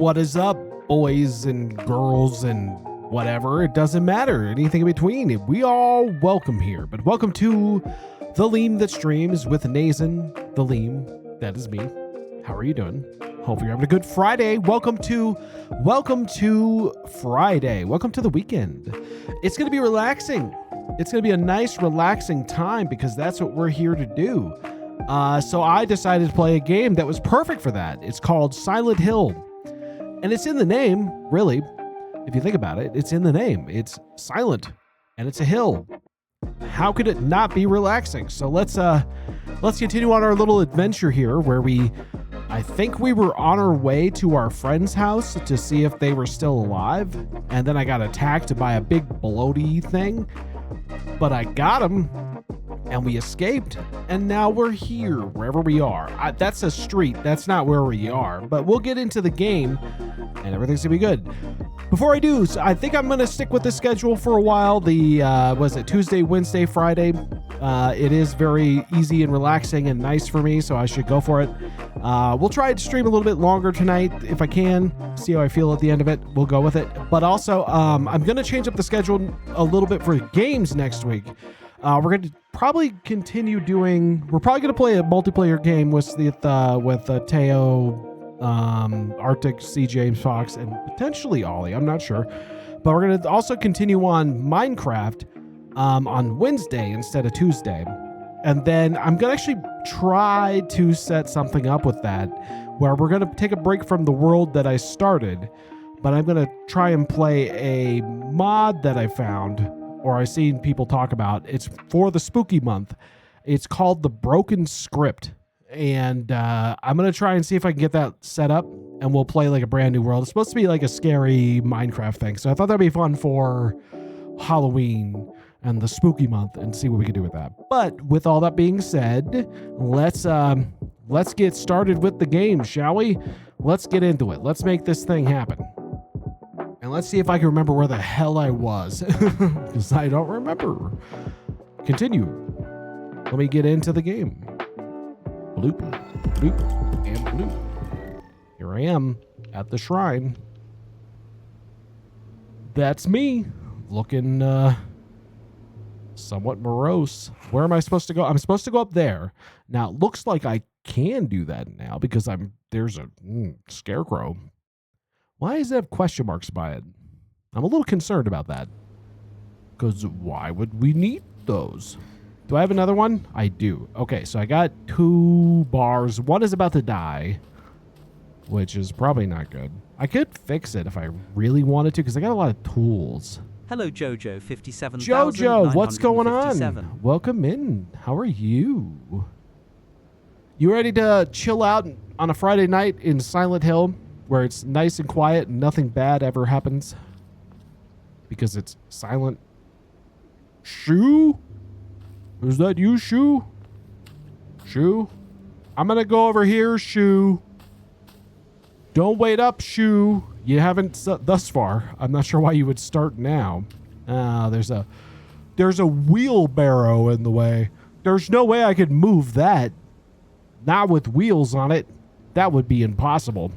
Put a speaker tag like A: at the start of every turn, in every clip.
A: What is up, boys and girls and whatever. It doesn't matter. Anything in between. We all welcome here. But welcome to The Leem That Streams with Nazan, the Leem. That is me. How are you doing? Hope you're having a good Friday. Welcome to Friday. Welcome to the weekend. It's going to be relaxing. It's going to be a nice, relaxing time because that's what we're here to do. So I decided to play a game that was perfect for that. It's called Silent Hill. And it's in the name, really. If you think about it, it's in the name. It's silent and it's a hill. How could it not be relaxing? So let's continue on our little adventure here where I think we were on our way to our friend's house to see if they were still alive. And then I got attacked by a big bloaty thing. But I got him and we escaped. And now we're here, wherever we are. That's a street. That's not where we are. But we'll get into the game and everything's gonna be good. Before I do, I think I'm gonna stick with the schedule for a while. Was it Tuesday, Wednesday, Friday? It is very easy and relaxing and nice for me, so I should go for it. We'll try to stream a little bit longer tonight if I can. See how I feel at the end of it. We'll go with it. But also, I'm gonna change up the schedule a little bit for games next week. We're going to probably continue doing. We're probably going to play a multiplayer game with Theo, Arctic, C. James Fox, and potentially Ollie. I'm not sure, but we're going to also continue on Minecraft on Wednesday instead of Tuesday, and then I'm going to actually try to set something up with that where we're going to take a break from the world that I started, but I'm going to try and play a mod that I found. Or I've seen people talk about. It's for the spooky month. It's called The Broken Script. And I'm going to try and see if I can get that set up. And we'll play like a brand new world. It's supposed to be like a scary Minecraft thing. So I thought that'd be fun for Halloween and the spooky month and see what we can do with that. But with all that being said, let's get started with the game, shall we? Let's get into it. Let's make this thing happen. And let's see if I can remember where the hell I was, because I don't remember. Continue. Let me get into the game. Bloop, bloop, and bloop. Here I am at the shrine. That's me, looking somewhat morose. Where am I supposed to go? I'm supposed to go up there. Now, it looks like I can do that now because there's a scarecrow. Why does it have question marks by it? I'm a little concerned about that. Because why would we need those? Do I have another one? I do. Okay, so I got 2 bars. One is about to die, which is probably not good. I could fix it if I really wanted to, because I got a lot of tools.
B: Hello, Jojo 57.
A: Jojo, what's going on? Welcome in. How are you? You ready to chill out on a Friday night in Silent Hill? Where it's nice and quiet and nothing bad ever happens. Because it's silent. Shoo? Is that you, Shoo? Shoo? I'm gonna go over here, Shoo. Don't wait up, Shoo. You haven't thus far. I'm not sure why you would start now. There's a wheelbarrow in the way. There's no way I could move that. Not with wheels on it. That would be impossible.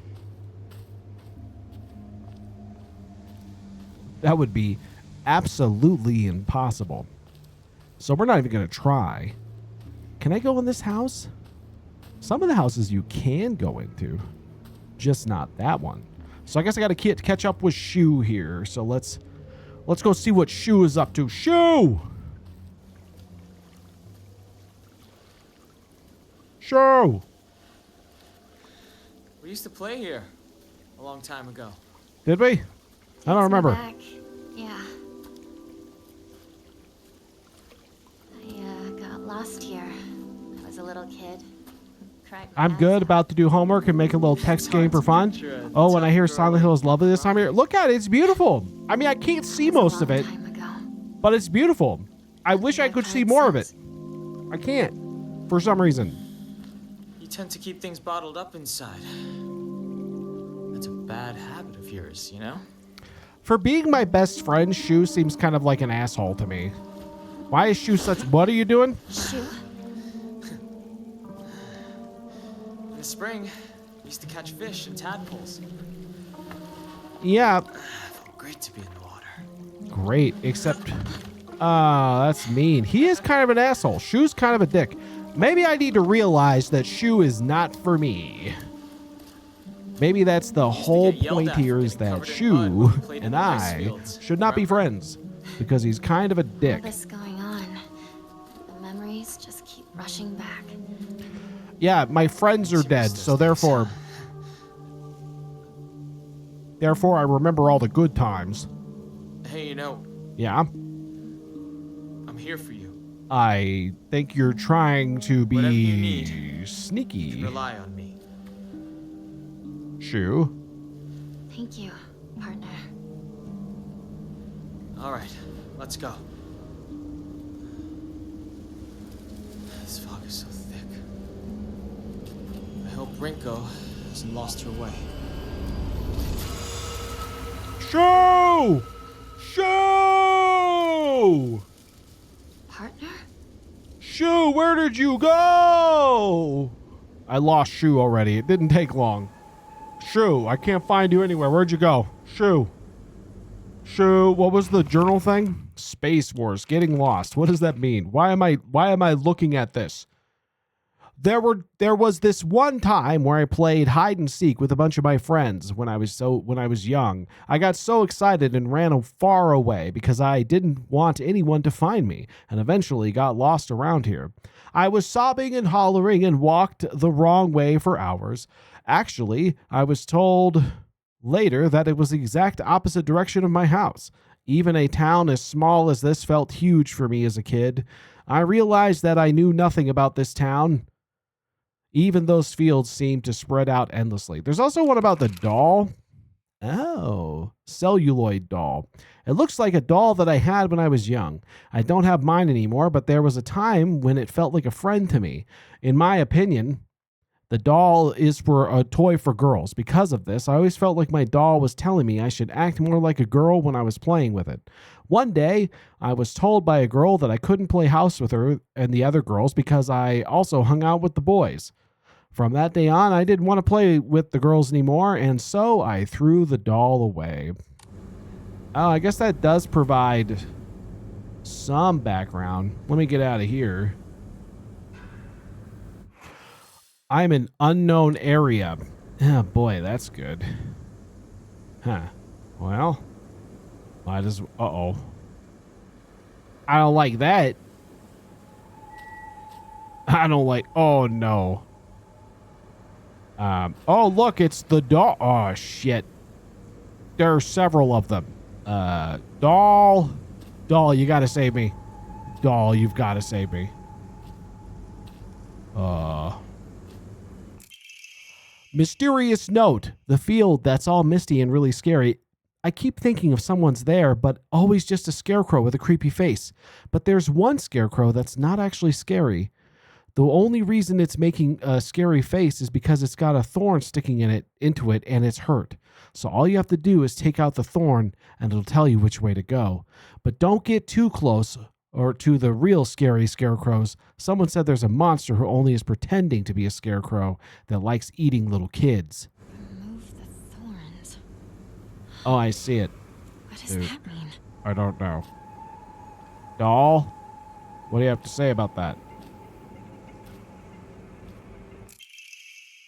A: That would be absolutely impossible. So we're not even going to try. Can I go in this house? Some of the houses you can go into, just not that one. So I guess I got to catch up with Shoo here. So let's go see what Shoo is up to. Shoo! Shoo!
C: We used to play here a long time ago.
A: Did we? I don't remember.
D: Back. Yeah. I got lost here. I was a little kid. Cried
A: I'm good. About to do homework and make a little text game for fun. Oh, and I hear Silent Hill is lovely this time of year. Look at it. It's beautiful. I mean, I can't see most of it, but it's beautiful. I wish I could see more of it. I can't for some reason.
C: You tend to keep things bottled up inside. That's a bad habit of yours, you know?
A: For being my best friend, Shoo seems kind of like an asshole to me. Why is Shoo such... What are you doing?
D: Shoo?
C: In the spring, we used to catch fish and tadpoles.
A: Yeah.
C: It felt great to be in the water.
A: great, except, that's mean. He is kind of an asshole. Shu's kind of a dick. Maybe I need to realize that Shu is not for me. Maybe that's the whole point here, is that Shu and I should not be friends because he's kind of a dick.
D: All this going on, the memories just keep rushing back.
A: Yeah, my friends are dead, so therefore I remember all the good times.
C: Hey, you know,
A: Yeah.
C: I'm here for you.
A: I think you're trying to
C: Whatever you
A: be
C: need, You can
A: sneaky.
C: rely on me.
A: Shu.
D: Thank you, partner.
C: All right, let's go. This fog is so thick. I hope Rinko hasn't lost her way.
A: Shu! Shu!
D: Partner?
A: Shu, where did you go? I lost Shu already. It didn't take long. Shu, I can't find you anywhere. Where'd you go? Shu. Shu, what was the journal thing? Space Wars, getting lost. What does that mean? Why am I looking at this? There was this one time where I played hide and seek with a bunch of my friends when I was young. I got so excited and ran far away because I didn't want anyone to find me, and eventually got lost around here. I was sobbing and hollering and walked the wrong way for hours. Actually, I was told later that it was the exact opposite direction of my house. Even a town as small as this felt huge for me as a kid. I realized that I knew nothing about this town. Even those fields seemed to spread out endlessly. There's also one about the doll. Oh, celluloid doll. It looks like a doll that I had when I was young. I don't have mine anymore, but there was a time when it felt like a friend to me. In my opinion, the doll is for a toy for girls. Because of this, I always felt like my doll was telling me I should act more like a girl when I was playing with it. One day, I was told by a girl that I couldn't play house with her and the other girls because I also hung out with the boys. From that day on, I didn't want to play with the girls anymore, and so I threw the doll away. Oh, I guess that does provide some background. Let me get out of here. I'm in unknown area. Oh, boy, that's good. Huh. Well, might as... Uh-oh. I don't like that. I don't like... Oh, no. Oh, look, it's the doll. Oh, shit. There are several of them. Doll. Doll, you gotta save me. Doll, you've gotta save me. Mysterious note. The field that's all misty and really scary. I keep thinking of someone's there, but always just a scarecrow with a creepy face. But there's one scarecrow that's not actually scary. The only reason it's making a scary face is because it's got a thorn sticking into it and it's hurt. So all you have to do is take out the thorn and it'll tell you which way to go. But don't get too close or to the real scary scarecrows. Someone said there's a monster who only is pretending to be a scarecrow that likes eating little kids.
D: Remove the thorns.
A: Oh, I see it.
D: What does that mean?
A: I don't know. Doll, what do you have to say about that?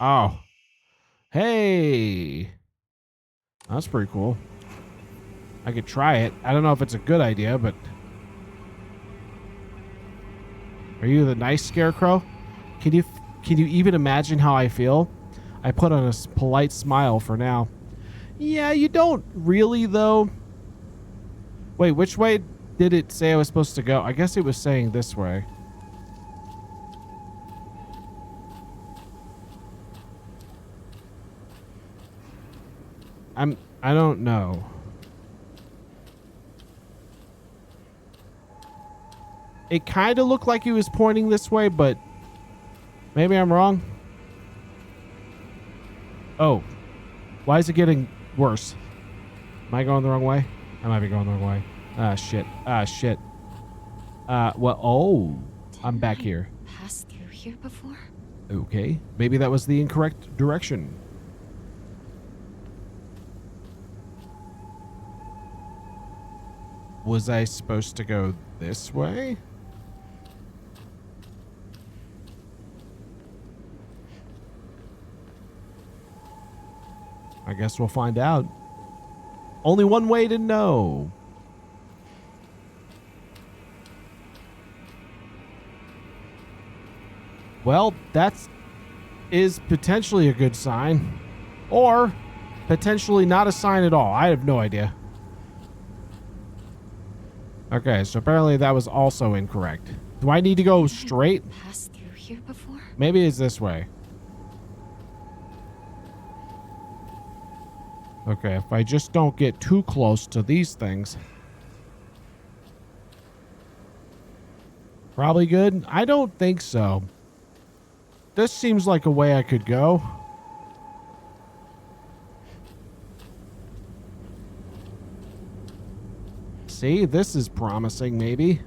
A: Oh. Hey. That's pretty cool. I could try it. I don't know if it's a good idea, but... Are you the nice scarecrow? Can you even imagine how I feel? I put on a polite smile for now. Yeah, you don't really, though. Wait, which way did it say I was supposed to go? I guess it was saying this way. I don't know. It kind of looked like he was pointing this way, but maybe I'm wrong. Oh. Why is it getting worse? Am I going the wrong way? I might be going the wrong way. Ah, shit. Ah, shit. Well, oh. I'm back here.
D: Passed through here before?
A: Okay. Maybe that was the incorrect direction. Was I supposed to go this way? I guess we'll find out. Only one way to know. Well, is potentially a good sign. Or potentially not a sign at all. I have no idea. Okay, so apparently that was also incorrect. Do I need to go straight?
D: Passed through here before?
A: Maybe it's this way. Okay, if I just don't get too close to these things. Probably good? I don't think so. This seems like a way I could go. See, this is promising, maybe.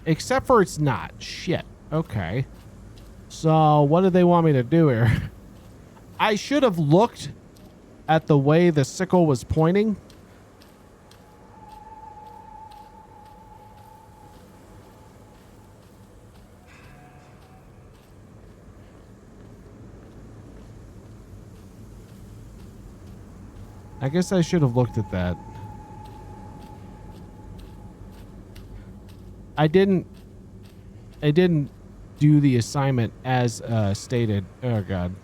A: Except for it's not. Shit. Okay. So, what do they want me to do here? I should have looked at the way the sickle was pointing. I guess I should have looked at that. I didn't do the assignment as stated. Oh god.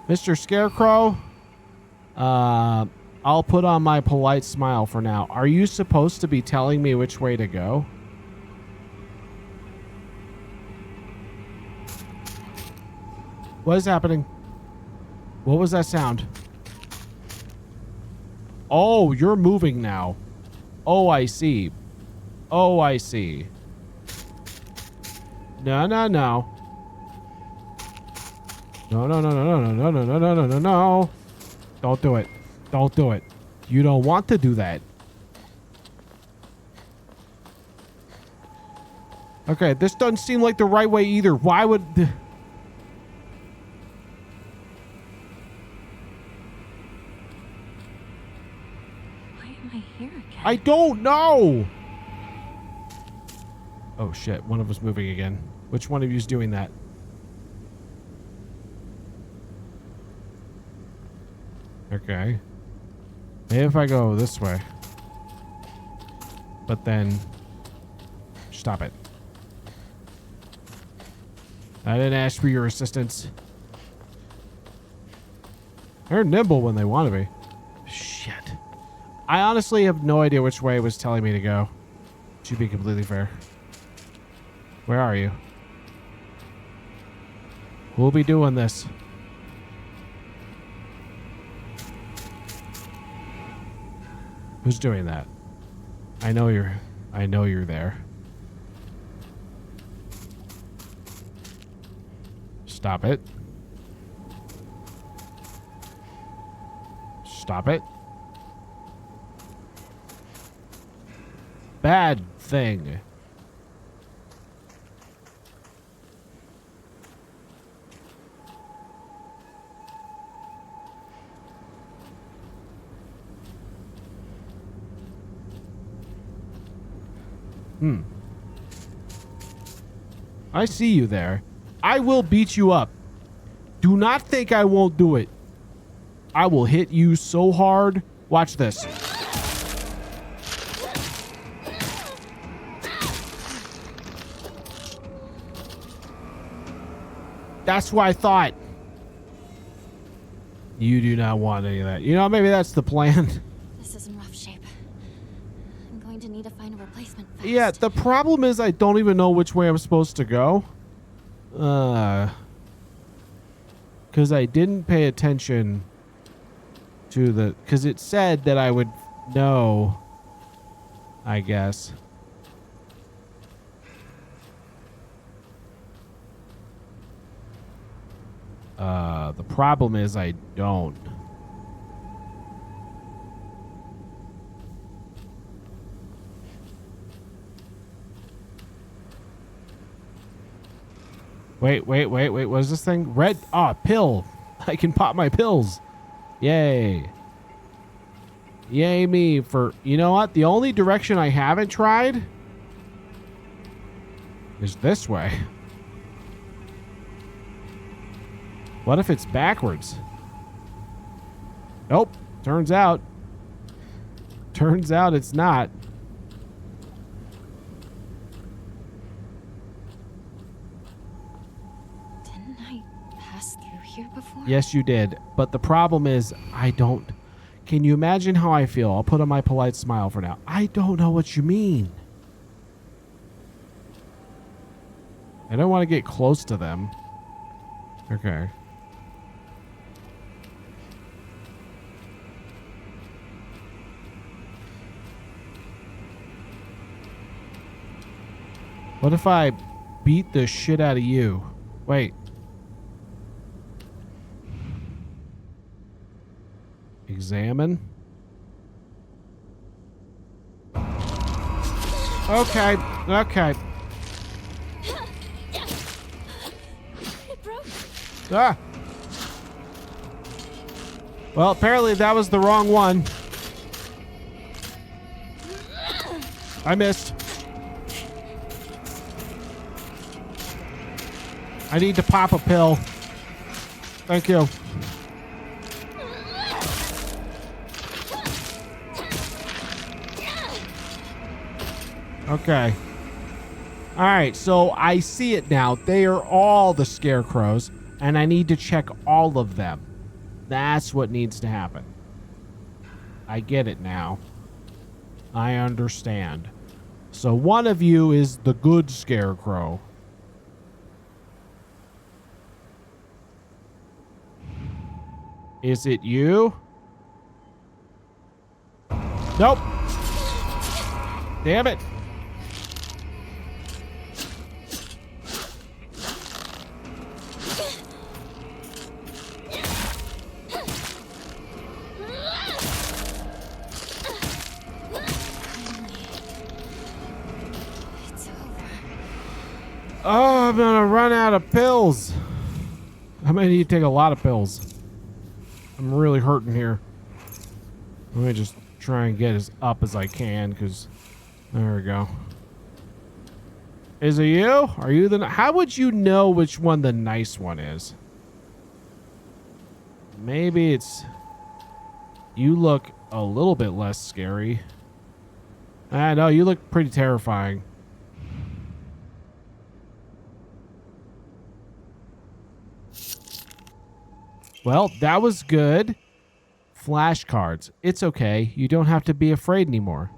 A: Mr. Scarecrow, I'll put on my polite smile for now. Are you supposed to be telling me which way to go? What is happening? What was that sound? Oh, you're moving now. Oh, I see. Oh, I see. No, no, no. No, no, no, no, no, no, no, no, no, no, no, no. Don't do it. Don't do it. You don't want to do that. Okay, this doesn't seem like the right way either. Why would... I don't know. Oh shit, one of us moving again. Which one of you is doing that? Okay. Maybe if I go this way. But then... Stop it. I didn't ask for your assistance. They're nimble when they want to be. Shit. I honestly have no idea which way it was telling me to go. To be completely fair. Where are you? We'll be doing this. Who's doing that? I know you're there. Stop it. Stop it. Bad thing. I see you there. I will beat you up. Do not think I won't do it. I will hit you so hard. Watch this. That's what I thought. You do not want any of that. You know, maybe that's the plan.
D: This is in rough shape. I'm going to need to find a replacement fast.
A: Yeah, the problem is I don't even know which way I'm supposed to go. Because I didn't pay attention to the... Because it said that I would know, I guess. The problem is I don't. Wait. What is this thing? Red. Ah, pill. I can pop my pills. Yay. Yay me for... You know what? The only direction I haven't tried is this way. What if it's backwards? Nope. Turns out it's not.
D: Didn't I pass through here before?
A: Yes, you did. But the problem is, I don't... Can you imagine how I feel? I'll put on my polite smile for now. I don't know what you mean. I don't want to get close to them. Okay. What if I beat the shit out of you? Wait. Examine. Okay. Okay.
D: It broke.
A: Ah. Well, apparently that was the wrong one. I missed. I need to pop a pill. Thank you. Okay. All right, so I see it now. They are all the scarecrows, and I need to check all of them. That's what needs to happen. I get it now. I understand. So one of you is the good scarecrow. Is it you? Nope. Damn it.
D: It's over.
A: Oh, I'm gonna run out of pills. I might need to take a lot of pills. I'm really hurting here. Let me just try and get as up as I can, because there we go. Is it you? Are you the... How would you know which one the nice one is? Maybe it's... You look a little bit less scary. I know, you look pretty terrifying. Well, that was good. Flashcards. It's okay. You don't have to be afraid anymore.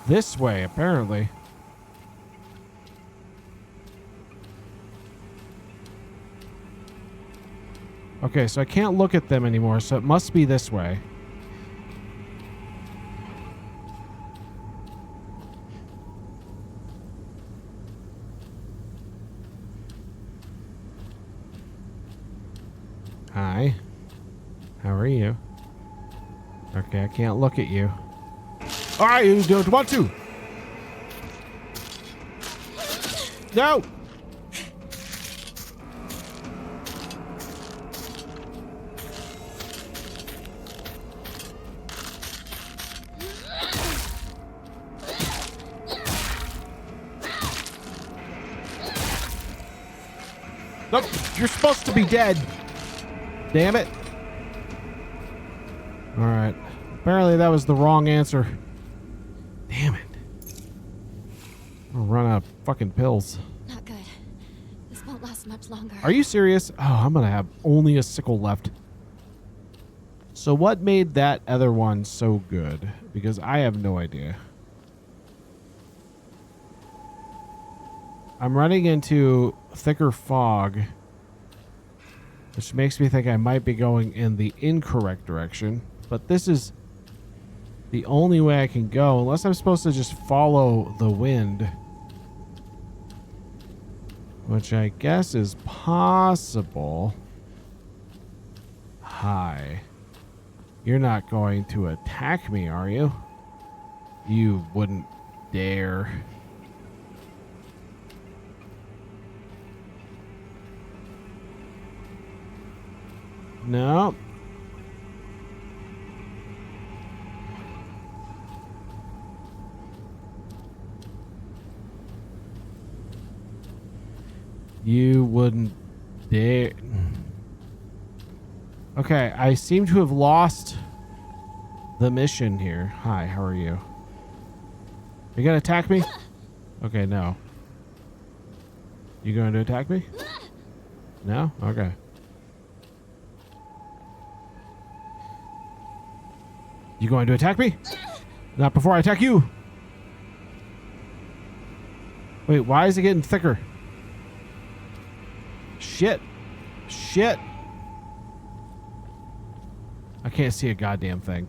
A: This way, apparently. Okay, so I can't look at them anymore, so it must be this way. Hi. How are you? Okay, I can't look at you. Alright, you don't want to. No! Nope, you're supposed to be dead. Damn it. Alright. Apparently that was the wrong answer. Damn it. I'm gonna run out of fucking pills.
D: Not good. This won't last much longer.
A: Are you serious? Oh, I'm gonna have only a sickle left. So what made that other one so good? Because I have no idea. I'm running into thicker fog, which makes me think I might be going in the incorrect direction. But this is the only way I can go, unless I'm supposed to just follow the wind. Which I guess is possible. Hi. You're not going to attack me, are you? You wouldn't dare. No. You wouldn't dare. Okay, I seem to have lost the mission here. Hi, how are you? You gonna attack me? Okay, no. You going to attack me? No? Okay. You going to attack me? Not before I attack you. Wait, why is it getting thicker? Shit. Shit. I can't see a goddamn thing.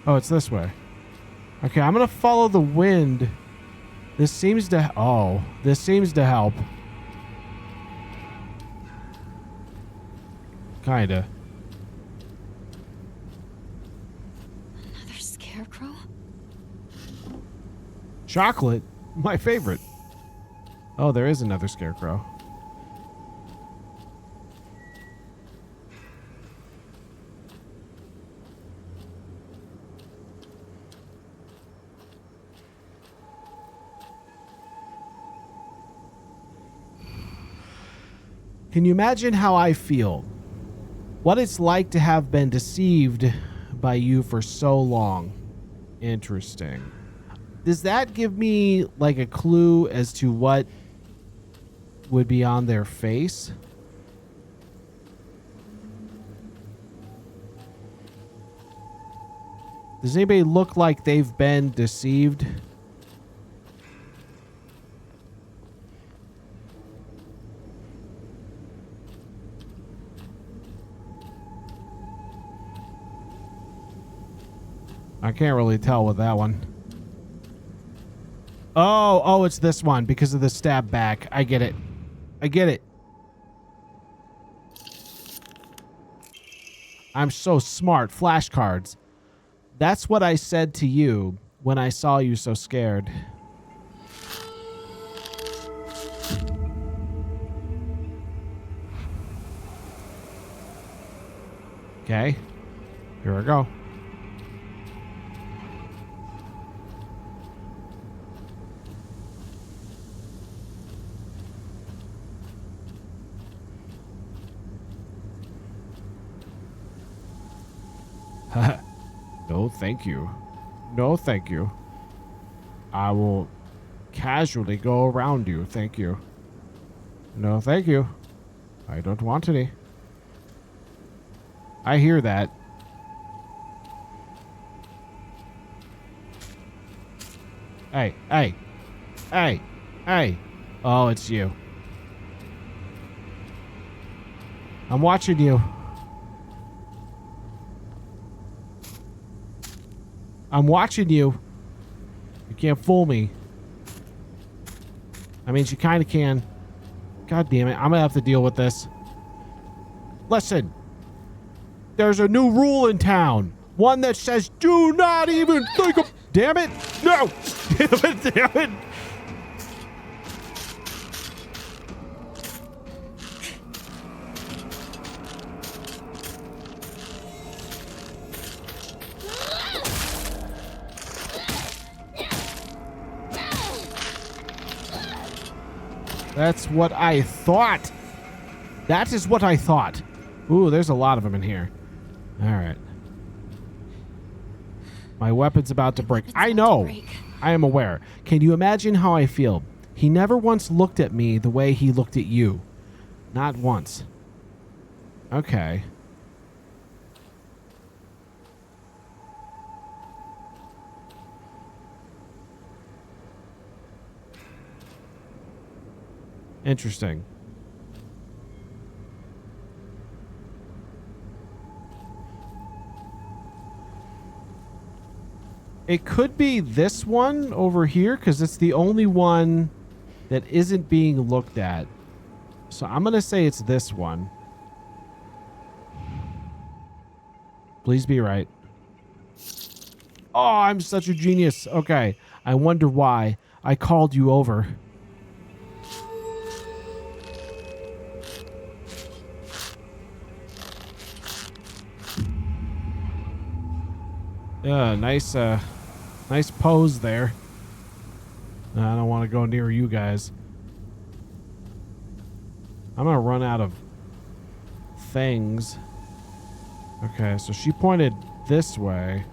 A: Oh, it's this way. Okay, I'm gonna follow the wind. This seems to... Oh, this seems to help. Kinda.
D: Another scarecrow?
A: Chocolate? My favorite. Oh, there is another scarecrow. Can you imagine how I feel? What it's like to have been deceived by you for so long. Interesting. Does that give me like a clue as to what would be on their face? Does anybody look like they've been deceived? I can't really tell with that one. Oh, it's this one because of the stab back. I get it. I get it. I'm so smart. Flashcards. That's what I said to you when I saw you so scared. Okay. Here I go. No, thank you. No, thank you. I will casually go around you. Thank you. No, thank you. I don't want any. I hear that. Hey, hey, hey, hey. Oh, it's you. I'm watching you. I'm watching you. You can't fool me. I mean, you kind of can. God damn it. I'm going to have to deal with this. Listen. There's a new rule in town. One that says, do not even think of... Damn it. No. Damn it. Damn it. That's what I thought. That is what I thought. Ooh, there's a lot of them in here. All right. My weapon's about to break. I know. I am aware. Can you imagine how I feel? He never once looked at me the way he looked at you. Not once. Okay. Interesting. It could be this one over here because it's the only one that isn't being looked at. So I'm going to say it's this one. Please be right. Oh, I'm such a genius. Okay. I wonder why I called you over. Nice pose there. I don't want to go near you guys. I'm going to run out of things. Okay, so she pointed this way.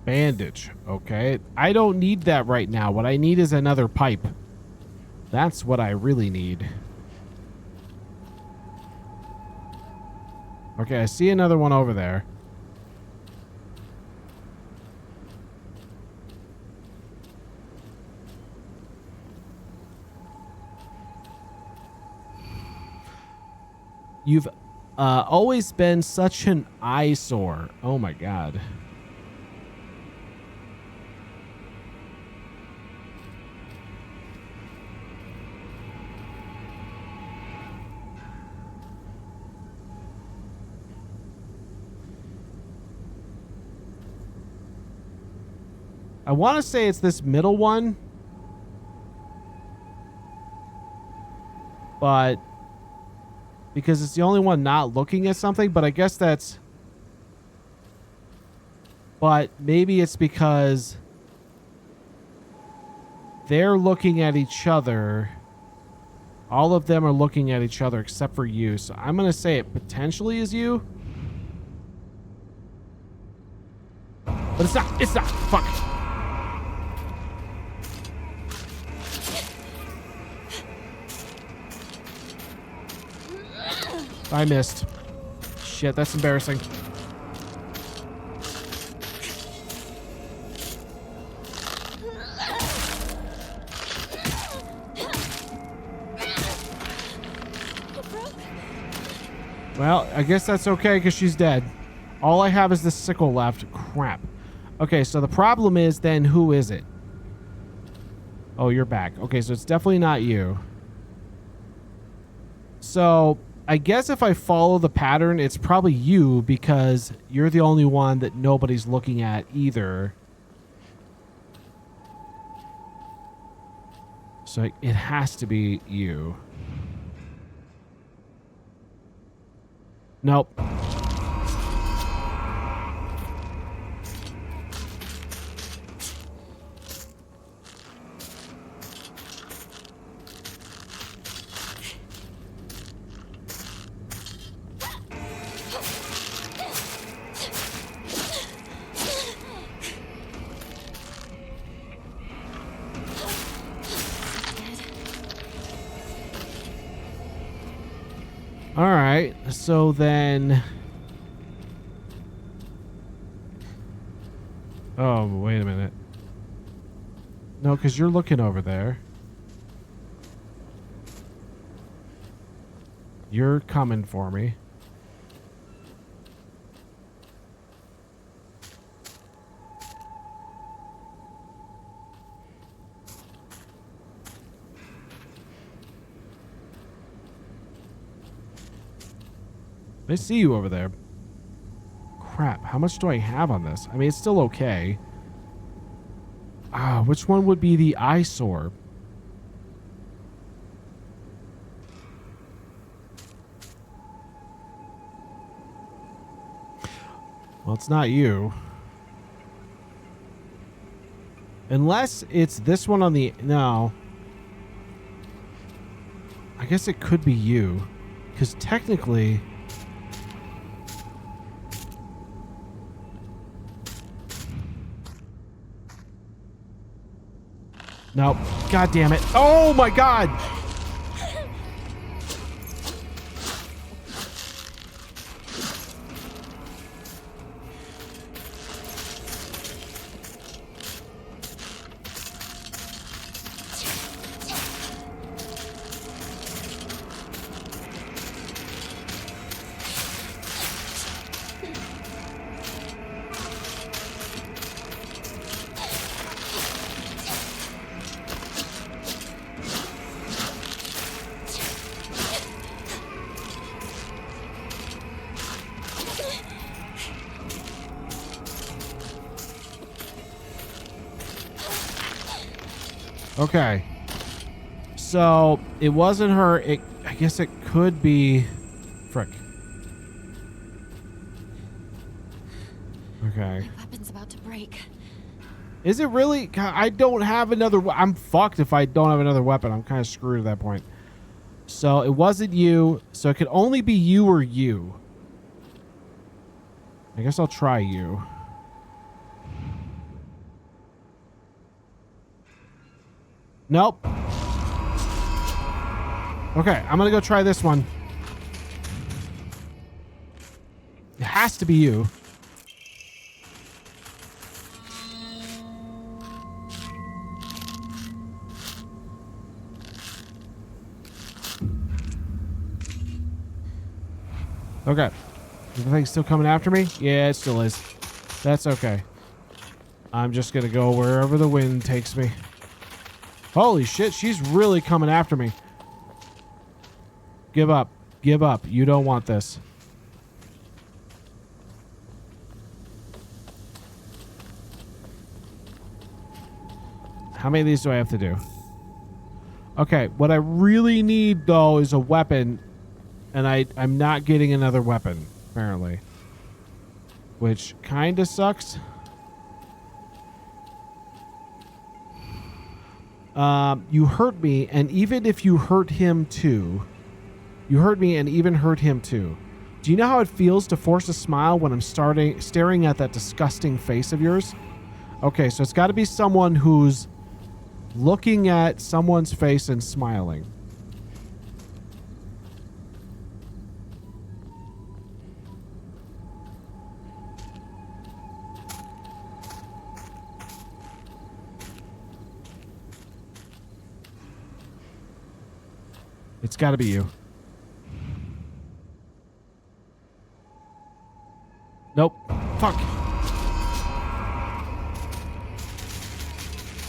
A: Bandage. Okay. I don't need that right now. What I need is another pipe. That's what I really need. Okay, I see another one over there. You've always been such an eyesore. Oh my god. I want to say it's this middle one. But because it's the only one not looking at something, but I guess that's... But maybe it's because they're looking at each other. All of them are looking at each other except for you. So I'm going to say it potentially is you. But it's not. It's not. Fuck. I missed. Shit, that's embarrassing. Well, I guess that's okay because she's dead. All I have is the sickle left. Crap. Okay, so the problem is then who is it? Oh, you're back. Okay, so it's definitely not you. So I guess if I follow the pattern, it's probably you because you're the only one that nobody's looking at either. So it has to be you. Nope. All right, so then... Oh, wait a minute. No, because you're looking over there. You're coming for me. I see you over there. Crap, how much do I have on this? I mean, it's still okay. Which one would be the eyesore? Well, it's not you. Unless it's this one on the... No. I guess it could be you. Because technically... Nope. God damn it. Oh my god. Okay. So it wasn't her. I guess it could be. Frick. Okay.
D: My weapon's about to break.
A: Is it really? God, I don't have another. I'm fucked if I don't have another weapon. I'm kind of screwed at that point. So it wasn't you. So it could only be you or you. I guess I'll try you. Nope. Okay, I'm gonna go try this one. It has to be you. Okay. Is the thing still coming after me? Yeah, it still is. That's okay. I'm just gonna go wherever the wind takes me. Holy shit, she's really coming after me. Give up. Give up. You don't want this. How many of these do I have to do? Okay, what I really need, though, is a weapon. And I'm not getting another weapon, apparently. Which kind of sucks. You hurt me, and even if you hurt him too, you hurt me and even hurt him too. Do you know how it feels to force a smile when I'm staring at that disgusting face of yours? Okay, so it's got to be someone who's looking at someone's face and smiling. It's got to be you. Nope. Fuck.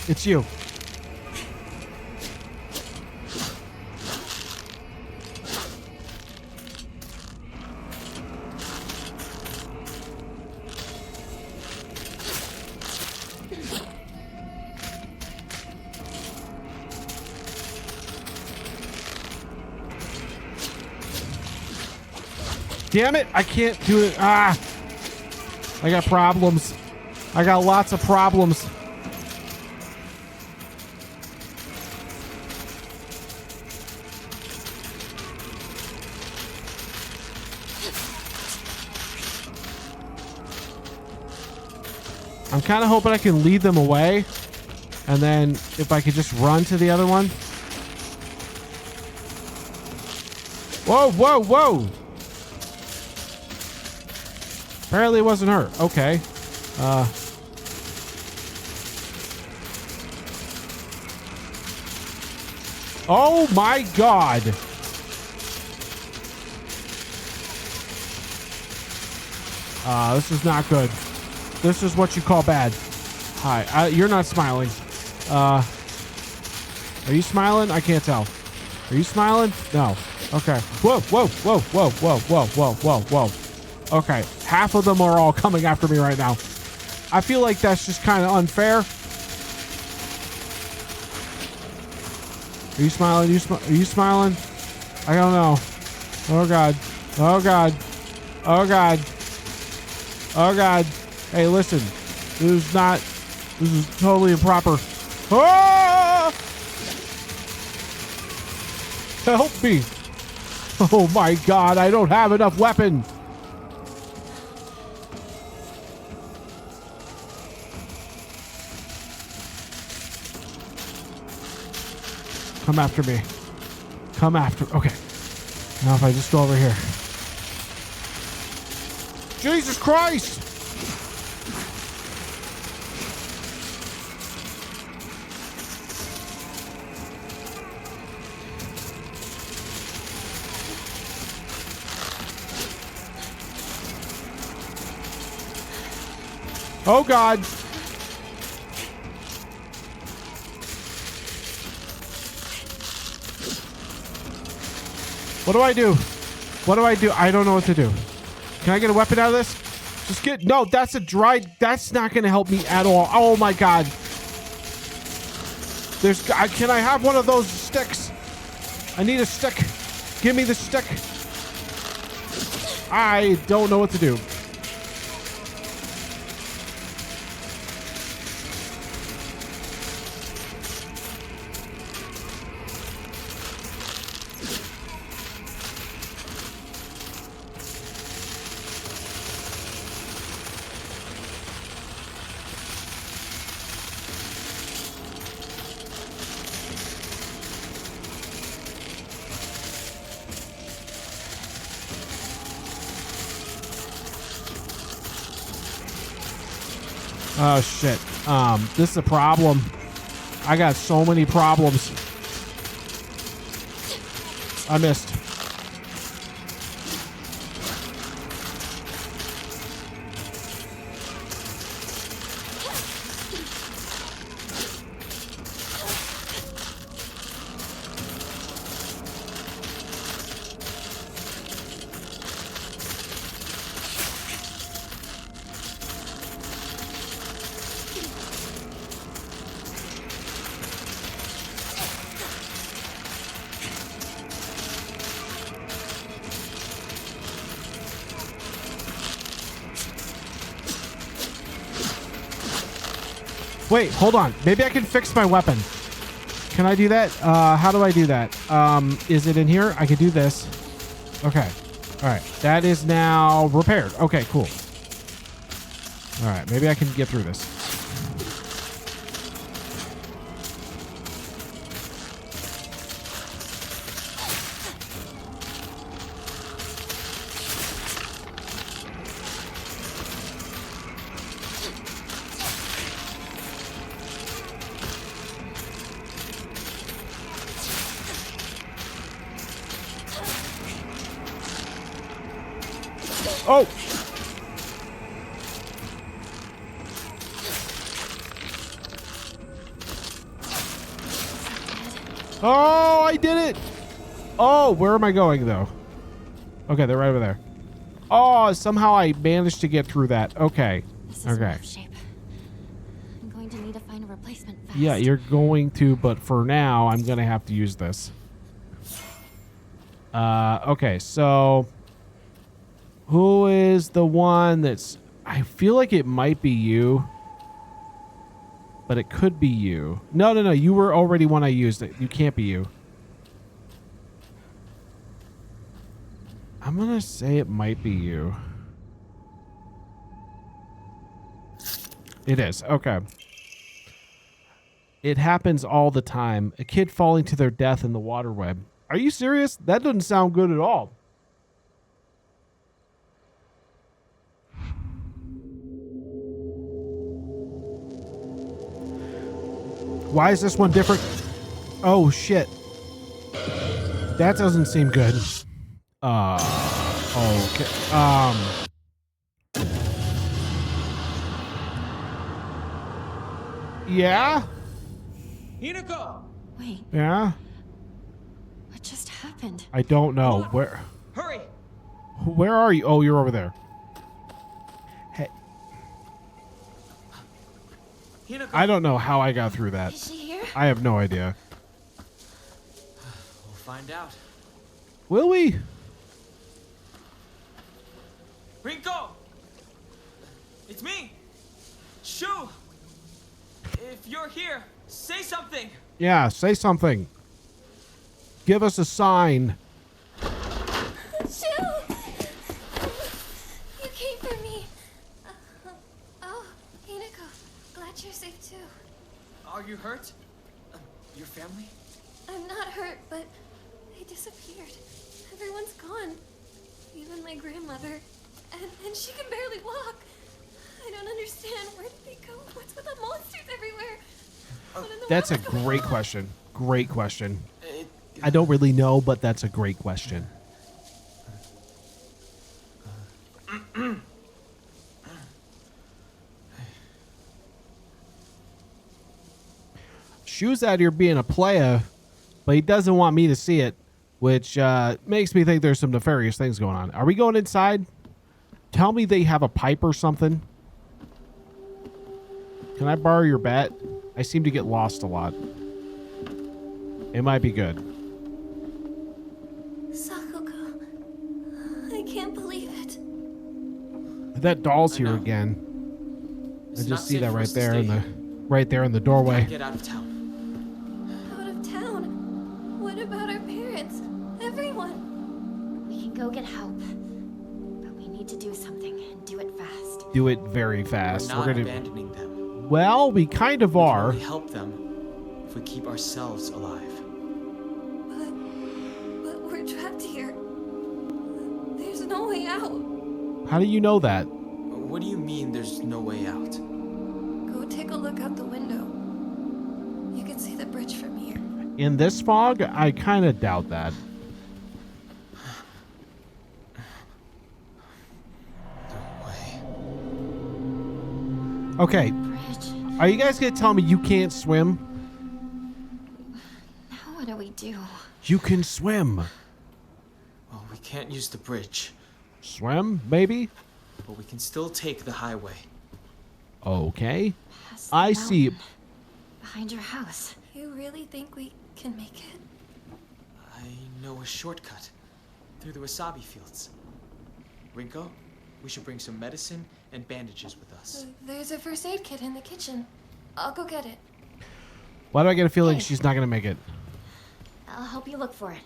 A: It's you. Damn it, I can't do it. Ah! I got problems. I got lots of problems. I'm kind of hoping I can lead them away. And then if I could just run to the other one. Whoa, whoa, whoa! Apparently it wasn't her. Okay. Oh my god. This is not good. This is what you call bad. Hi. You're not smiling. Are you smiling? I can't tell. Are you smiling? No. Okay. Whoa, whoa, whoa, whoa, whoa, whoa, whoa, whoa, whoa. Okay, half of them are all coming after me right now. I feel like that's just kind of unfair. Are you smiling? Are you smiling? I don't know. Oh god. Oh god. Oh god. Oh god. Hey, listen. This is totally improper. Ah! Help me. Oh my god, I don't have enough weapon. Come after me. Come after. Okay. Now if I just go over here. Jesus Christ! Oh God. What do I do? What do I do? I don't know what to do. Can I get a weapon out of this? Just get... No, that's a dried... That's not going to help me at all. Oh my God. There's... Can I have one of those sticks? I need a stick. Give me the stick. I don't know what to do. Oh shit. This is a problem. I got so many problems. I missed. Wait, hold on. Maybe I can fix my weapon. Can I do that? How do I do that? Is it in here? I can do this. Okay. All right. That is now repaired. Okay, cool. All right. Maybe I can get through this. Oh! Oh, I did it! Oh, where am I going, though? Okay, they're right over there. Oh, somehow I managed to get through that. Okay.
D: This is
A: Okay.
D: rough shape. I'm going to need to find a replacement fast.
A: Yeah, you're going to, but for now, I'm going to have to use this. Okay, so... Who is the one that's... I feel like it might be you. But it could be you. No, no, no. You were already one I used. You can't be you. I'm going to say it might be you. It is. Okay. It happens all the time. A kid falling to their death in the water web. Are you serious? That doesn't sound good at all. Why is this one different? Oh, shit. That doesn't seem good. Okay. Yeah?
C: Hinako!
D: Wait,
A: Yeah?
D: what just happened?
A: I don't know. Where
C: Hurry!
A: Where are you? Oh, you're over there. Hey.
C: Hinako!
A: I don't know how I got through that.
D: Is she here?
A: I have no idea.
C: We'll find out.
A: Will we?
C: Rinko! It's me! Shu! If you're here, say something!
A: Yeah, say something. Give us a sign.
D: Shoo! You came for me. Oh, Hinako, glad you're safe too.
C: Are you hurt? Your family?
E: I'm not hurt, but they disappeared. Everyone's gone. Even my grandmother. And she can barely walk. I don't understand. Where did they go? What's with the monsters everywhere? What in the
A: That's a
E: world is going
A: great
E: on?
A: question. Great question. I don't really know, but that's a great question. Shu's out here being a player, but he doesn't want me to see it, which makes me think there's some nefarious things going on. Are we going inside? Tell me they have a pipe or something. Can I borrow your bat? I seem to get lost a lot. It might be good.
E: Sakuga. I can't believe it.
A: That doll's
C: I
A: here
C: know.
A: again.
C: It's
A: I
C: not
A: just see
C: safe
A: that
C: for
A: right
C: us to
A: there in
C: stay
A: the
C: here.
A: right there in the doorway.
C: Gotta get out of town.
E: Out of town. What about our parents? Everyone.
D: We can go get help. But we need to do something and do it fast.
A: Do it very
C: We're
A: fast.
C: not
A: We're gonna.
C: abandoning them.
A: Well, we kind of
C: We can
A: are.
C: only help them if we keep ourselves alive.
E: But we're trapped here. There's no way out.
A: How do you know that?
C: What do you mean there's no way out?
E: Go take a look out the window. You can see the bridge from here.
A: In this fog, I kind of doubt that.
C: No way.
A: Okay,
D: Bridge.
A: are you guys gonna tell me you can't swim?
D: Now what do we do?
A: You can swim.
C: Well, we can't use the bridge,
A: Swim, maybe?
C: but we can still take the highway.
A: Okay.
D: Past the
A: I see.
D: mountain. Behind your house.
E: You really think we can make it?
C: I know a shortcut through the wasabi fields. Rinko, we should bring some medicine and bandages with us.
E: There's a first aid kit in the kitchen. I'll go get it.
A: Why do I get a feeling
D: Hey.
A: she's not gonna make it?
D: I'll help you look for it.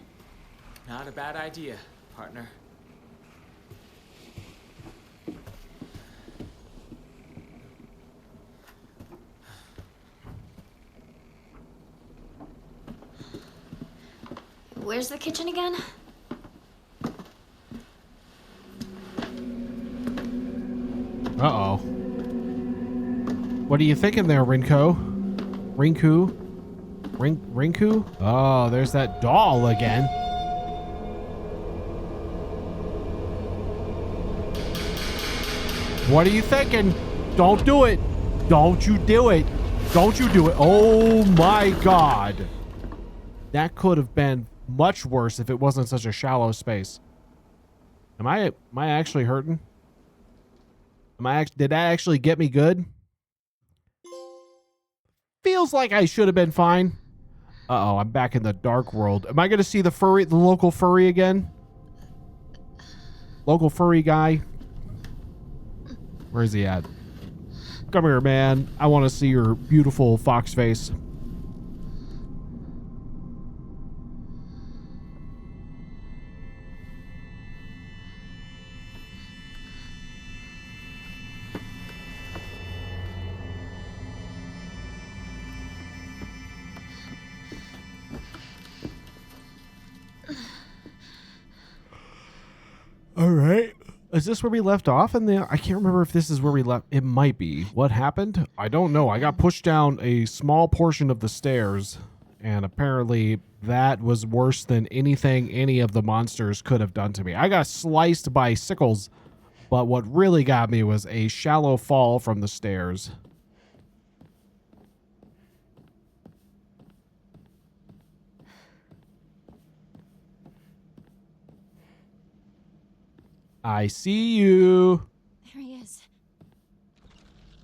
C: Not a bad idea, partner.
D: Where's the kitchen again?
A: Uh-oh. What are you thinking there, Rinko? Rinku? Oh, there's that doll again. What are you thinking? Don't do it. Don't you do it. Don't you do it. Oh my God. That could have been much worse if it wasn't such a shallow space. Am I actually hurting? Did that actually get me good? Feels like I should have been fine. Uh-oh, I'm back in the dark world. Am I going to see the local furry again? Local furry guy? Where is he at? Come here, man. I want to see your beautiful fox face. All right. Is this where we left off in there? I can't remember if this is where we left. It might be. What happened? I don't know. I got pushed down a small portion of the stairs, and apparently that was worse than anything any of the monsters could have done to me. I got sliced by sickles, but what really got me was a shallow fall from the stairs. I see you.
D: There he is.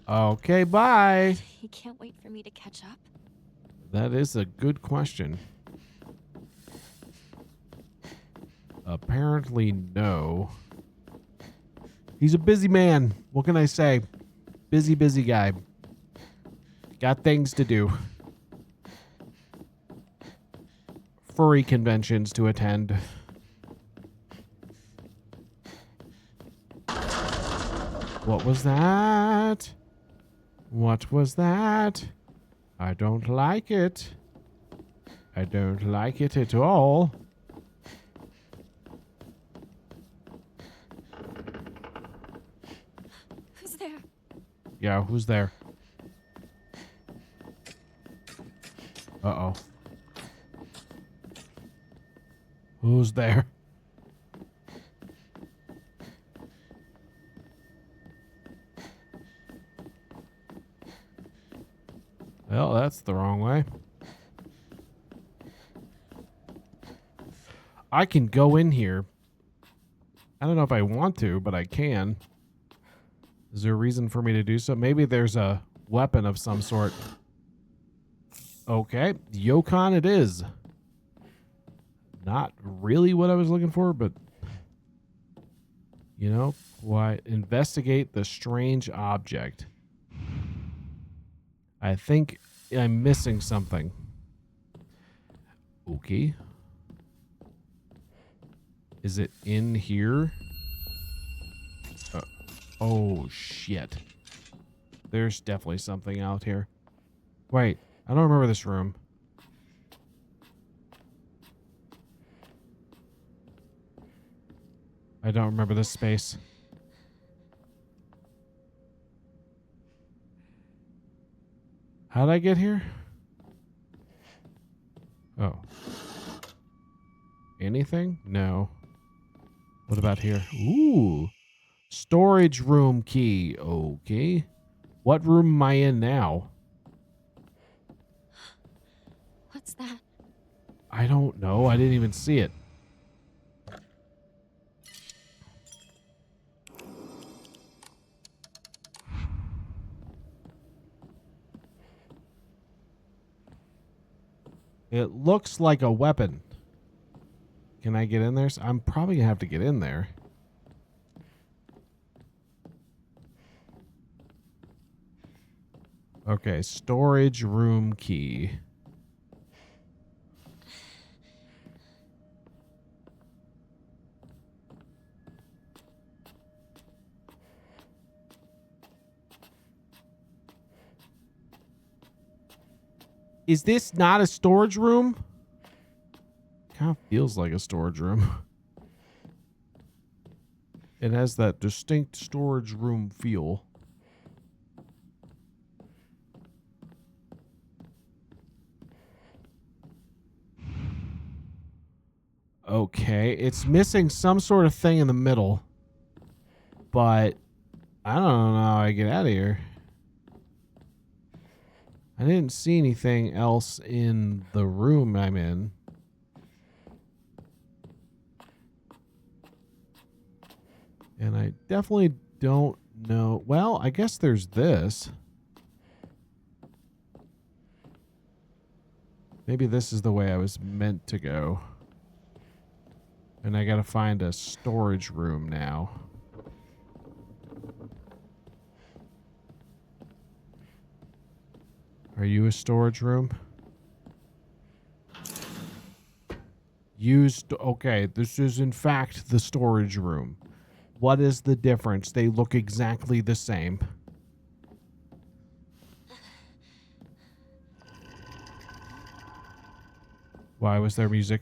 A: Okay, bye.
D: He can't wait for me to catch up.
A: That is a good question. Apparently, no. He's a busy man. What can I say? Busy guy. Got things to do. Furry conventions to attend. What was that? What was that? I don't like it. I don't like it at all.
D: Who's there?
A: Yeah, who's there? Uh-oh. Who's there? Well, that's the wrong way. I can go in here. I don't know if I want to, but I can. Is there a reason for me to do so? Maybe there's a weapon of some sort. Okay, Yokon it is. Not really what I was looking for, but you know, why investigate the strange object. I think I'm missing something. Okay. Is it in here? Oh, shit. There's definitely something out here. Wait, I don't remember this room. I don't remember this space. How'd I get here? Oh. Anything? No. What about here? Ooh. Storage room key. Okay. What room am I in now?
D: What's that?
A: I don't know. I didn't even see it. It looks like a weapon. Can I get in there? I'm probably going to have to get in there. Okay, storage room key. Is this not a storage room? Kind of feels like a storage room. It has that distinct storage room feel. Okay, it's missing some sort of thing in the middle. But I don't know how I get out of here. I didn't see anything else in the room I'm in. And I definitely don't know. Well, I guess there's this. Maybe this is the way I was meant to go. And I gotta find a storage room now. Are you a storage room? Used. Okay, this is in fact the storage room. What is the difference? They look exactly the same. Why was there music?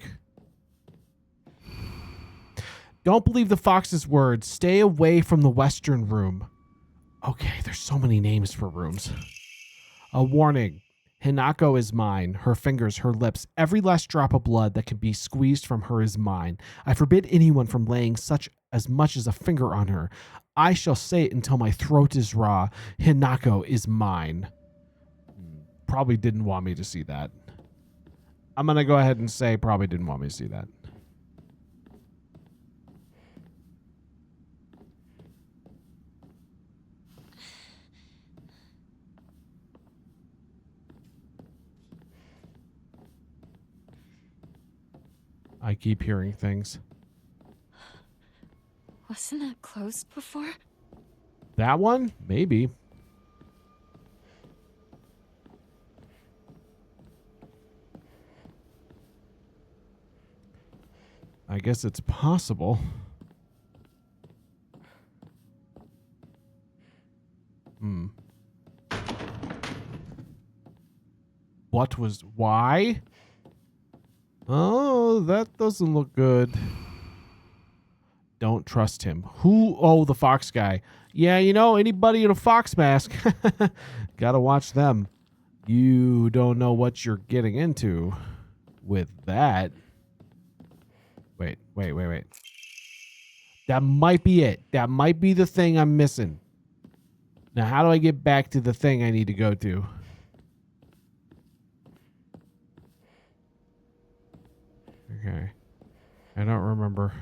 A: Don't believe the fox's words. Stay away from the western room. Okay, there's so many names for rooms. A warning. Hinako is mine. Her fingers, her lips, every last drop of blood that can be squeezed from her is mine. I forbid anyone from laying such as much as a finger on her. I shall say it until my throat is raw. Hinako is mine. Probably didn't want me to see that. I'm going to go ahead and say probably didn't want me to see that. I keep hearing things.
D: Wasn't that closed before?
A: That one? Maybe. I guess it's possible. What was... Why? Oh, that doesn't look good. Don't trust him. Who? Oh, the fox guy. Yeah, you know, anybody in a fox mask. Gotta watch them. You don't know what you're getting into with that. Wait. That might be it. That might be the thing I'm missing. Now, how do I get back to the thing I need to go to? Okay. I don't remember.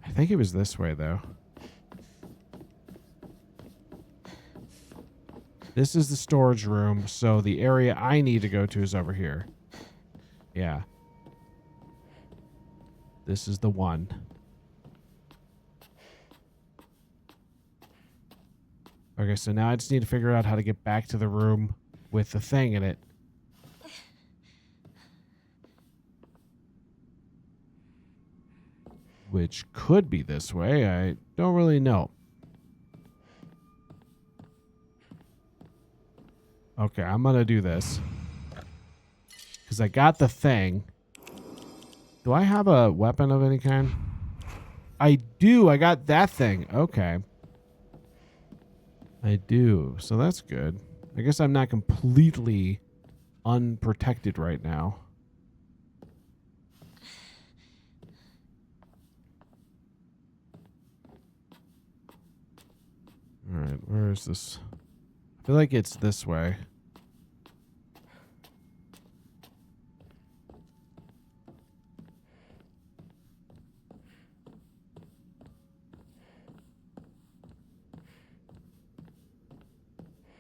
A: I think it was this way, though. This is the storage room, so the area I need to go to is over here. Yeah. This is the one. Okay, so now I just need to figure out how to get back to the room with the thing in it. Which could be this way. I don't really know. Okay, I'm going to do this. Because I got the thing. Do I have a weapon of any kind? I do. I got that thing. Okay. I do. So that's good. I guess I'm not completely unprotected right now. All right, where is this? I feel like it's this way.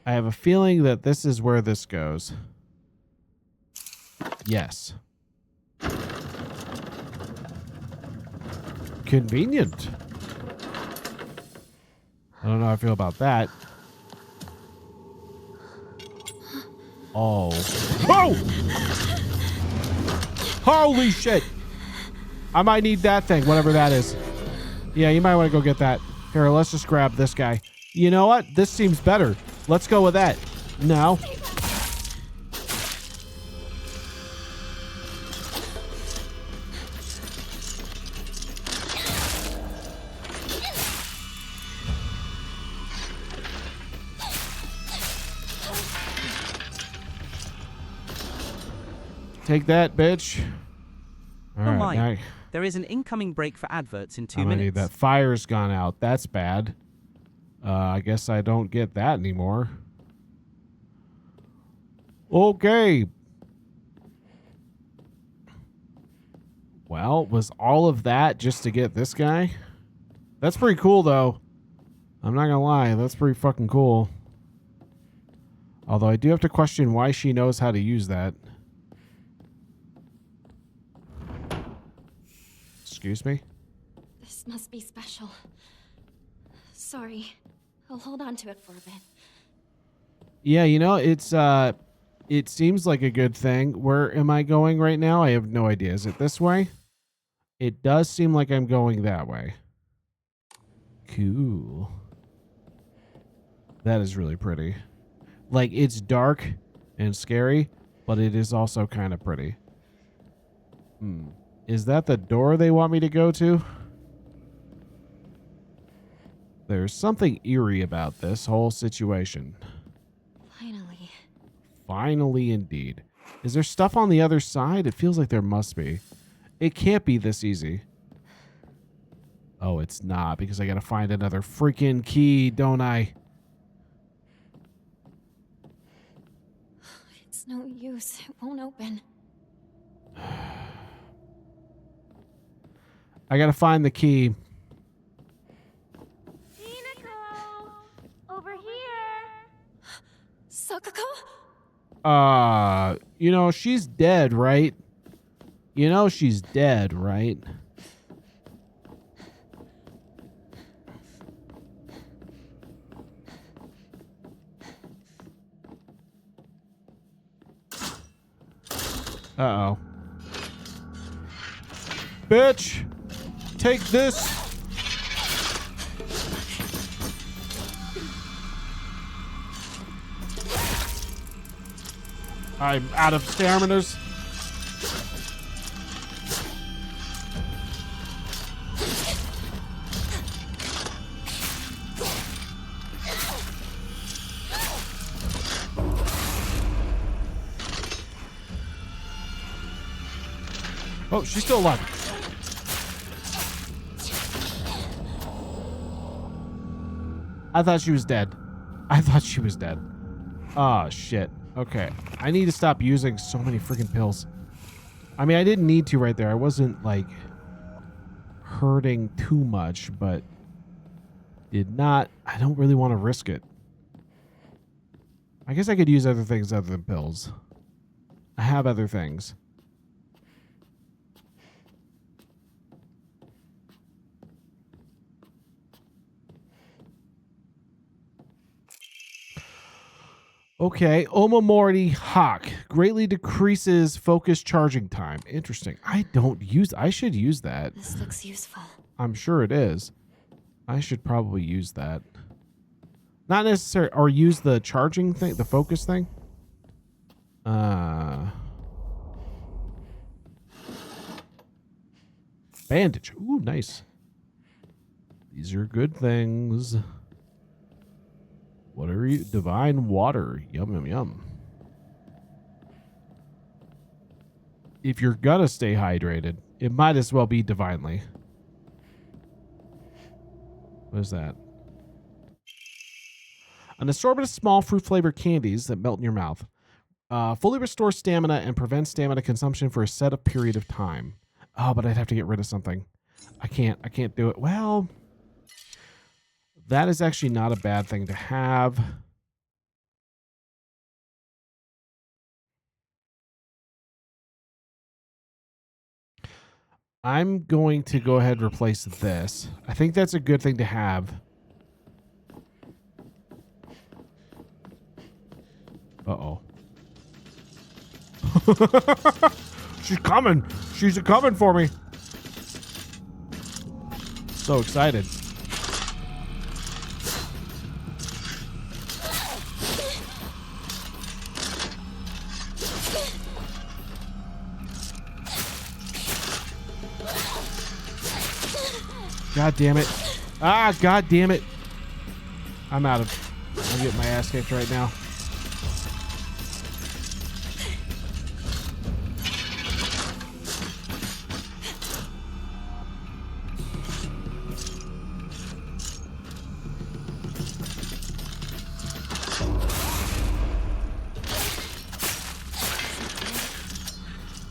A: I have a feeling that this is where this goes. Yes. Convenient. I don't know how I feel about that. Oh. Whoa! Holy shit! I might need that thing, whatever that is. Yeah, you might want to go get that. Here, let's just grab this guy. You know what? This seems better. Let's go with that. No. Take that, bitch. All
B: Oh
A: right,
B: my.
A: now
B: There is an incoming break for adverts in 2
A: I'm gonna need
B: minutes.
A: that. Fire's gone out. That's bad. I guess I don't get that anymore. Okay. Well, was all of that just to get this guy? That's pretty cool, though. I'm not gonna lie. That's pretty fucking cool. Although I do have to question why she knows how to use that. Excuse me?
D: This must be special. Sorry. I'll hold on to it for a bit.
A: Yeah, you know, it seems like a good thing. Where am I going right now? I have no idea. Is it this way? It does seem like I'm going that way. Cool. That is really pretty. Like, it's dark and scary, but it is also kind of pretty. Is that the door they want me to go to? There's something eerie about this whole situation.
D: Finally.
A: Finally, indeed. Is there stuff on the other side? It feels like there must be. It can't be this easy. Oh, it's not, because I gotta find another freaking key, don't I?
D: It's no use. It won't open.
A: I gotta find the key.
E: Over here.
D: Sakako?
A: You know, she's dead, right? You know she's dead, right? Uh-oh. Bitch! Take this! I'm out of staminas. Oh, she's still alive. I thought she was dead. I thought she was dead. Oh, shit. Okay. I need to stop using so many freaking pills. I mean, I didn't need to right there. I wasn't, like, hurting too much, but did not. I don't really want to risk it. I guess I could use other things other than pills. I have other things. Okay, Omamorty Hawk greatly decreases focus charging time. Interesting. I should use that.
E: This looks useful.
A: I'm sure it is. I should probably use that. Not necessary, or use the charging thing, the focus thing. Bandage. Ooh, nice. These are good things. What are you? Divine water. Yum, yum, yum. If you're gonna stay hydrated, it might as well be divinely. What is that? An assortment of small fruit-flavored candies that melt in your mouth. Fully restores stamina and prevents stamina consumption for a set of period of time. Oh, but I'd have to get rid of something. I can't do it. Well, that is actually not a bad thing to have. I'm going to go ahead and replace this. I think that's a good thing to have. Uh-oh. She's coming. She's coming for me. So excited. God damn it. Ah, god damn it. I'm getting my ass kicked right now.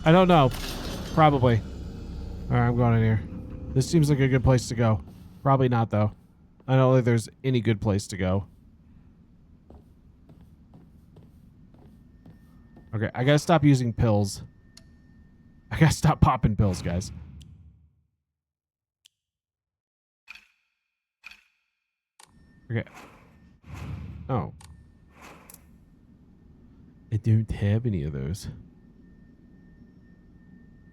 A: I don't know. Probably. All right, I'm going in here. This seems like a good place to go. Probably not, though. I don't think there's any good place to go. Okay, I gotta stop using pills. I gotta stop popping pills, guys. Okay. Oh. I don't have any of those.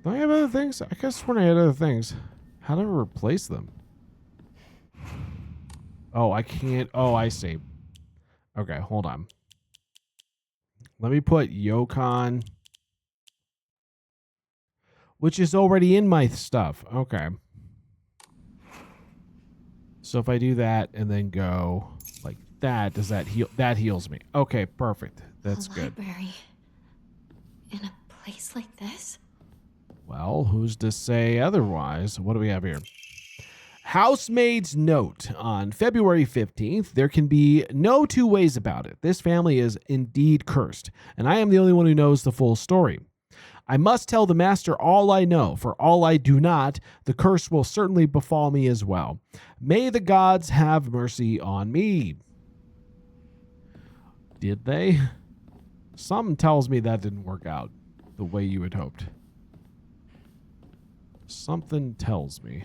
A: Do I have other things? I could have sworn I had other things. How do I replace them? Oh, I can't. Oh, I see. Okay, hold on. Let me put Yokon, which is already in my stuff. Okay. So if I do that and then go like that, does that heal? That heals me. Okay, perfect. That's good.
E: Library. In a place like this?
A: Well, who's to say otherwise? What do we have here? Housemaid's note. On February 15th, there can be no two ways about it. This family is indeed cursed, and I am the only one who knows the full story. I must tell the master all I know, for all I do not, the curse will certainly befall me as well. May the gods have mercy on me. Did they? Something tells me that didn't work out the way you had hoped. Something tells me.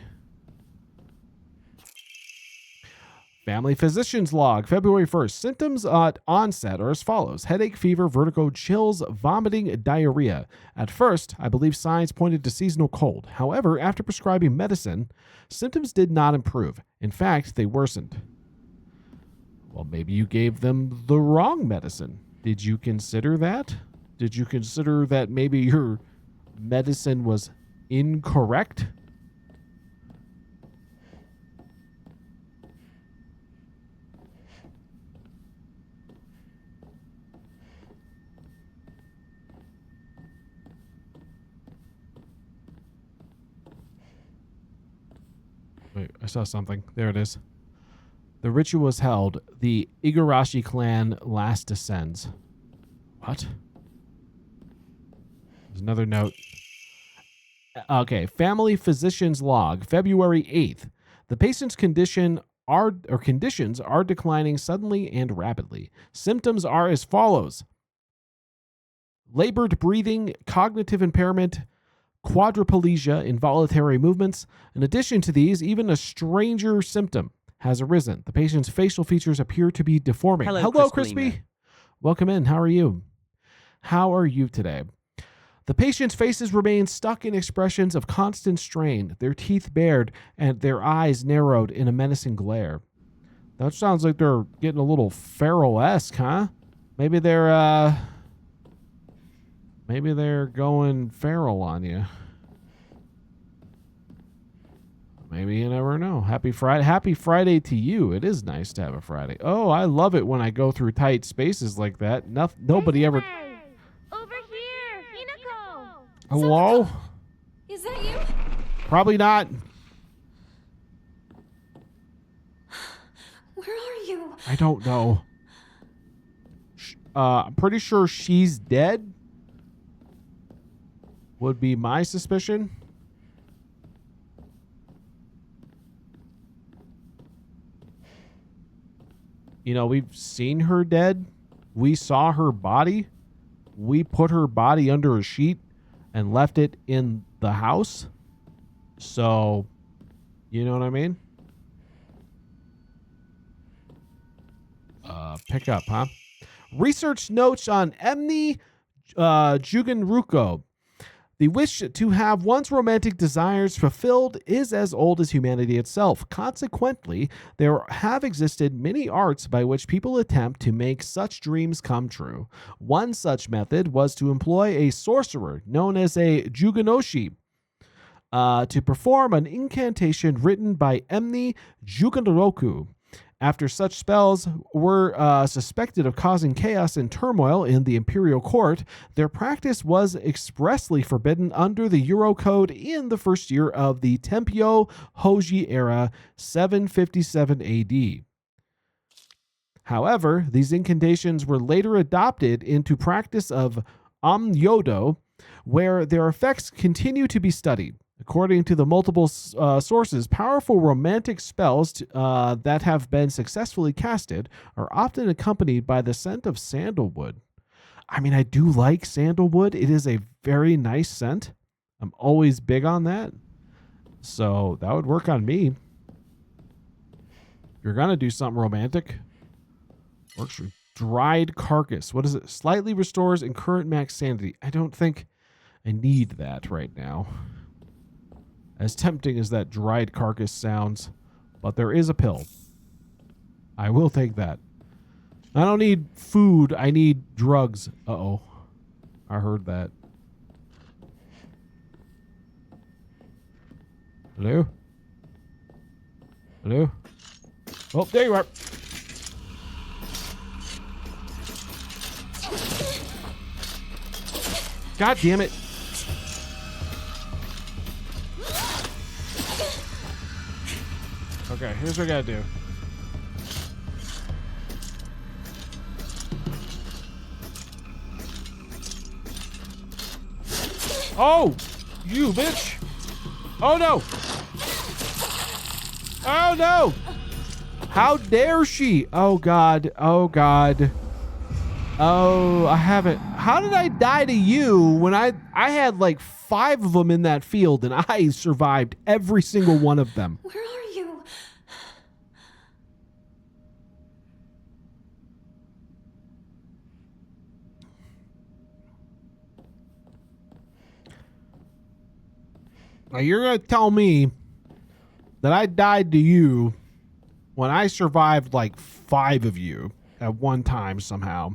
A: Family physician's log, February 1st. Symptoms at onset are as follows: headache, fever, vertigo, chills, vomiting, diarrhea. At first, I believe signs pointed to seasonal cold. However, after prescribing medicine, symptoms did not improve. In fact, they worsened. Well, maybe you gave them the wrong medicine. Did you consider that? Did you consider that maybe your medicine was incorrect? I saw something. There it is. The ritual was held. The Igarashi clan last descends. What? There's another note. Okay. Family physician's log, February 8th. The patient's conditions are declining suddenly and rapidly. Symptoms are as follows: labored breathing, cognitive impairment, quadriplegia, involuntary movements. In addition to these, even a stranger symptom has arisen. The patient's facial features appear to be deforming. Hello, Crispy. Welcome in. How are you? How are you today? The patient's faces remain stuck in expressions of constant strain, their teeth bared and their eyes narrowed in a menacing glare. That sounds like they're getting a little feral-esque, huh? Maybe they're going feral on you. Maybe you never know. Happy Friday. Happy Friday to you. It is nice to have a Friday. Oh, I love it when I go through tight spaces like that. Nobody ever...
E: Over here! Hinako!
A: Hello?
E: Is that you?
A: Probably not.
E: Where are you?
A: I don't know. I'm pretty sure she's dead. Would be my suspicion. You know, we've seen her dead. We saw her body. We put her body under a sheet and left it in the house. So, you know what I mean? Pick up, huh? Research notes on Emni Jugenruko. The wish to have one's romantic desires fulfilled is as old as humanity itself. Consequently, there have existed many arts by which people attempt to make such dreams come true. One such method was to employ a sorcerer known as a Juganoshi to perform an incantation written by Emni Jugenroku. After such spells were suspected of causing chaos and turmoil in the imperial court, their practice was expressly forbidden under the Euro Code in the first year of the Tempio Hoji era, 757 AD. However, these incantations were later adopted into practice of Amyodo, where their effects continue to be studied. According to the multiple sources, powerful romantic spells that have been successfully casted are often accompanied by the scent of sandalwood. I mean, I do like sandalwood. It is a very nice scent. I'm always big on that. So that would work on me. If you're going to do something romantic, works for dried carcass. What is it? Slightly restores and current max sanity. I don't think I need that right now. As tempting as that dried carcass sounds, but there is a pill. I will take that. I don't need food. I need drugs. Uh-oh. I heard that. Hello? Hello? Oh, there you are. God damn it. Okay, here's what I gotta do. Oh! You bitch! Oh no! Oh no! How dare she? Oh god. Oh god. Oh, I haven't. How did I die to you when I had like 5 of them in that field and I survived every single one of them?
E: Where are you?
A: Now you're going to tell me that I died to you when I survived like 5 of you at one time somehow.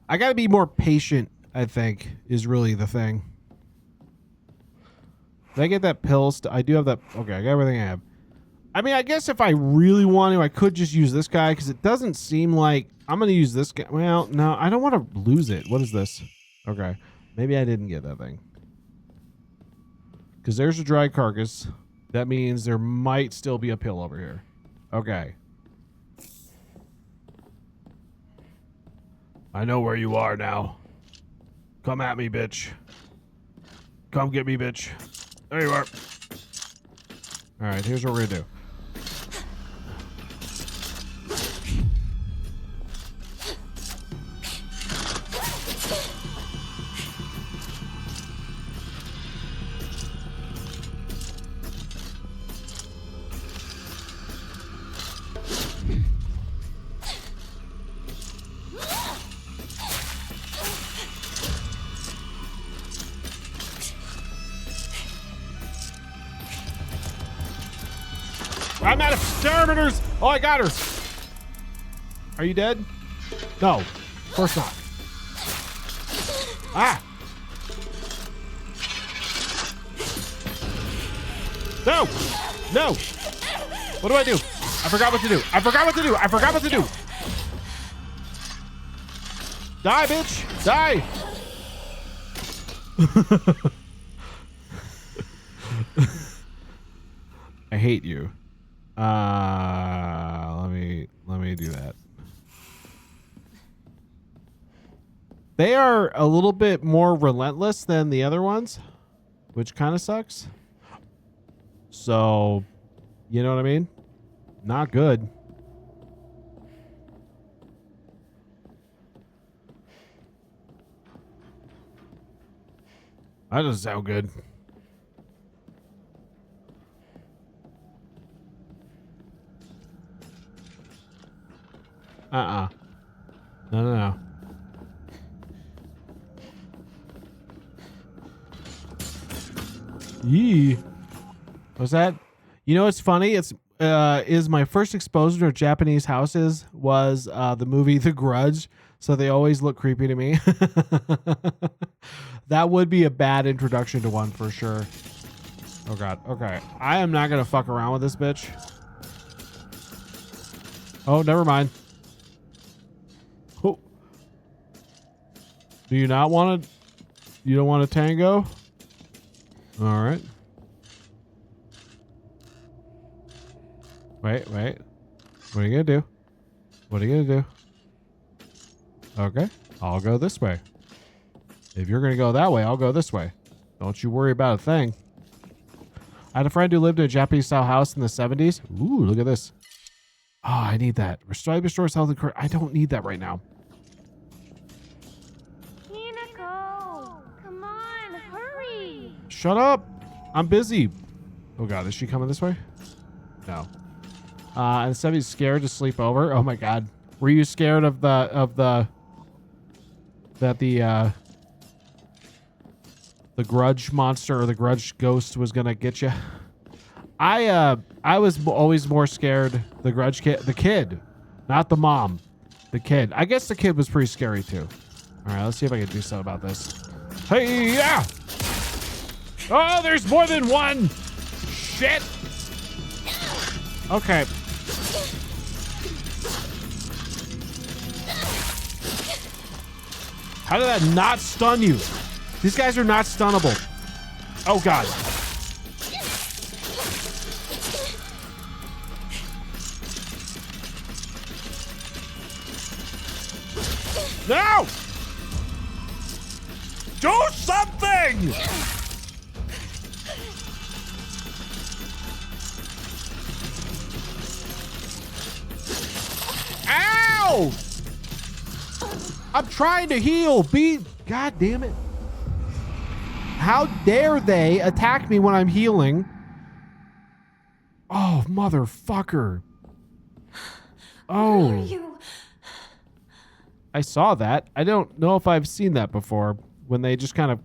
A: I got to be more patient, I think, is really the thing. Did I get that pill? I do have that. Okay, I got everything I have. I mean, I guess if I really want to, I could just use this guy because it doesn't seem like I'm going to use this guy. Well, no, I don't want to lose it. What is this? Okay. Maybe I didn't get that thing. Because there's a dry carcass. That means there might still be a pill over here. Okay. I know where you are now. Come at me, bitch. Come get me, bitch. There you are. All right, here's what we're gonna do. I'm out of exterminators. Oh, I got her. Are you dead? No, of course not. Ah. No, no. What do I do? I forgot what to do. I forgot what to do. I forgot what to do. Die, bitch. Die. I hate you. Let me do that. They are a little bit more relentless than the other ones, which kind of sucks. So, you know what I mean? Not good. That doesn't sound good. No, no, no. Yee. What's that? You know what's funny? It's is my first exposure to Japanese houses was the movie The Grudge, so they always look creepy to me. That would be a bad introduction to one for sure. Oh god. Okay. I am not gonna fuck around with this bitch. Oh, never mind. Oh. Do you not want to? You don't want a tango? All right. Wait. What are you gonna do? What are you gonna do? Okay, I'll go this way. If you're gonna go that way, I'll go this way. Don't you worry about a thing. I had a friend who lived in a Japanese-style house in the 70s. Ooh, look at this. Oh, I need that. Restores health and I don't need that right now.
E: Hinako, come on, hurry!
A: Shut up. I'm busy. Oh god, is she coming this way? No. And 70's scared to sleep over. Oh my god. Were you scared of the grudge monster or the grudge ghost was gonna get you? I was always more scared the grudge the kid, not the mom, the kid. I guess the kid was pretty scary too. All right, let's see if I can do something about this. Hey, yeah. Oh, there's more than one. Shit. Okay. How did that not stun you? These guys are not stunnable. Oh god. No! Do something! Ow! I'm trying to heal. God damn it. How dare they attack me when I'm healing? Oh, motherfucker. Oh.
E: Where are you?
A: I saw that. I don't know if I've seen that before when they just kind of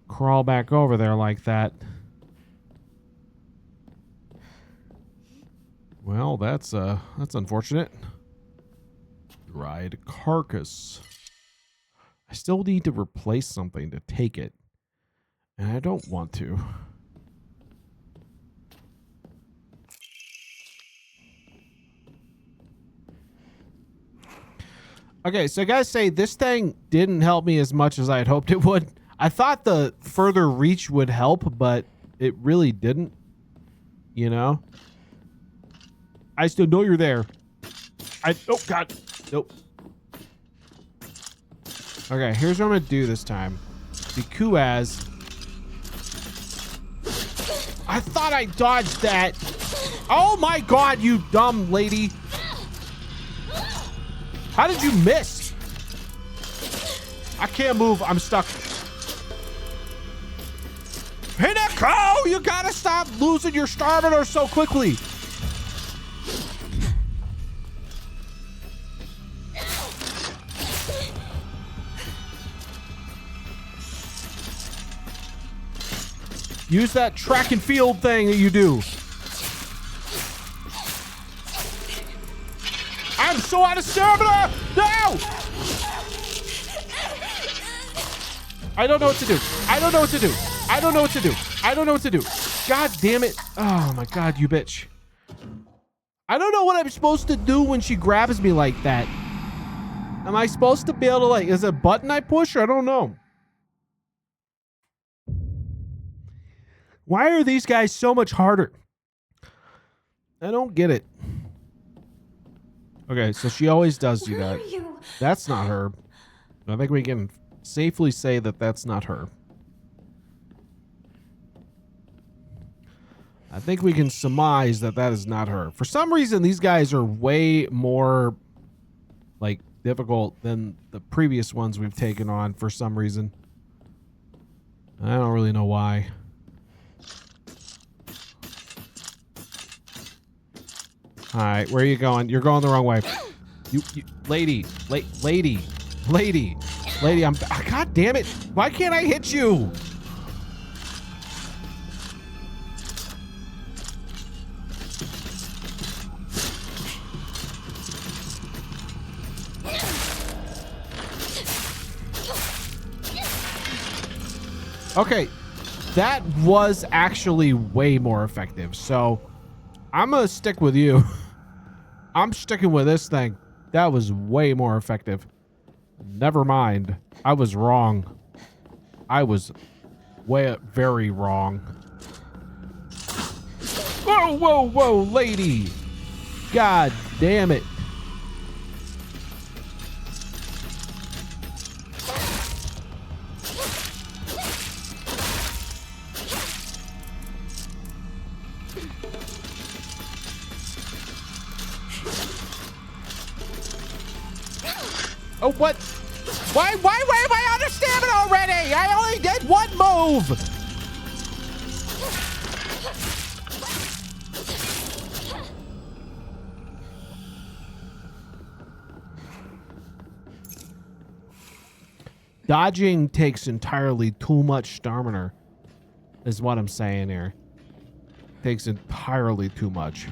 A: crawl back over there like that. Well, that's unfortunate. Dried carcass. I still need to replace something to take it, and I don't want to. Okay, so guys say this thing didn't help me as much as I had hoped it would. I thought the further reach would help, but it really didn't. you know? I still know you're there. Oh, God. Nope. Okay, here's what I'm going to do this time. Be cool as... I thought I dodged that. Oh, my God, you dumb lady. How did you miss? I can't move. I'm stuck. Hinako, you gotta stop losing your stamina so quickly. Use that track and field thing that you do. I'm so out of stamina! No! I don't know what to do. I don't know what to do. I don't know what to do. I don't know what to do. God damn it. Oh my God, you bitch. I don't know what I'm supposed to do when she grabs me like that. Am I supposed to be able to, like, is it a button I push? I don't know. Why are these guys so much harder? I don't get it. Okay, so she always does do that. That's not her. I think we can safely say that that's not her. I think we can surmise that that is not her. For some reason, these guys are way more, like, difficult than the previous ones we've taken on for some reason. I don't really know why. All right, where are you going? You're going the wrong way. You lady, lady. God damn it! Why can't I hit you? Okay, that was actually way more effective. So I'm gonna stick with you. I'm sticking with this thing. That was way more effective. Never mind. I was wrong. I was very wrong. Whoa, lady. God damn it. Oh, what? Why am I out of stamina already? I only did one move. Dodging takes entirely too much stamina, is what I'm saying here. Takes entirely too much.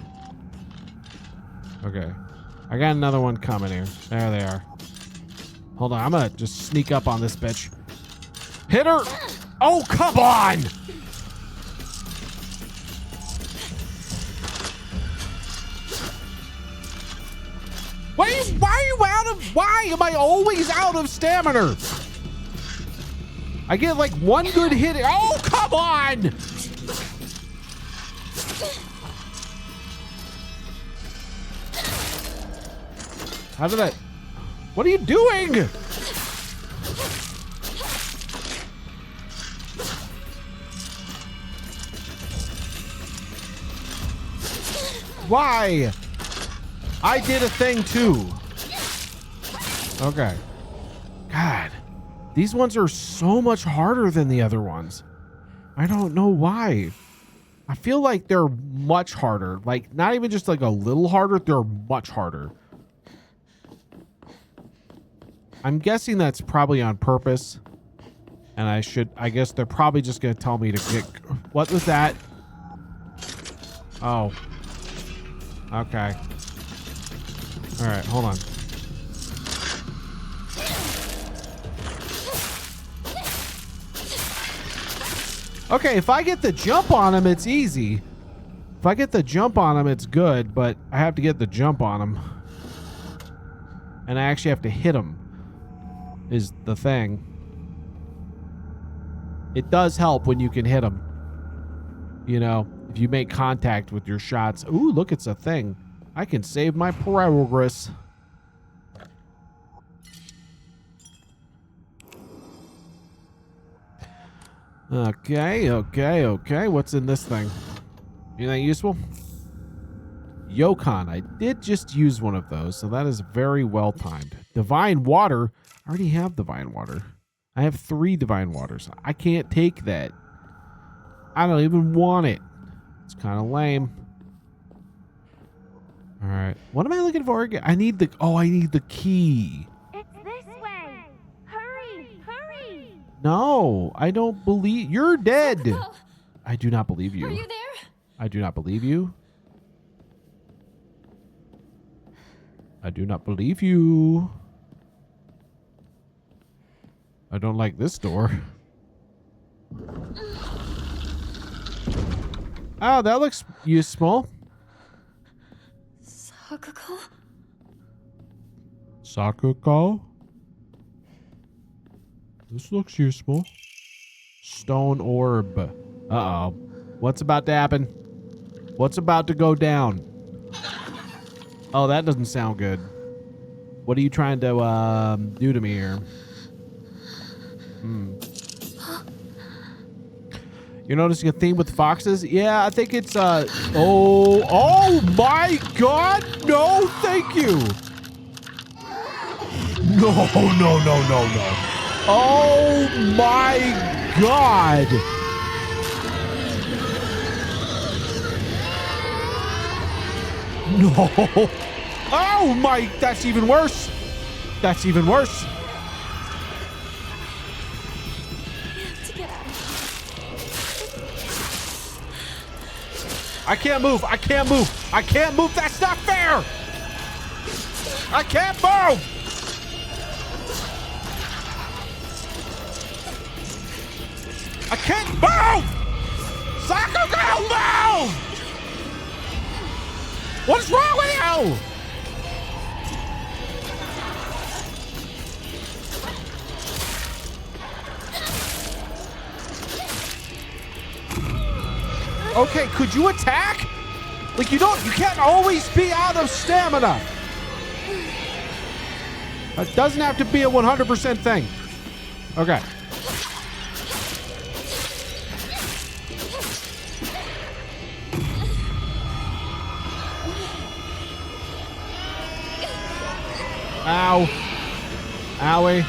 A: Okay. I got another one coming here. There they are. Hold on, I'm gonna just sneak up on this bitch. Hit her! Oh, come on! Why are you out of... Why am I always out of stamina? I get like one good hit. Oh, come on! How did that... What are you doing? Why? I did a thing too. Okay. God. These ones are so much harder than the other ones. I don't know why. I feel like they're much harder. Like, not even just like a little harder, they're much harder. I'm guessing that's probably on purpose. And I guess they're probably just going to tell me to get... What was that? Oh. Okay. All right, hold on. Okay, if I get the jump on him, it's easy. If I get the jump on him, it's good, but I have to get the jump on him. And I actually have to hit him. Is the thing. It does help when you can hit them. You know, If you make contact with your shots. Ooh, look, it's a thing. I can save my progress. Okay. What's in this thing? Anything useful? Yokon. I did just use one of those, so that is very well timed. Divine water. I already have divine water. I have 3 divine waters. I can't take that. I don't even want it. It's kind of lame. All right. What am I looking for again? I need the key.
E: It's this way. Hurry.
A: No, I don't believe you're dead.
E: Bakugo,
A: I do not believe you.
E: are you there?
A: I do not believe you. I do not believe you. I don't like this door. Oh, that looks useful. Sakuko? This looks useful. Stone orb. Uh-oh. What's about to happen? What's about to go down? Oh, that doesn't sound good. What are you trying to do to me here? You're noticing a theme with foxes? Yeah, I think it's oh my god! No, thank you! No. Oh my god! No! Oh my, that's even worse! That's even worse! I can't move! I can't move! I can't move! That's not fair! I can't move! I can't move! Sakugo, move! What's wrong with you? Okay, could you attack? Like you can't always be out of stamina. It doesn't have to be a 100% thing. Okay. Ow. Owie.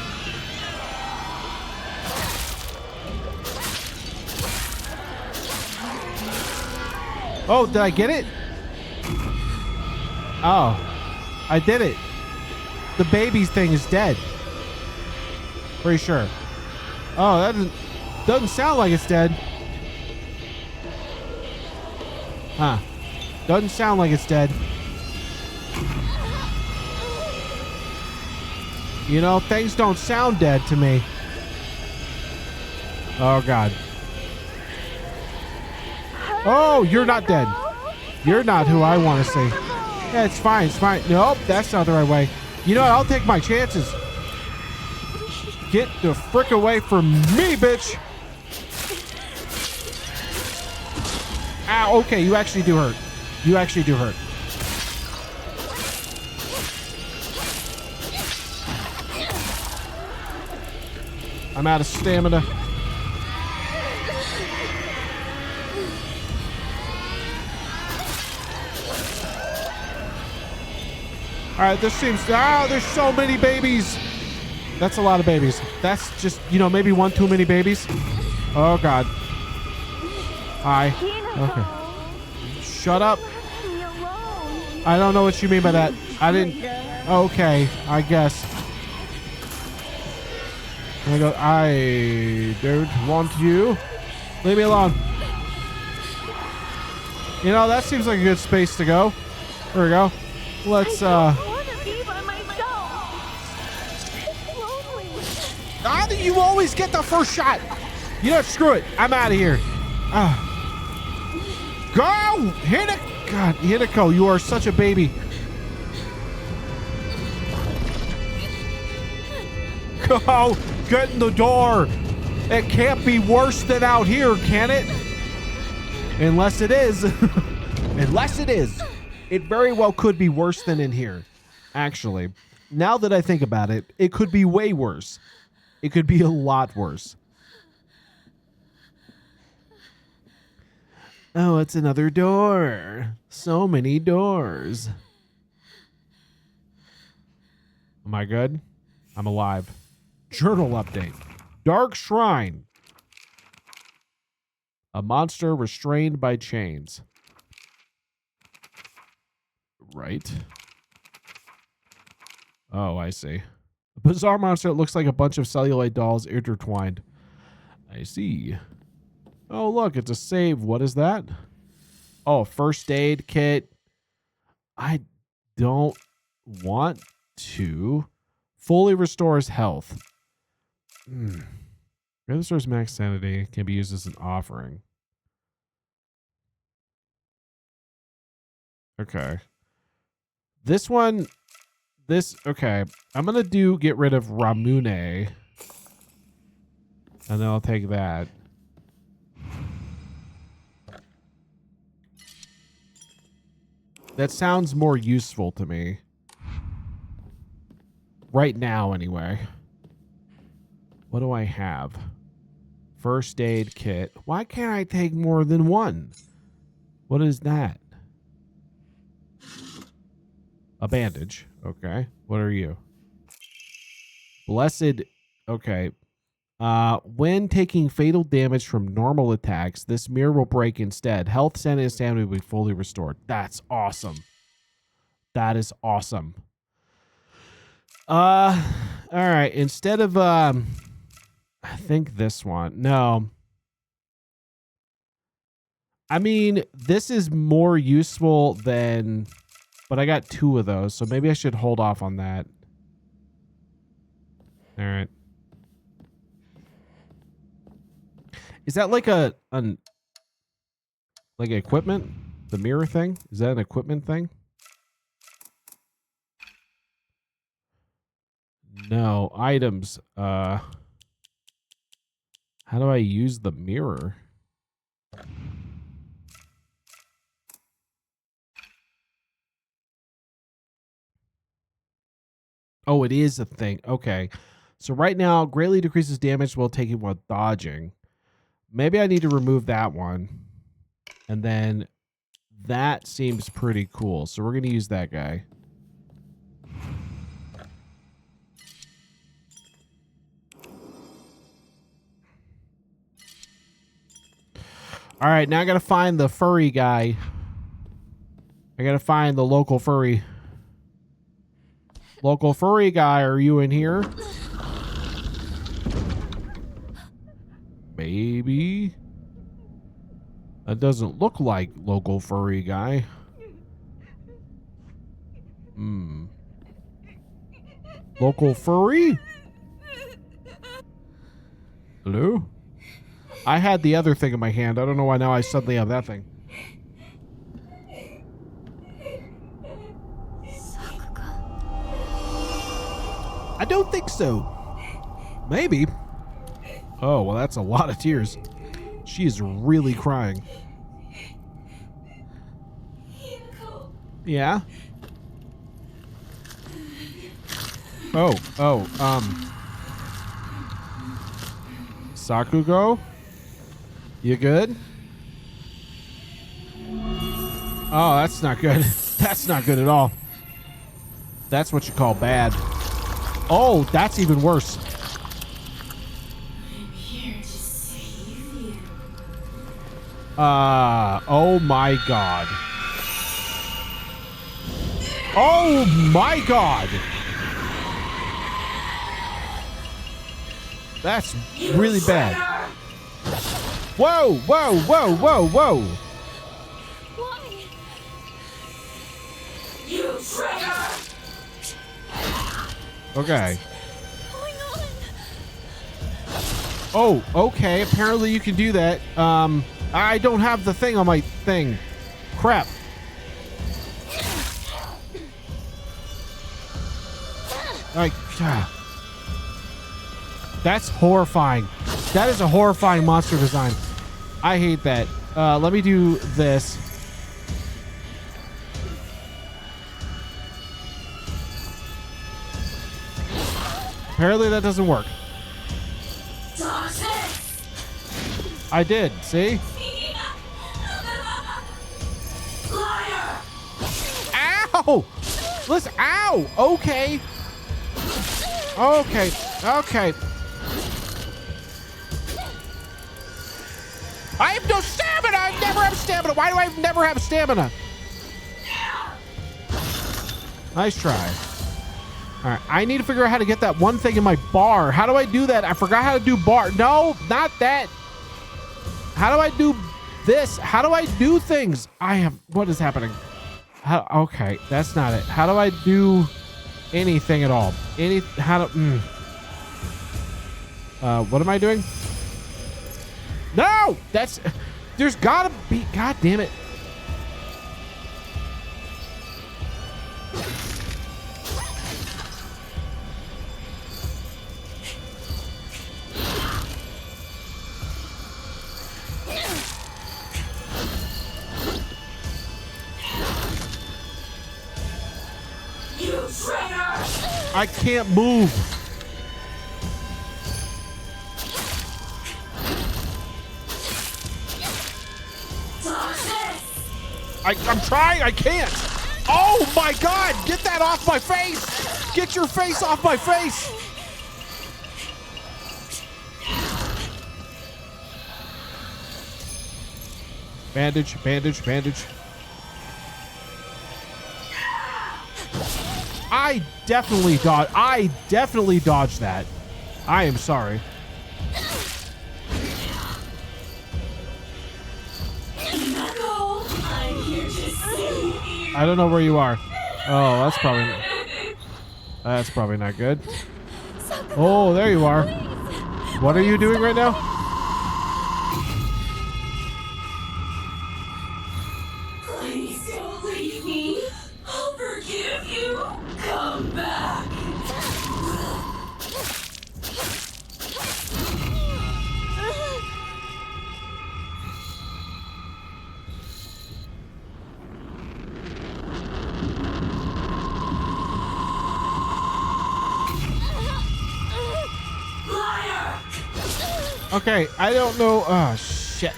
A: Oh, did I get it? Oh, I did it. The baby's thing is dead. Pretty sure. Oh, that doesn't sound like it's dead. Huh. Doesn't sound like it's dead. You know, things don't sound dead to me. Oh, God. Oh, you're not dead. You're not who I want to see. Yeah, it's fine. It's fine. Nope, that's not the right way. You know what? I'll take my chances. Get the frick away from me, bitch. Ow, okay, you actually do hurt. You actually do hurt. I'm out of stamina. All right, this seems... Ah, there's so many babies. That's a lot of babies. That's just, you know, maybe one too many babies. Oh, God. Hi. Okay. Shut up. I don't know what you mean by that. I didn't... Okay, I guess. I don't want you. Leave me alone. You know, that seems like a good space to go. There we go. Let's, you always get the first shot. You know what? Screw it. I'm out of here. Go! God, Hinako, you are such a baby. Go! Get in the door. It can't be worse than out here, can it? Unless it is. Unless it is. It very well could be worse than in here. Actually, now that I think about it, it could be way worse. It could be a lot worse. Oh, it's another door. So many doors. Am I good? I'm alive. Journal update. Dark Shrine. A monster restrained by chains. Right. Oh, I see. A bizarre monster that looks like a bunch of celluloid dolls intertwined. I see. Oh, look, it's a save. What is that? Oh, first aid kit. I don't want to. Fully restores health. Restores max sanity. Can be used as an offering. Okay. This one, okay. I'm going to get rid of Ramune. And then I'll take that. That sounds more useful to me. Right now, anyway. What do I have? First aid kit. Why can't I take more than one? What is that? A bandage. Okay. What are you? Blessed. Okay. When taking fatal damage from normal attacks, this mirror will break instead. Health, sanity, and stamina will be fully restored. That's awesome. That is awesome. All right. Instead of, I think this one. No. I mean, this is more useful than, but I got 2 of those, so maybe I should hold off on that. All right. Is that like like equipment? The mirror thing? Is that an equipment thing? No. Items. How do I use the mirror? Oh, it is a thing. Okay. So right now, greatly decreases damage while taking while dodging. Maybe I need to remove that one. And then that seems pretty cool. So we're going to use that guy. All right, now I got to find the furry guy. I got to find the local furry. Local furry guy, are you in here? Maybe. That doesn't look like local furry guy. Local furry? Hello? I had the other thing in my hand. I don't know why now I suddenly have that thing. I don't think so. Maybe. Oh, well, that's a lot of tears. She is really crying. Yeah? Sakugo? You good? Oh, that's not good. That's not good at all. That's what you call bad. Oh, that's even worse.
E: I'm here to save you.
A: Oh my god. Oh my god. That's really bad. Whoa, whoa, whoa, whoa, whoa.
E: Why?
F: You traitor!
A: Okay.
E: What's going on?
A: Oh, okay. Apparently you can do that. I don't have the thing on my thing. Crap. Like, that's horrifying. That is a horrifying monster design. I hate that. Let me do this. Apparently that doesn't work. I did, see? Ow! Listen, ow! Okay. Okay, okay. I have no stamina! I never have stamina! Why do I never have stamina? Nice try. Alright, I need to figure out how to get that one thing in my bar. How do I do that? I forgot how to do bar. No, not that. How do I do this? How do I do things? What is happening? Okay, that's not it. How do I do anything at all? What am I doing? No! There's gotta be, god damn it. I can't move. I'm trying. I can't. Oh my god. Get that off my face. Get your face off my face. Bandage, bandage, bandage. I definitely dodged that. I am sorry. I don't know where you are. Oh, that's probably not good. Oh, there you are. What are you doing right now?
F: Please don't leave me. I'll forgive you. Come back.
A: Okay, I don't know. Oh, shit.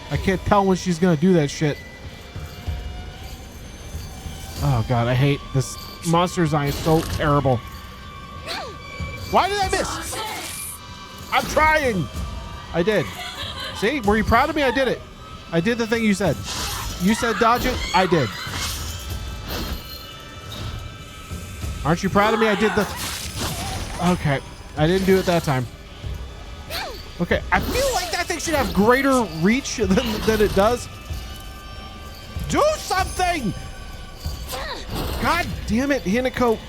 A: I can't tell when she's gonna do that shit. Oh, God, I hate this. Monster design is so terrible. Why did I miss? I'm trying. I did. See? Were you proud of me? I did it. I did the thing you said. You said dodge it. I did. Aren't you proud of me? I did the... Okay. I didn't do it that time. Okay, I feel like that thing should have greater reach than it does. Do something! God damn it, Hinako.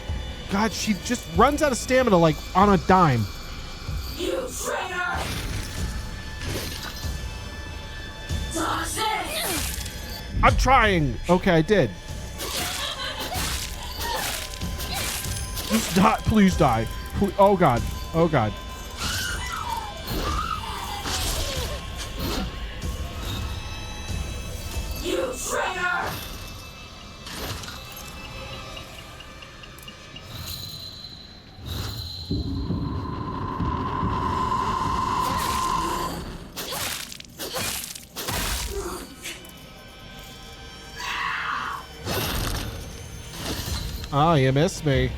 A: God, she just runs out of stamina like on a dime.
F: You traitor!
A: I'm trying. Okay, I did. Just die. Please die. Oh, God. Oh, God.
F: You traitor!
A: Oh, you missed me.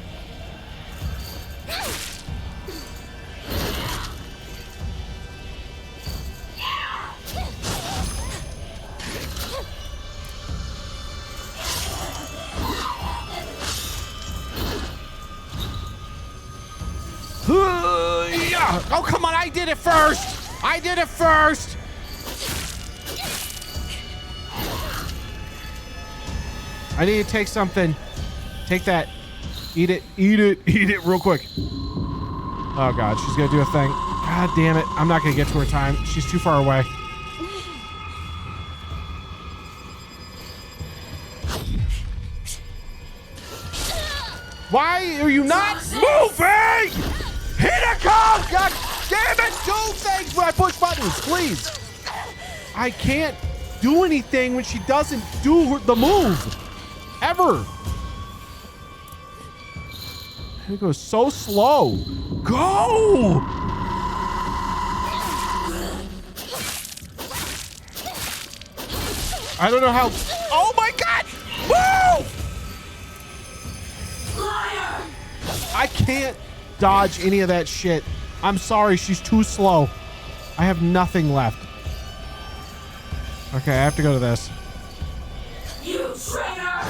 A: Oh, come on. I did it first. I did it first. I need to take something. Take that. Eat it. Eat it. Eat it real quick. Oh, God. She's going to do a thing. God damn it. I'm not going to get to her time. She's too far away. Why are you not moving? Hinako! God damn it! Do things when I push buttons, please. I can't do anything when she doesn't do the move. Ever. It goes so slow. Go! I don't know how. Oh my God! Woo!
F: Liar!
A: I can't dodge any of that shit. I'm sorry, she's too slow. I have nothing left. Okay, I have to go to this.
F: You traitor!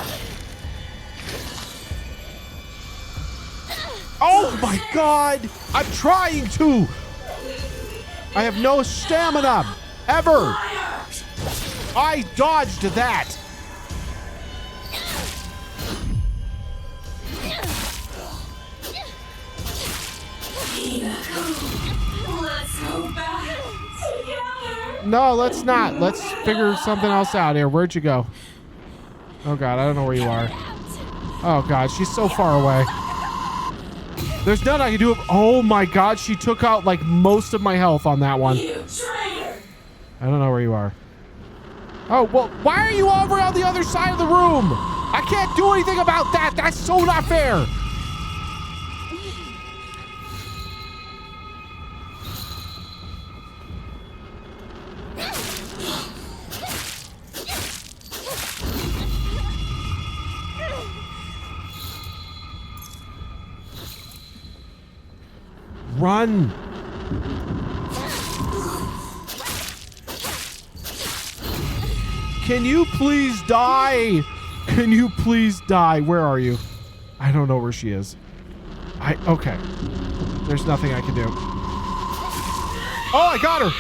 A: Oh my God! I'm trying to! I have no stamina! Ever!
F: Liar!
A: I dodged that!
F: Let's go back together!
A: No, let's not. Let's figure something else out here. Where'd you go? Oh God, I don't know where you are. Oh God, she's so far away. There's nothing I can do. Oh my God, she took out like most of my health on that one.
F: You traitor!
A: I don't know where you are. Oh, well, why are you over on the other side of the room? I can't do anything about that. That's so not fair. Run. Can you please die? Can you please die? Where are you? I don't know where she is. Okay. There's nothing I can do. Oh, I got her.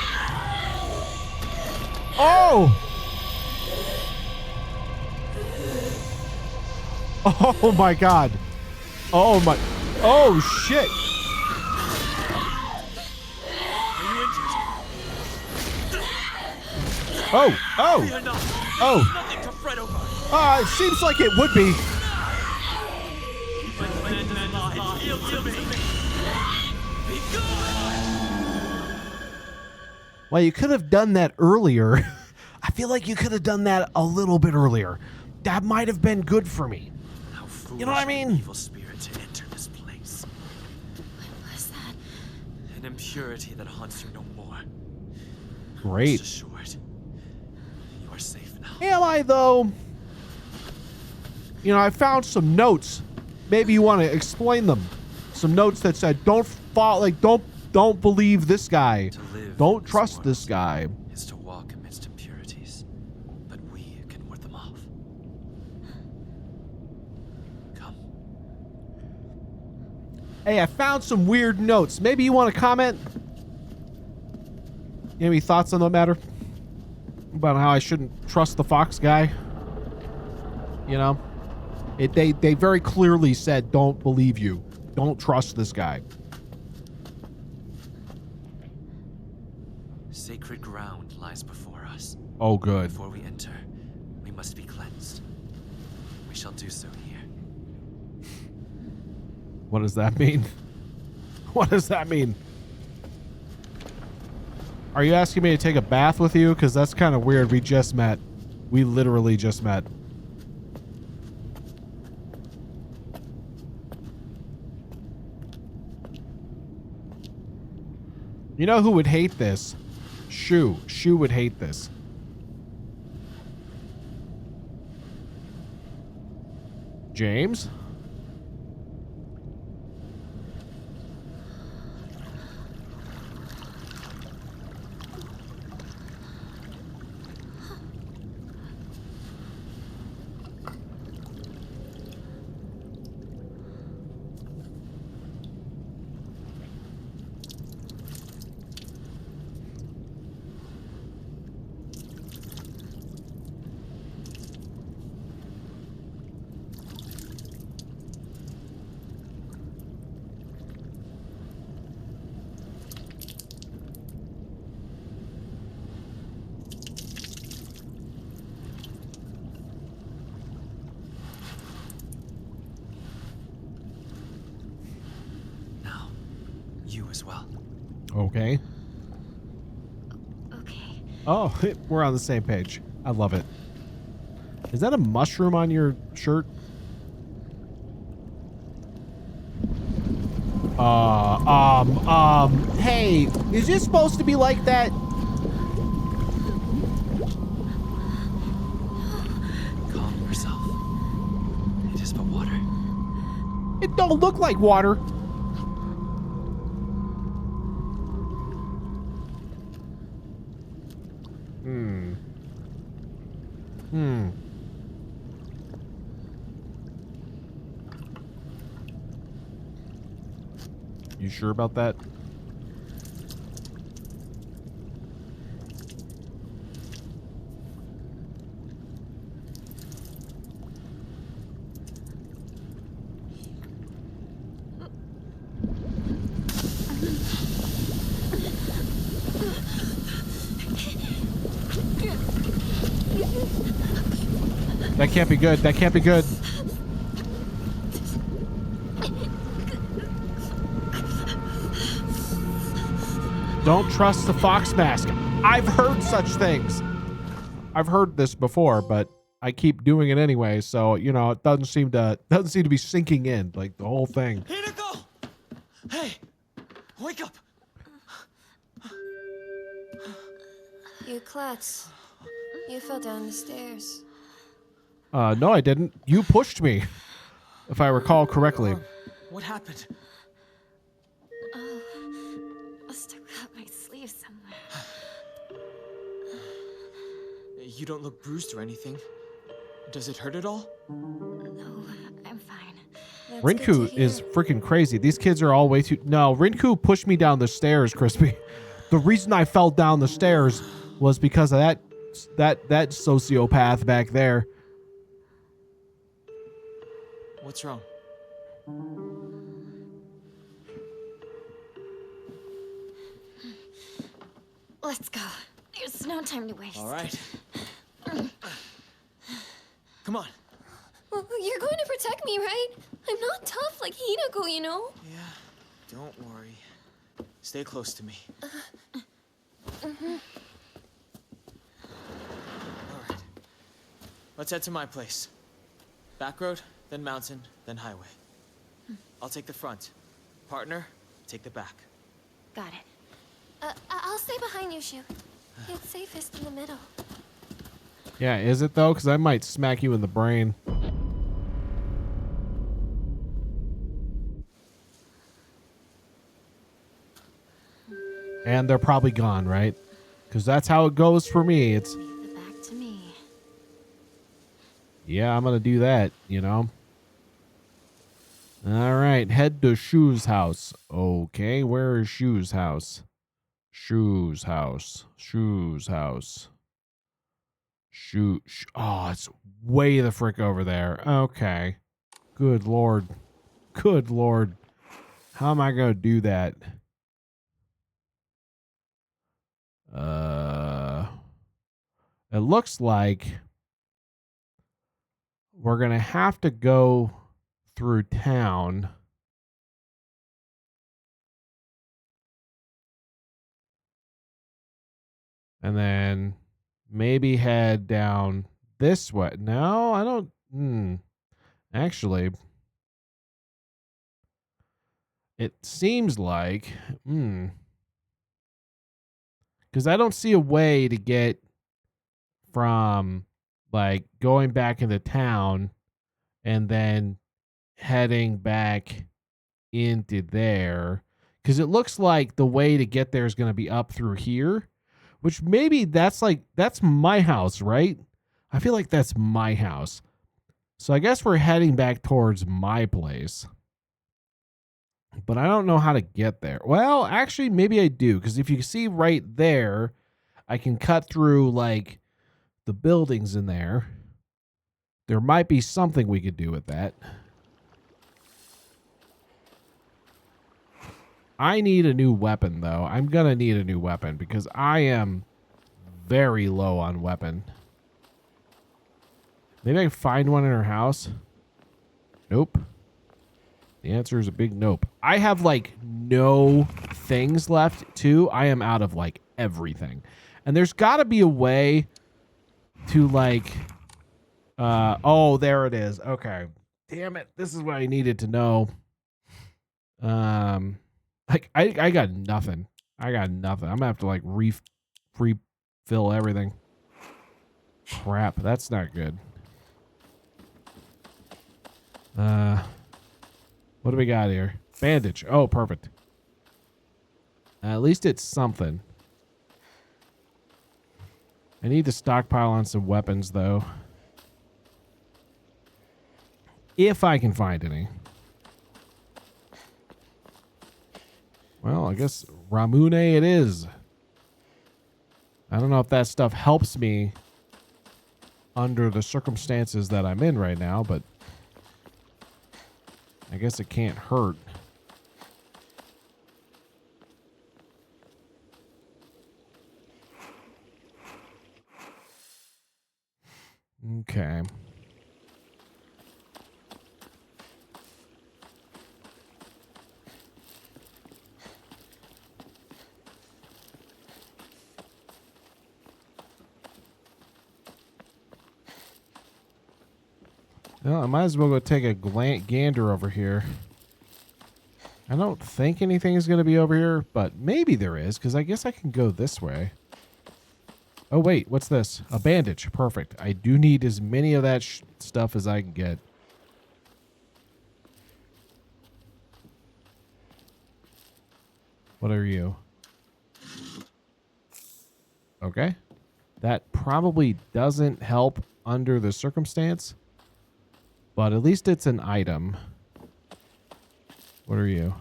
A: Oh. Oh my God. Oh my. Oh shit. Oh, oh, oh. It seems like it would be. Well, you could have done that earlier. I feel like you could have done that a little bit earlier. That might have been good for me.
C: How foolish
A: You know what I mean?
C: an evil spirit to enter this place.
E: What was that?
C: An impurity that haunts you no more.
A: Great.
C: Rest assured, you are safe now.
A: Am I though? You know, I found some notes. Maybe you want to explain them. Some notes that said, "Don't fall. Like, don't believe this guy.
C: To live
A: Don't
C: in this
A: trust
C: world
A: this guy."
C: is to walk amidst impurities, but we can ward them off. Come.
A: Hey, I found some weird notes. Maybe you want to comment? You have any thoughts on the matter? About how I shouldn't trust the fox guy? You know? They very clearly said, don't believe you. Don't trust this guy.
C: Sacred ground lies before us.
A: Oh, good.
C: Before we enter, we must be cleansed. We shall do so here.
A: What does that mean? What does that mean? Are you asking me to take a bath with you? Because that's kind of weird. We just met. We literally just met. You know who would hate this? Shu. Shu would hate this. James?
C: You as well.
A: Okay.
E: Okay.
A: Oh, we're on the same page. I love it. Is that a mushroom on your shirt? Hey, is it supposed to be like that?
C: Calm yourself. It is but water.
A: It don't look like water. You sure about that? That can't be good. That can't be good. Don't trust the fox mask. I've heard such things. I've heard this before, but I keep doing it anyway. So, you know, it doesn't seem to be sinking in, like the whole thing.
C: Hinako! Hey! Wake up!
E: You klutz. You fell down the stairs.
A: No, I didn't. You pushed me, if I recall correctly.
C: What happened?
E: Oh, must have cut my sleeve somewhere.
C: You don't look bruised or anything. Does it hurt at all?
E: No, I'm fine. That's good to
A: Rinku
E: hear.
A: is freaking crazy. These kids are all way too... No, Rinku pushed me down the stairs, Crispy. The reason I fell down the stairs was because of that sociopath back there.
C: What's wrong?
E: Let's go. There's no time to waste.
C: All right. Come on.
E: Well, you're going to protect me, right? I'm not tough like Hinako, you know?
C: Yeah, don't worry. Stay close to me. All right. Let's head to my place. Back road, then mountain, then highway. I'll take the front. Partner, take the back.
E: Got it. I'll stay behind you, Shu. It's safest in the middle.
A: Yeah, is it though? Because I might smack you in the brain. And they're probably gone, right? Because that's how it goes for me. It's...
E: Leave the back to me.
A: Yeah, I'm going to do that, you know? All right, head to Shu's house. Okay, where is Shu's house? Shu's house. Shu's house. Oh, it's way the frick over there. Okay. Good Lord. Good Lord. How am I going to do that? It looks like we're going to have to go through town. And then maybe head down this way. No, I don't. Actually, it seems like, because I don't see a way to get from like going back into town and then heading back into there. Because it looks like the way to get there is going to be up through here. Which maybe that's my house, right? I feel like that's my house. So I guess we're heading back towards my place. But I don't know how to get there. Well, actually, maybe I do. Because if you see right there, I can cut through, like, the buildings in there. There might be something we could do with that. I need a new weapon, though. I'm going to need a new weapon because I am very low on weapon. Maybe I can find one in her house. Nope. The answer is a big nope. I have, like, no things left, too. I am out of, like, everything. And there's got to be a way to like, oh, there it is. Okay. Damn it. This is what I needed to know. Like I got nothing. I got nothing. I'm gonna have to like refill everything. Crap. That's not good. What do we got here? Bandage. Oh, perfect. At least it's something. I need to stockpile on some weapons, though. If I can find any. Well, I guess Ramune it is. I don't know if that stuff helps me under the circumstances that I'm in right now, but I guess it can't hurt. Okay. Well, I might as well go take a gander over here. I don't think anything is going to be over here, but maybe there is, because I guess I can go this way. Oh, wait, what's this? A bandage. Perfect. I do need as many of that stuff as I can get. What are you? Okay. That probably doesn't help under the circumstance, but at least it's an item. What are you?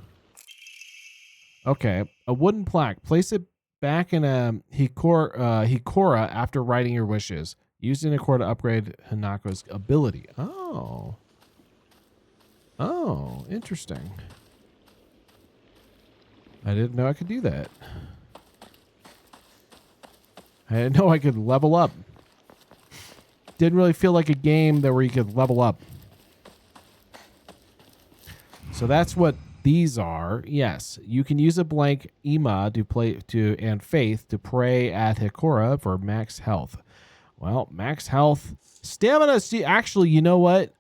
A: Okay, a wooden plaque. Place it back in a Hikora after writing your wishes. Using Hikora to upgrade Hanako's ability. Oh. Oh, interesting. I didn't know I could do that. I didn't know I could level up. Didn't really feel like a game where you could level up. So that's what these are. Yes, you can use a blank Ima and Faith to pray at Hikora for max health. Well, max health, stamina. See, actually, you know what?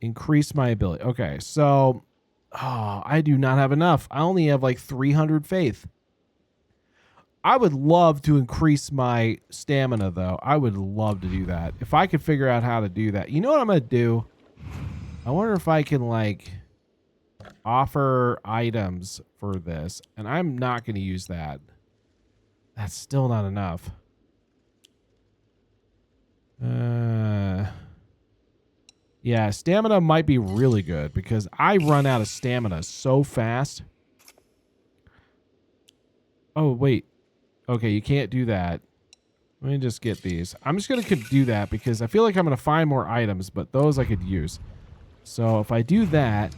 A: Increase my ability. Okay, so I do not have enough. I only have like 300 faith. I would love to increase my stamina, though. I would love to do that. If I could figure out how to do that. You know what I'm going to do? I wonder if I can, like, offer items for this. And I'm not going to use that. That's still not enough. Yeah, stamina might be really good because I run out of stamina so fast. Oh, wait. Okay, you can't do that. Let me just get these. I'm just going to do that because I feel like I'm going to find more items, but those I could use. So if I do that,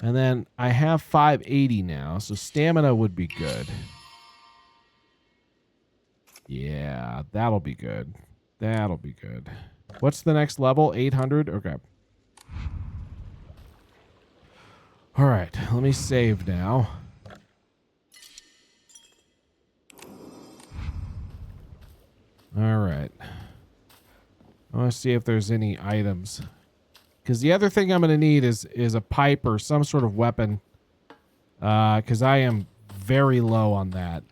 A: and then I have 580 now, so stamina would be good. Yeah, that'll be good. That'll be good. What's the next level? 800? Okay. All right, let me save now. All right. I want to see if there's any items. Because the other thing I'm going to need is a pipe or some sort of weapon. Because I am very low on that.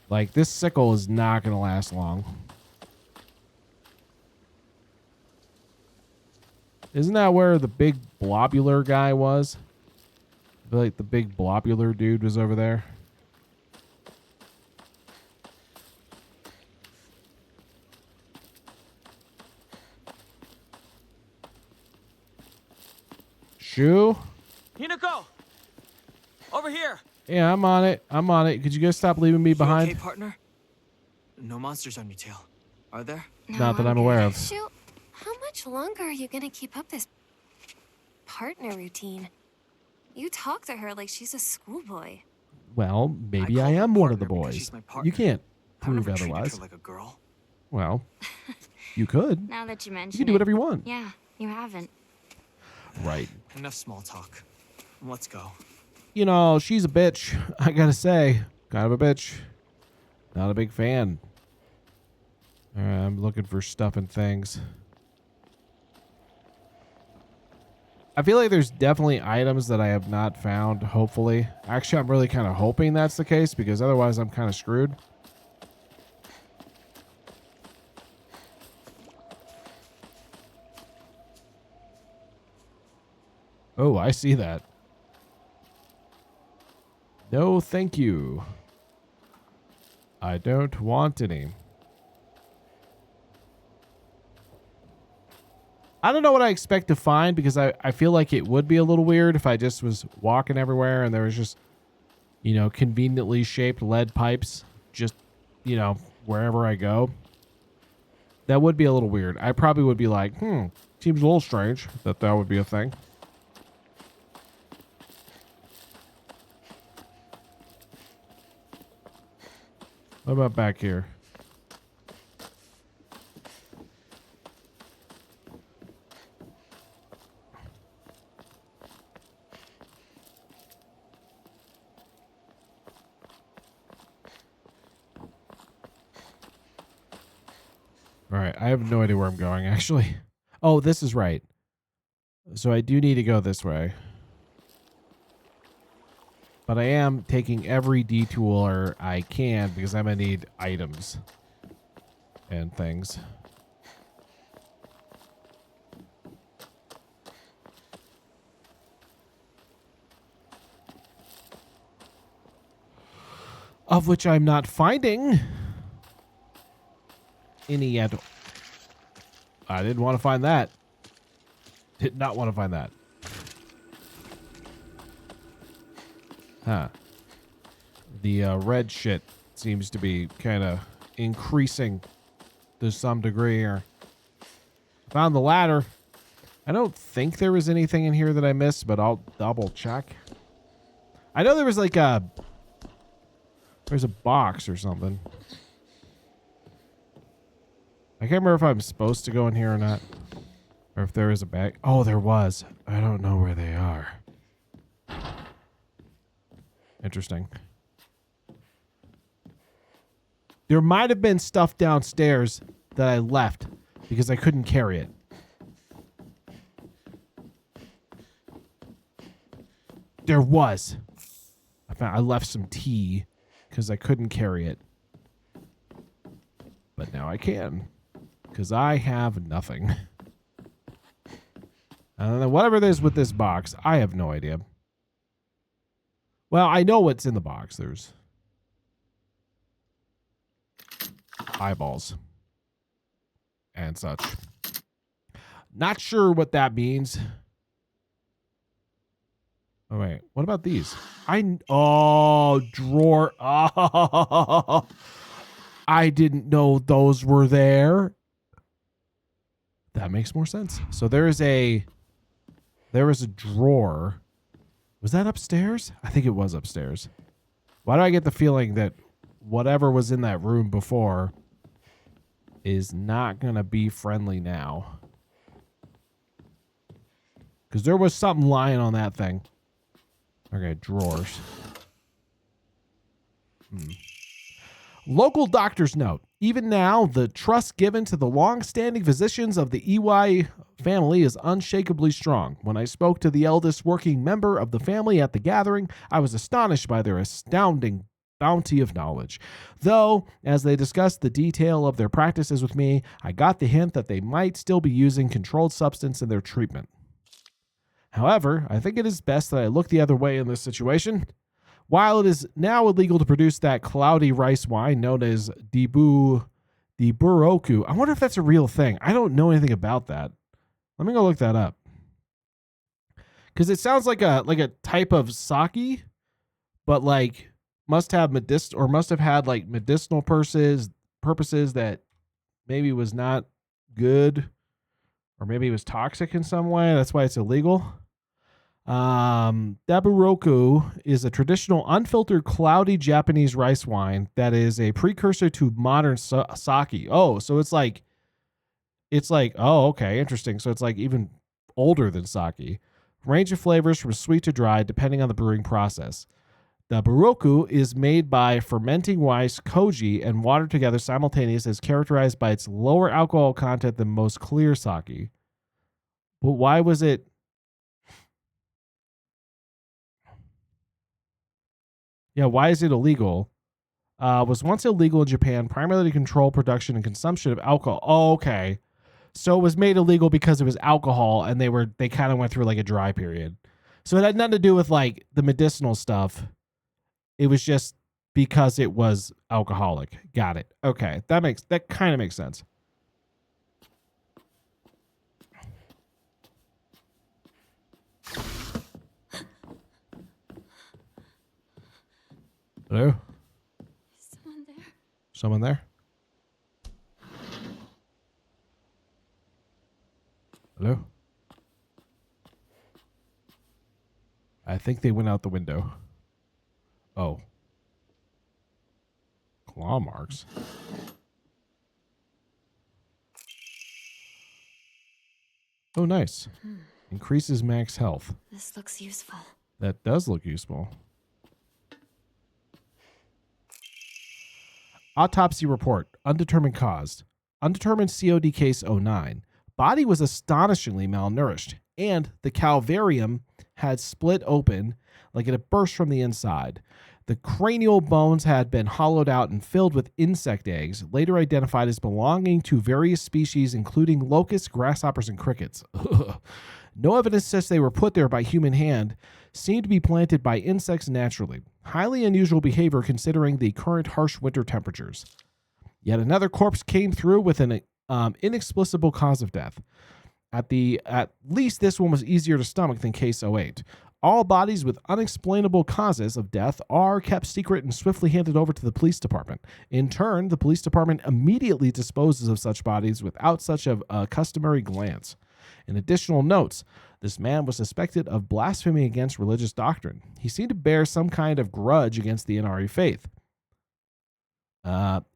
A: Like, this sickle is not going to last long. Isn't that where the big blobular guy was? I feel like the big blobular dude was over there. Shoo?
C: Hinako! Over here!
A: Yeah, I'm on it. I'm on it. Could you guys stop leaving me behind?
C: You okay, partner? No monsters on your tail, are there?
A: Not that I'm aware of.
E: Shoot, how much longer are you gonna keep up this partner routine? You talk to her like she's a schoolboy.
A: Well, maybe I am one of the boys. You can't prove otherwise.
C: Her like a girl.
A: Well, you could.
D: Now that you mention
A: You can do whatever you want.
D: Yeah, you haven't.
A: Right.
C: Enough small talk. Let's go.
A: You know, she's a bitch. I gotta say, kind of a bitch. Not a big fan. All right, I'm looking for stuff and things. I feel like there's definitely items that I have not found, hopefully. Actually, I'm really kind of hoping that's the case because otherwise I'm kind of screwed. Oh, I see that. No, thank you. I don't want any. I don't know what I expect to find because I feel like it would be a little weird if I just was walking everywhere and there was just, you know, conveniently shaped lead pipes just, you know, wherever I go. That would be a little weird. I probably would be like, seems a little strange that that would be a thing. What about back here? All right, I have no idea where I'm going, actually. Oh, this is right. So I do need to go this way. But I am taking every detour I can because I'm going to need items and things. Of which I'm not finding any yet. I didn't want to find that. Did not want to find that. Huh. The red shit seems to be kind of increasing to some degree here. Found the ladder. I don't think there was anything in here that I missed, but I'll double check. I know there was like there's a box or something. I can't remember if I'm supposed to go in here or not. Or if there is a bag. Oh, there was. I don't know where they are. Interesting. There might have been stuff downstairs that I left because I couldn't carry it. There was. I left some tea because I couldn't carry it. But now I can. Because I have nothing. And then whatever it is with this box, I have no idea. Well, I know what's in the box. There's eyeballs and such. Not sure what that means. Oh, wait. What about these? Oh, drawer. Oh, I didn't know those were there. That makes more sense. So there is a drawer. Was that upstairs? I think it was upstairs. Why do I get the feeling that whatever was in that room before is not going to be friendly now? Because there was something lying on that thing. Okay, drawers. Local doctor's note. Even now, the trust given to the long-standing physicians of the EY family is unshakably strong. When I spoke to the eldest working member of the family at the gathering, I was astonished by their astounding bounty of knowledge. Though, as they discussed the detail of their practices with me, I got the hint that they might still be using controlled substance in their treatment. However, I think it is best that I look the other way in this situation. While it is now illegal to produce that cloudy rice wine known as Diburoku, I wonder if that's a real thing. I don't know anything about that. Let me go look that up. Because it sounds like a type of sake, but like must have had like medicinal purposes that maybe was not good, or maybe it was toxic in some way. That's why it's illegal. Daburoku is a traditional unfiltered cloudy Japanese rice wine that is a precursor to modern sake. Oh, so it's like, oh, okay, interesting. So it's like even older than sake. range of flavors from sweet to dry depending on the brewing process. The Baroku is made by fermenting rice, koji, and water together simultaneously, is characterized by its lower alcohol content than most clear sake. But why was it... Yeah, why is it illegal? Was once illegal in Japan, primarily to control production and consumption of alcohol. Oh, okay. So it was made illegal because it was alcohol, and they kind of went through like a dry period. So it had nothing to do with like the medicinal stuff. It was just because it was alcoholic. Got it. Okay. That kind of makes sense. Hello?
E: Is someone there?
A: Someone there? Hello? I think they went out the window. Oh. Claw marks. Oh, nice. Increases max health.
E: This looks useful.
A: That does look useful. Autopsy report. Undetermined cause. Undetermined COD case 09. Body was astonishingly malnourished, and the calvarium had split open like it had burst from the inside. The cranial bones had been hollowed out and filled with insect eggs, later identified as belonging to various species, including locusts, grasshoppers, and crickets. No evidence says they were put there by human hand. Seemed to be planted by insects naturally. Highly unusual behavior considering the current harsh winter temperatures. Yet another corpse came through with an inexplicable cause of death. At least this one was easier to stomach than case 08. All bodies with unexplainable causes of death are kept secret and swiftly handed over to the police department. In turn, the police department immediately disposes of such bodies without such a customary glance. In additional notes, this man was suspected of blasphemy against religious doctrine. He seemed to bear some kind of grudge against the NRE faith.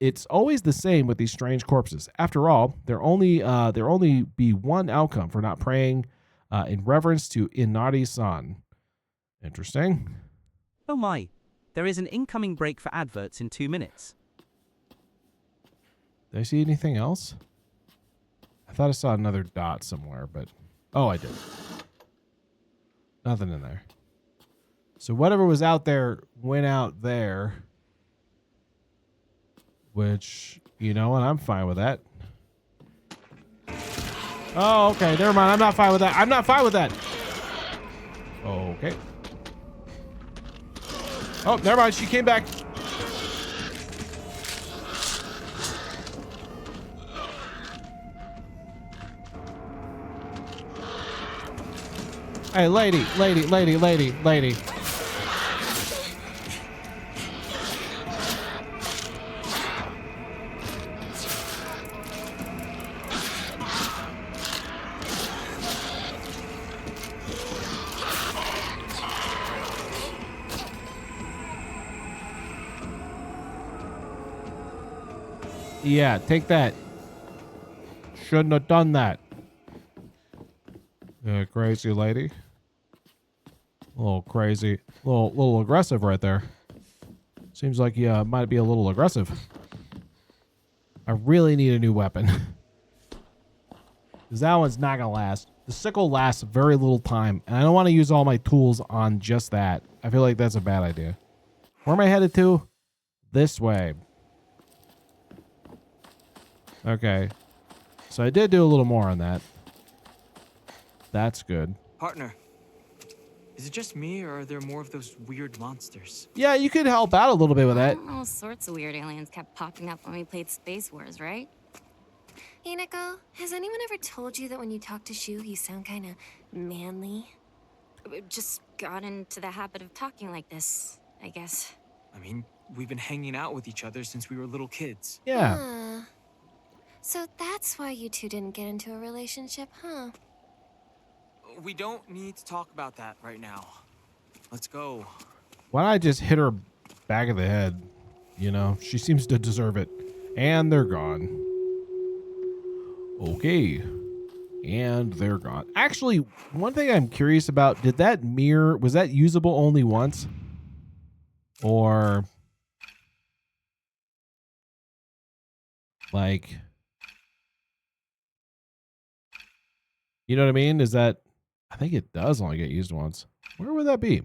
A: It's always the same with these strange corpses. After all, there only be one outcome for not praying in reverence to Inari-san. Interesting.
B: Oh my. There is an incoming break for adverts in 2 minutes.
A: Did I see anything else? I thought I saw another dot somewhere, but... Oh, I did. Nothing in there. So whatever was out there went out there. Which, you know what? I'm fine with that. Oh, okay. Never mind. I'm not fine with that. I'm not fine with that. Okay. Oh, never mind. She came back. Hey, lady. Yeah, take that. Shouldn't have done that. Crazy lady. A little crazy. A little aggressive right there. Seems like you might be a little aggressive. I really need a new weapon. Because that one's not going to last. The sickle lasts very little time. And I don't want to use all my tools on just that. I feel like that's a bad idea. Where am I headed to? This way. Okay. So I did do a little more on that. That's good.
C: Partner, is it just me, or are there more of those weird monsters?
A: Yeah, you could help out a little bit with that.
G: All sorts of weird aliens kept popping up when we played Space Wars, right?
E: Hey, Nico, has anyone ever told you that when you talk to Shu, you sound kind of manly?
G: We just got into the habit of talking like this, I guess.
C: I mean, we've been hanging out with each other since we were little kids.
A: Yeah.
E: So that's why you two didn't get into a relationship, huh?
C: We don't need to talk about that right now. Let's go.
A: Why don't I just hit her back of the head? You know, she seems to deserve it. And they're gone. Okay. And they're gone. Actually, one thing I'm curious about, did that mirror, was that usable only once? Or like, you know what I mean? Is that, I think it does only get used once. Where would that be?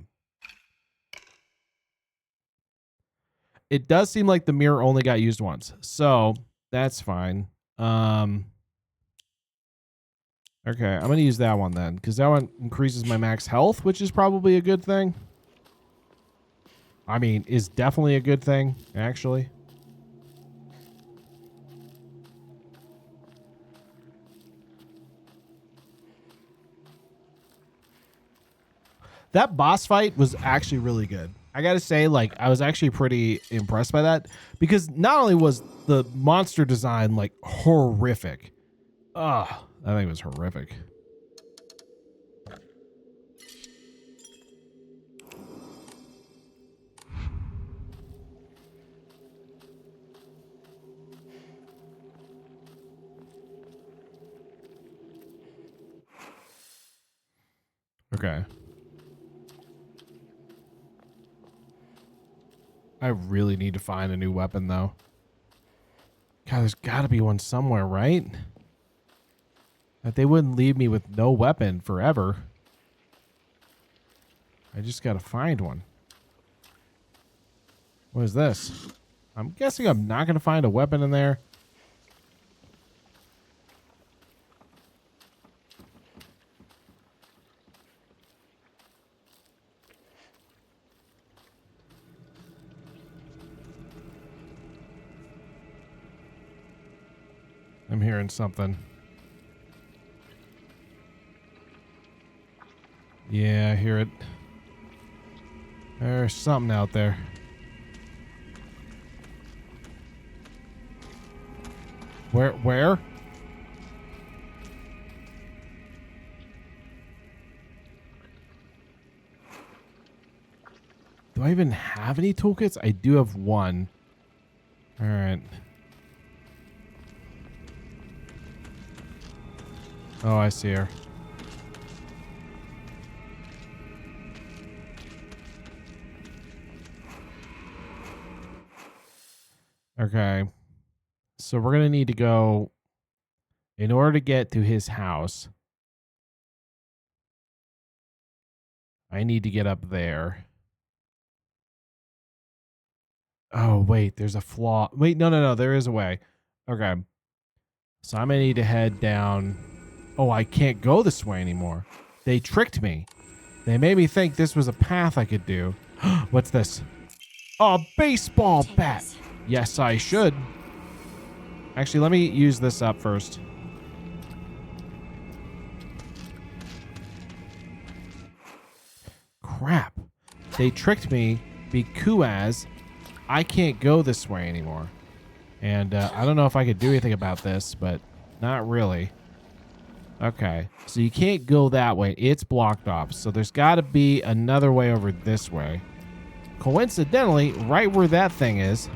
A: It does seem like the mirror only got used once. So that's fine. Okay, I'm going to use that one then, because that one increases my max health, which is probably a good thing. I mean, is definitely a good thing, actually. That boss fight was actually really good. I gotta say, like, I was actually pretty impressed by that, because not only was the monster design, like, horrific. Ugh, I think it was horrific. Okay. I really need to find a new weapon, though. God, there's got to be one somewhere, right? That they wouldn't leave me with no weapon forever. I just got to find one. What is this? I'm guessing I'm not going to find a weapon in there. I'm hearing something. Yeah, I hear it. There's something out there. Where? Do I even have any toolkits? I do have one. All right. Oh, I see her. Okay. So we're going to need to go, in order to get to his house, I need to get up there. Oh, wait, there's a flaw. Wait, no, there is a way. Okay. So I'm going to need to head down. Oh, I can't go this way anymore. They tricked me. They made me think this was a path I could do. What's this? A baseball bat. Yes, I should. Actually, let me use this up first. Crap. They tricked me because I can't go this way anymore. And I don't know if I could do anything about this, but not really. Okay, so you can't go that way. It's blocked off. So there's got to be another way over this way. Coincidentally, right where that thing is.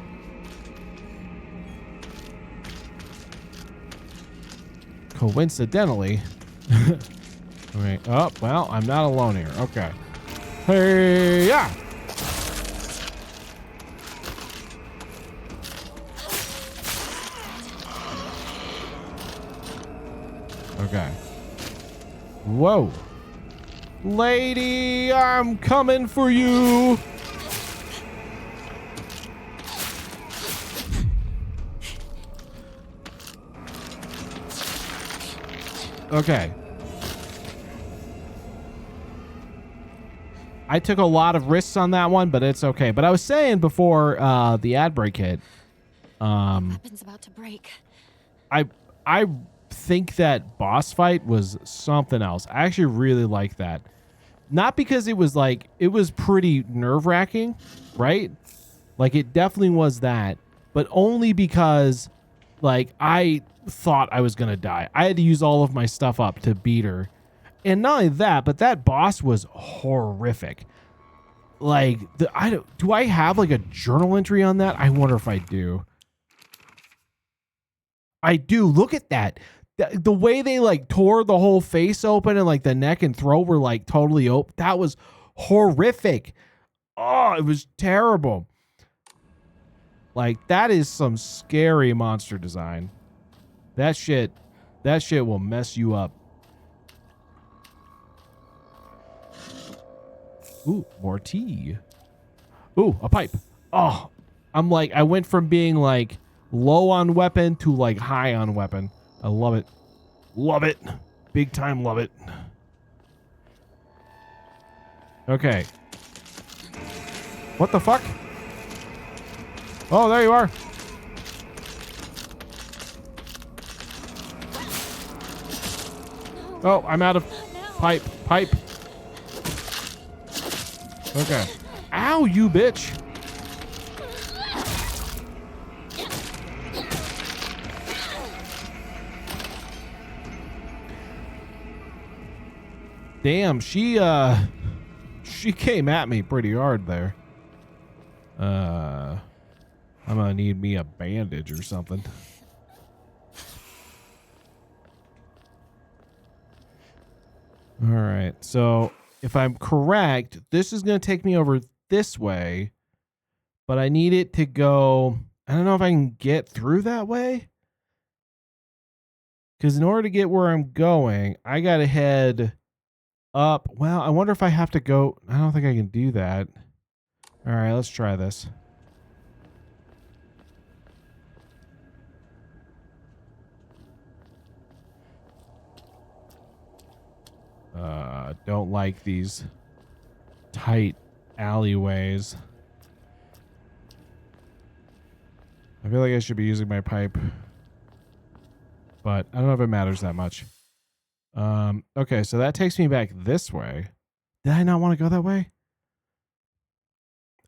A: Coincidentally. Okay. Oh, well, I'm not alone here. Okay. Hey, yeah. Okay. Whoa. Lady, I'm coming for you. Okay. I took a lot of risks on that one, but it's okay. But I was saying before the ad break hit,
D: Weapon's about to break.
A: I think that boss fight was something else. I actually really like that. Not because it was like, it was pretty nerve-wracking, right? Like, it definitely was that, but only because, like, I thought I was going to die. I had to use all of my stuff up to beat her. And not only that, but that boss was horrific. Like, do I have, like, a journal entry on that? I wonder if I do. I do. Look at that. The way they like tore the whole face open and like the neck and throat were like totally open. That was horrific. Oh, it was terrible. Like that is some scary monster design. That shit will mess you up. Ooh, more tea. Ooh, a pipe. Oh, I'm like, I went from being like low on weapon to like high on weapon. I love it. Love it. Big time love it. Okay. What the fuck? Oh, there you are. Oh, I'm out of pipe. Okay. Ow, you bitch. Damn, she came at me pretty hard there. I'm gonna need me a bandage or something. All right, so if I'm correct, this is going to take me over this way, but I need it to go. I don't know if I can get through that way. Because in order to get where I'm going, I got to head up. Well, I wonder if I have to go. I don't think I can do that. All right, let's try this. Don't like these tight alleyways. I feel like I should be using my pipe, but I don't know if it matters that much. Okay, so that takes me back this way. Did I not want to go that way?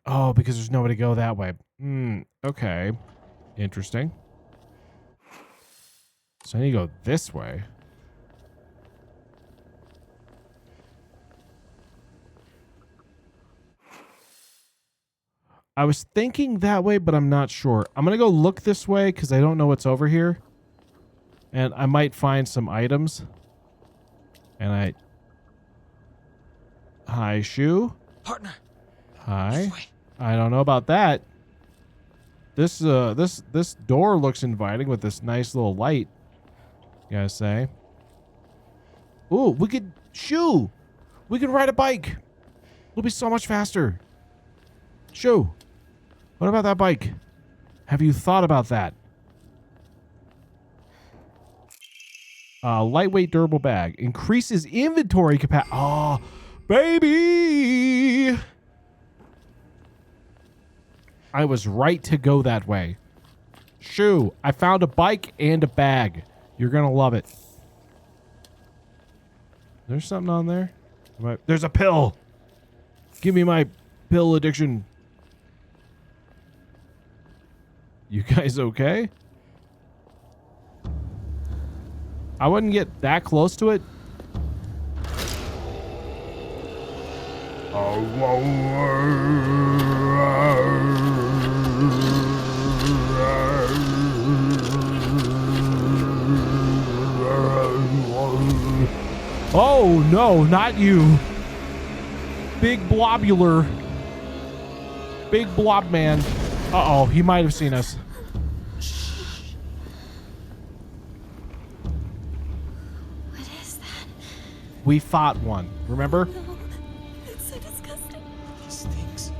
A: Oh, because there's nowhere to go that way. Okay. Interesting. So I need to go this way. I was thinking that way, but I'm not sure. I'm going to go look this way because I don't know what's over here. And I might find some items. And Hi, Shoe.
C: Partner.
A: Hi. I don't know about that. This door looks inviting with this nice little light. You gotta say. Ooh, we could ride a bike. It'll be so much faster. Shoe. What about that bike? Have you thought about that? Lightweight durable bag. Increases inventory capacity. Oh, baby. I was right to go that way. Shoo, I found a bike and a bag. You're going to love it. There's something on there? There's a pill. Give me my pill addiction. You guys okay? I wouldn't get that close to it. Oh no, not you. Big blobular. Big blob man. Uh-oh, he might have seen us.
E: What is that?
A: We fought one, remember?
E: No, it's so disgusting.
C: These things,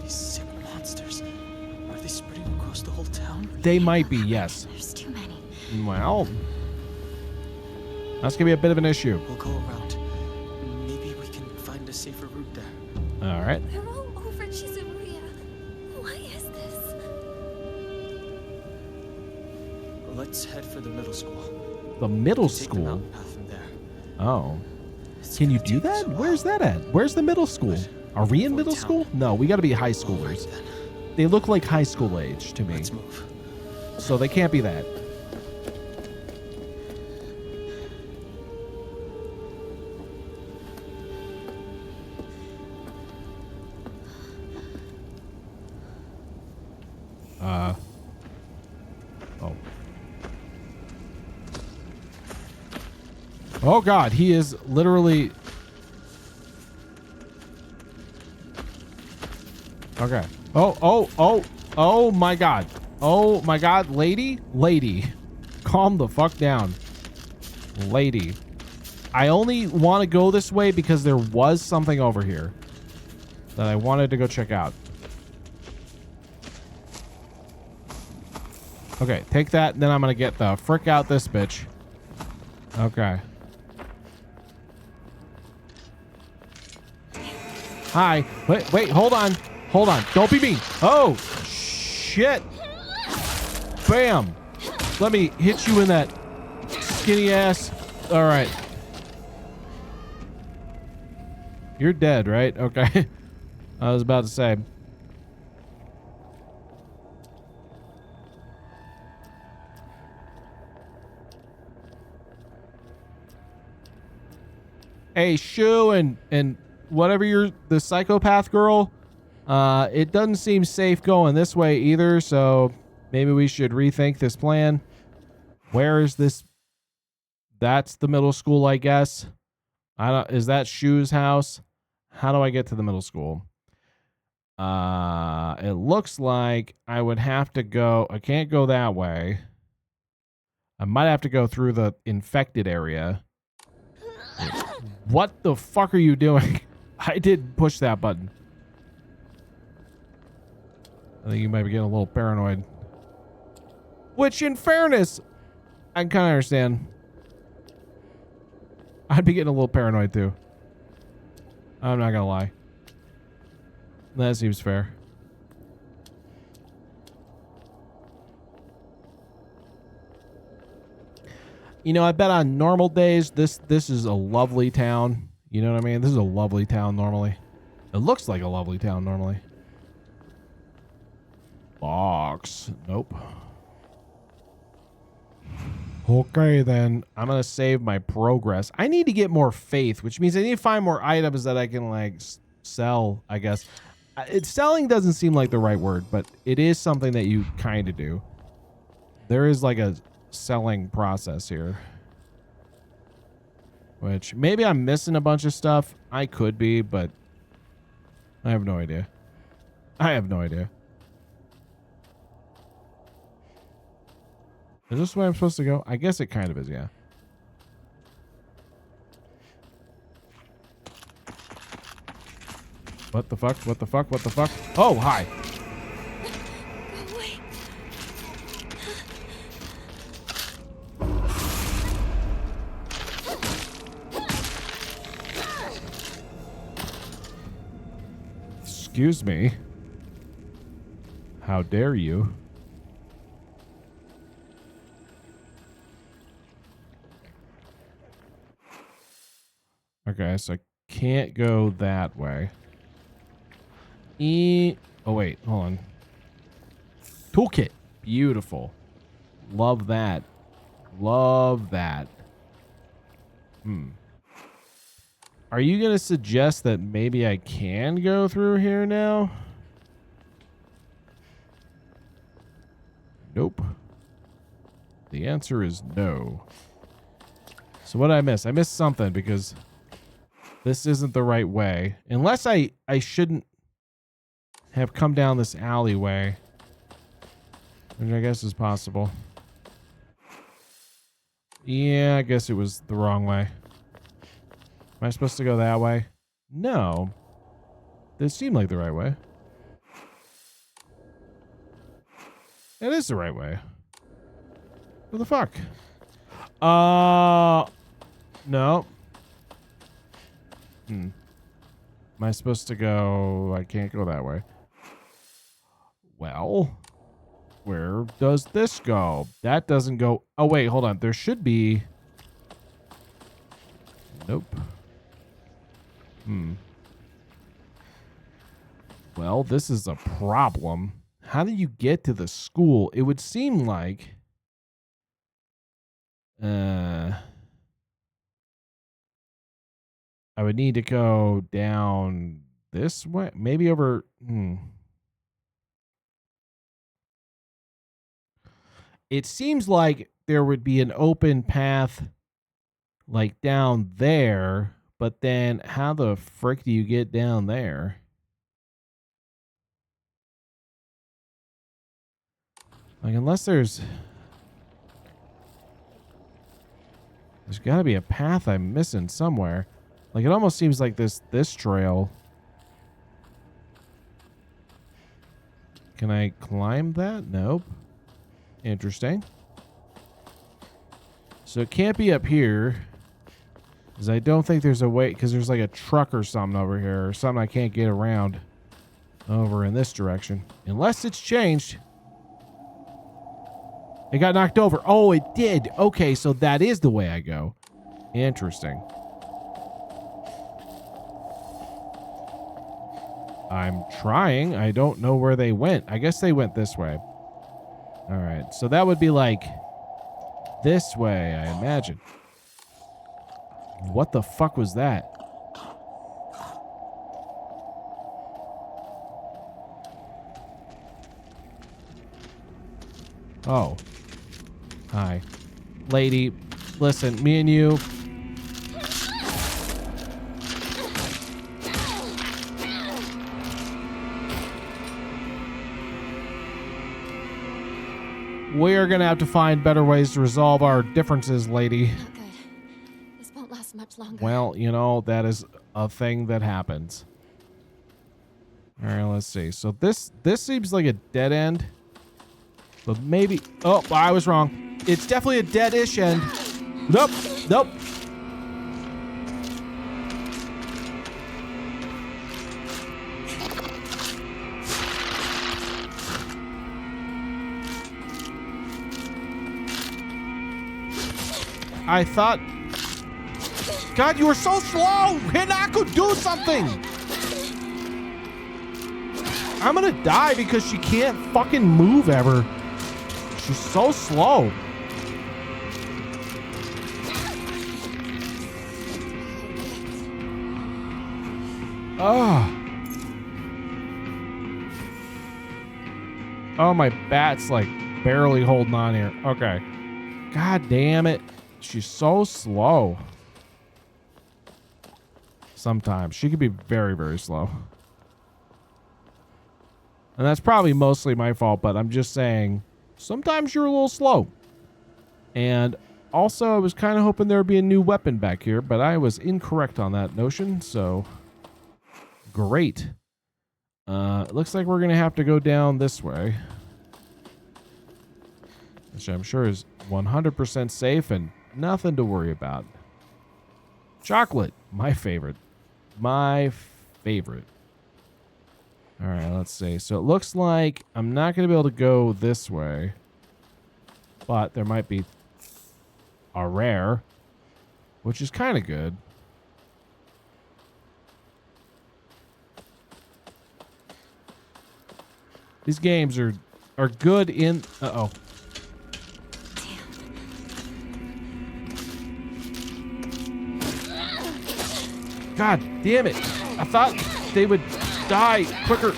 C: these sick monsters, are they spreading across the whole town?
A: They might be, yes.
E: There's too many.
A: Well, that's gonna be a bit of an issue.
C: We'll go around. Maybe we can find a safer route there.
A: All right.
E: They're all over Chizuruya. Why is this?
C: Let's head for the middle school.
A: The middle
C: Take the
A: school?
C: mountain path from there.
A: Oh.
C: It's
A: Can you
C: gonna
A: do
C: take us
A: that?
C: a while.
A: Where's that at? Where's the middle school? Are we in middle school? No, we gotta be high schoolers.
C: Alright then.
A: They look like high school age to me.
C: Let's move.
A: So they can't be that. Oh. Oh God, he is literally. Okay. Oh my God. Oh my God, lady, calm the fuck down, lady. I only want to go this way because there was something over here that I wanted to go check out. Okay, take that, and then I'm gonna get the frick out this bitch. Okay. Hi. Wait, hold on. Don't be mean. Oh, shit. Bam. Let me hit you in that skinny ass. All right. You're dead, right? Okay. I was about to say. Hey, Shu and whatever you're, the psychopath girl, it doesn't seem safe going this way either, so maybe we should rethink this plan. Where is this? That's the middle school, I guess. Is that Shu's house? How do I get to the middle school? It looks like I would have to go. I can't go that way. I might have to go through the infected area. What the fuck are you doing? I did push that button. I think you might be getting a little paranoid. Which, in fairness, I can kind of understand. I'd be getting a little paranoid too. I'm not gonna lie. That seems fair. You know, I bet on normal days, this is a lovely town. You know what I mean? This is a lovely town normally. It looks like a lovely town normally. Box. Nope. Okay, then. I'm going to save my progress. I need to get more faith, which means I need to find more items that I can, like, sell, I guess. Selling doesn't seem like the right word, but it is something that you kind of do. There is, like, a selling process here. Which, maybe I'm missing a bunch of stuff. I could be, but I have no idea. I have no idea. Is this where I'm supposed to go? I guess it kind of is, yeah. What the fuck? What the fuck? What the fuck? Oh, hi.
E: Go away.
A: Excuse me. How dare you? Okay, so I can't go that way. Oh, wait. Hold on. Toolkit. Beautiful. Love that. Love that. Are you going to suggest that maybe I can go through here now? Nope. The answer is no. So what did I miss? I missed something because this isn't the right way. Unless I shouldn't have come down this alleyway, which I guess is possible. Yeah, I guess it was the wrong way. Am I supposed to go that way? No. This seemed like the right way. It is the right way. What the fuck? No. Am I supposed to go? I can't go that way. Well, where does this go? That doesn't go. Oh, wait, hold on. There should be. Nope. Well, this is a problem. How do you get to the school? It would seem like I would need to go down this way, maybe over. It seems like there would be an open path like down there, but then how the frick do you get down there? Like, unless there's got to be a path I'm missing somewhere. Like, it almost seems like this trail. Can I climb that? Nope. Interesting. So it can't be up here, because I don't think there's a way, because there's like a truck or something over here, or something I can't get around over in this direction. Unless it's changed. It got knocked over. Oh, it did. Okay, so that is the way I go. Interesting. I'm trying. I don't know where they went. I guess they went this way. All right, so that would be like this way, I imagine. What the fuck was that? Oh. Hi. Lady, listen, me and you. We are going to have to find better ways to resolve our differences, lady.
D: Not good. This won't last much longer.
A: Well, you know, that is a thing that happens. All right, let's see. So this seems like a dead end. But maybe... Oh, I was wrong. It's definitely a dead-ish end. Nope. Nope. I thought... God, you were so slow! Hinako, do something! I'm gonna die because she can't fucking move ever. She's so slow. Oh. Oh, my bat's like barely holding on here. Okay. God damn it. She's so slow. Sometimes. She can be very, very slow. And that's probably mostly my fault, but I'm just saying, sometimes you're a little slow. And also, I was kind of hoping there would be a new weapon back here, but I was incorrect on that notion, so great. It looks like we're going to have to go down this way, which I'm sure is 100% safe and nothing to worry about. Chocolate, my favorite. My favorite. All right, let's see. So it looks like I'm not going to be able to go this way, but there might be a rare, which is kind of good. These games are good in... Uh-oh. God damn it. I thought they would die quicker.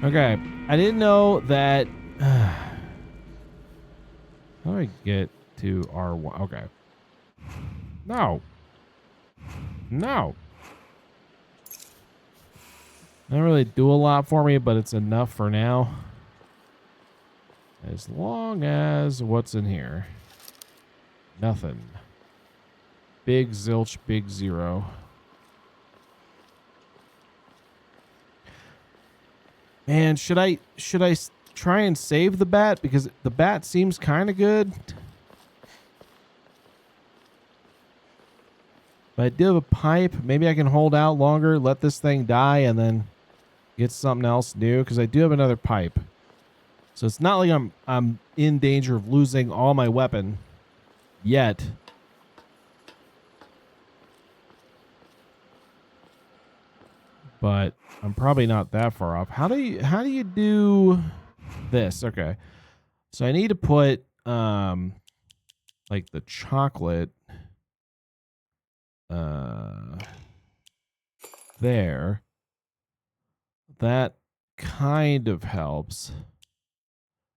A: Okay. I didn't know that... How do I get to R1? Okay. No. No. Doesn't really do a lot for me, but it's enough for now. As long as what's in here? Nothing. Big zilch, big zero. Man, should I try and save the bat? Because the bat seems kind of good. But I do have a pipe. Maybe I can hold out longer, let this thing die, and then get something else new. Because I do have another pipe. So it's not like I'm in danger of losing all my weapon yet. But I'm probably not that far off. How do you do this? Okay. So I need to put like the chocolate there. That kind of helps.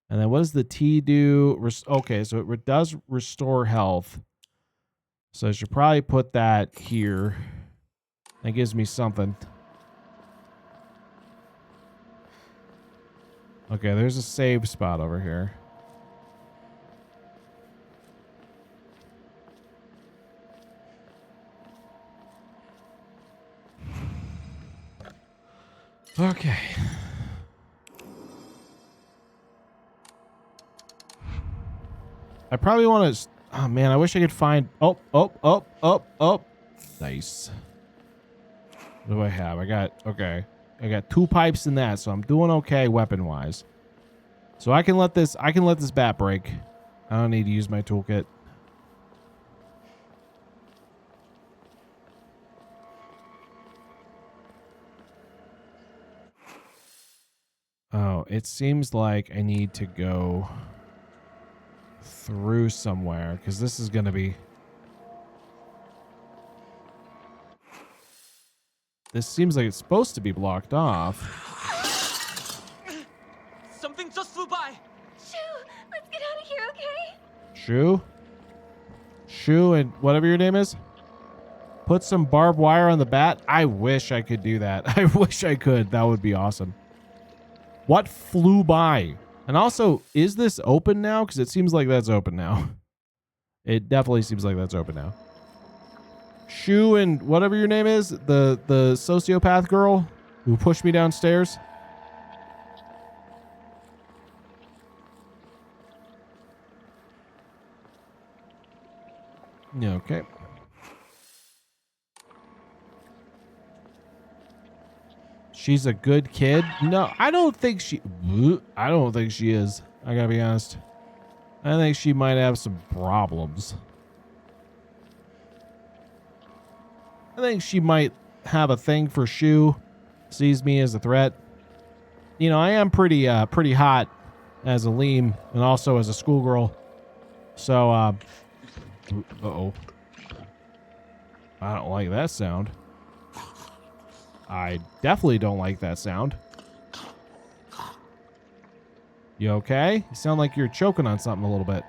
A: And then what does the T do? Okay, so it does restore health. So I should probably put that here. That gives me something. Okay, there's a save spot over here. Okay. I probably want to... Oh, man, I wish I could find... Oh. Nice. What do I have? Okay. I got 2 pipes in that, so I'm doing okay weapon-wise. So I can let this bat break. I don't need to use my toolkit. Oh, it seems like I need to go through somewhere, because this is going to be... This seems like it's supposed to be blocked off.
C: Something just flew by.
E: Shoo! Let's get out of here, okay?
A: Shoo? Shoo and whatever your name is? Put some barbed wire on the bat? I wish I could do that. I wish I could. That would be awesome. What flew by? And also, is this open now? Because it seems like that's open now. It definitely seems like that's open now. Shoo and whatever your name is, the sociopath girl who pushed me downstairs. Yeah, okay. She's a good kid? No, I don't think she is. I gotta be honest. I think she might have some problems. I think she might have a thing for Shoo. Sees me as a threat. You know, I am pretty hot as a Leem and also as a schoolgirl. So, uh-oh. I don't like that sound. I definitely don't like that sound. You okay? You sound like you're choking on something a little bit.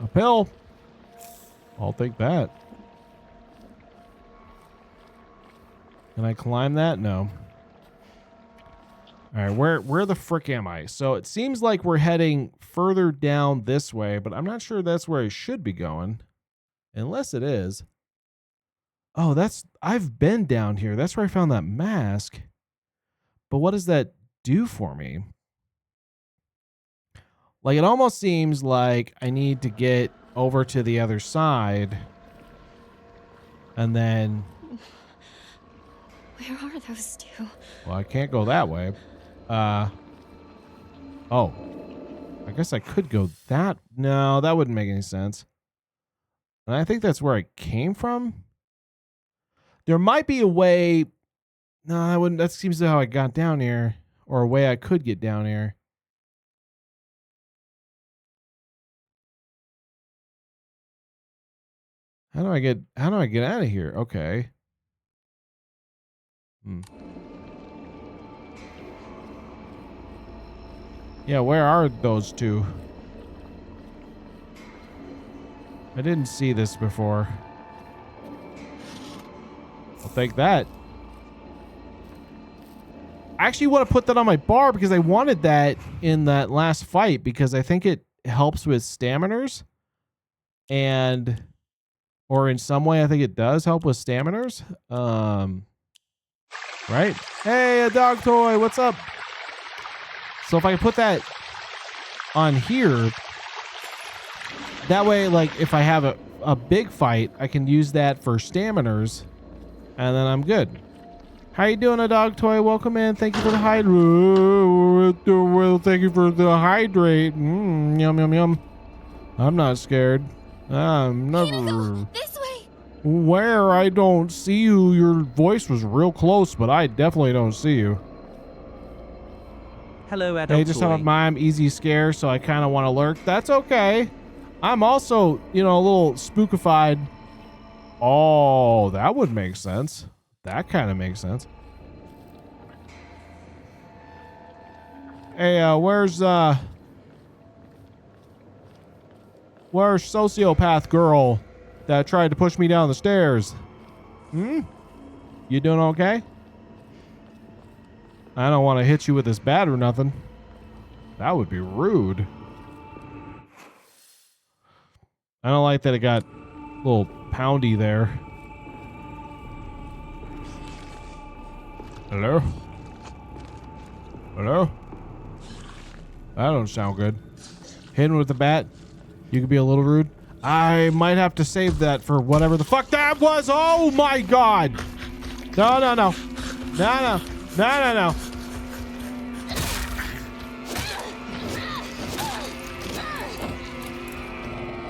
A: A pill. I'll take that. Can I climb that? No. All right, where the frick am I? So it seems like we're heading further down this way, but I'm not sure that's where I should be going. Unless it is. Oh, I've been down here. That's where I found that mask. But what does that do for me? Like, it almost seems like I need to get over to the other side. And then...
E: Where are those two?
A: Well, I can't go that way. Oh. I guess I could go that... No, that wouldn't make any sense. And I think that's where I came from. There might be a way... No, that wouldn't... That seems how I got down here. Or a way I could get down here. How do I get out of here? Okay. Yeah, where are those two? I didn't see this before. I'll take that. I actually want to put that on my bar because I wanted that in that last fight because I think it helps with staminers. And... Or in some way, I think it does help with staminers. Right? Hey, a dog toy. What's up? So if I put that on here, that way, like, if I have a big fight, I can use that for staminers, and then I'm good. How you doing, a dog toy? Welcome in. Thank you for the hydrate. Well, thank you for the hydrate. Yum, yum, yum. I'm not scared. I'm never...
E: This way!
A: Where? I don't see you. Your voice was real close, but I definitely don't see you.
B: Hello, adult
A: They just have a
B: toy.
A: mime easy scare, so I kind of want to lurk. That's okay. I'm also, you know, a little spookified. Oh, that would make sense. That kind of makes sense. Hey, where's sociopath girl that tried to push me down the stairs? Hmm? You doing okay? I don't want to hit you with this bat or nothing. That would be rude. I don't like that it got a little poundy there. Hello? Hello? That don't sound good. Hitting with the bat, you could be a little rude. I might have to save that for whatever the fuck that was. Oh my god! No, no, no. No, no. No, no, no.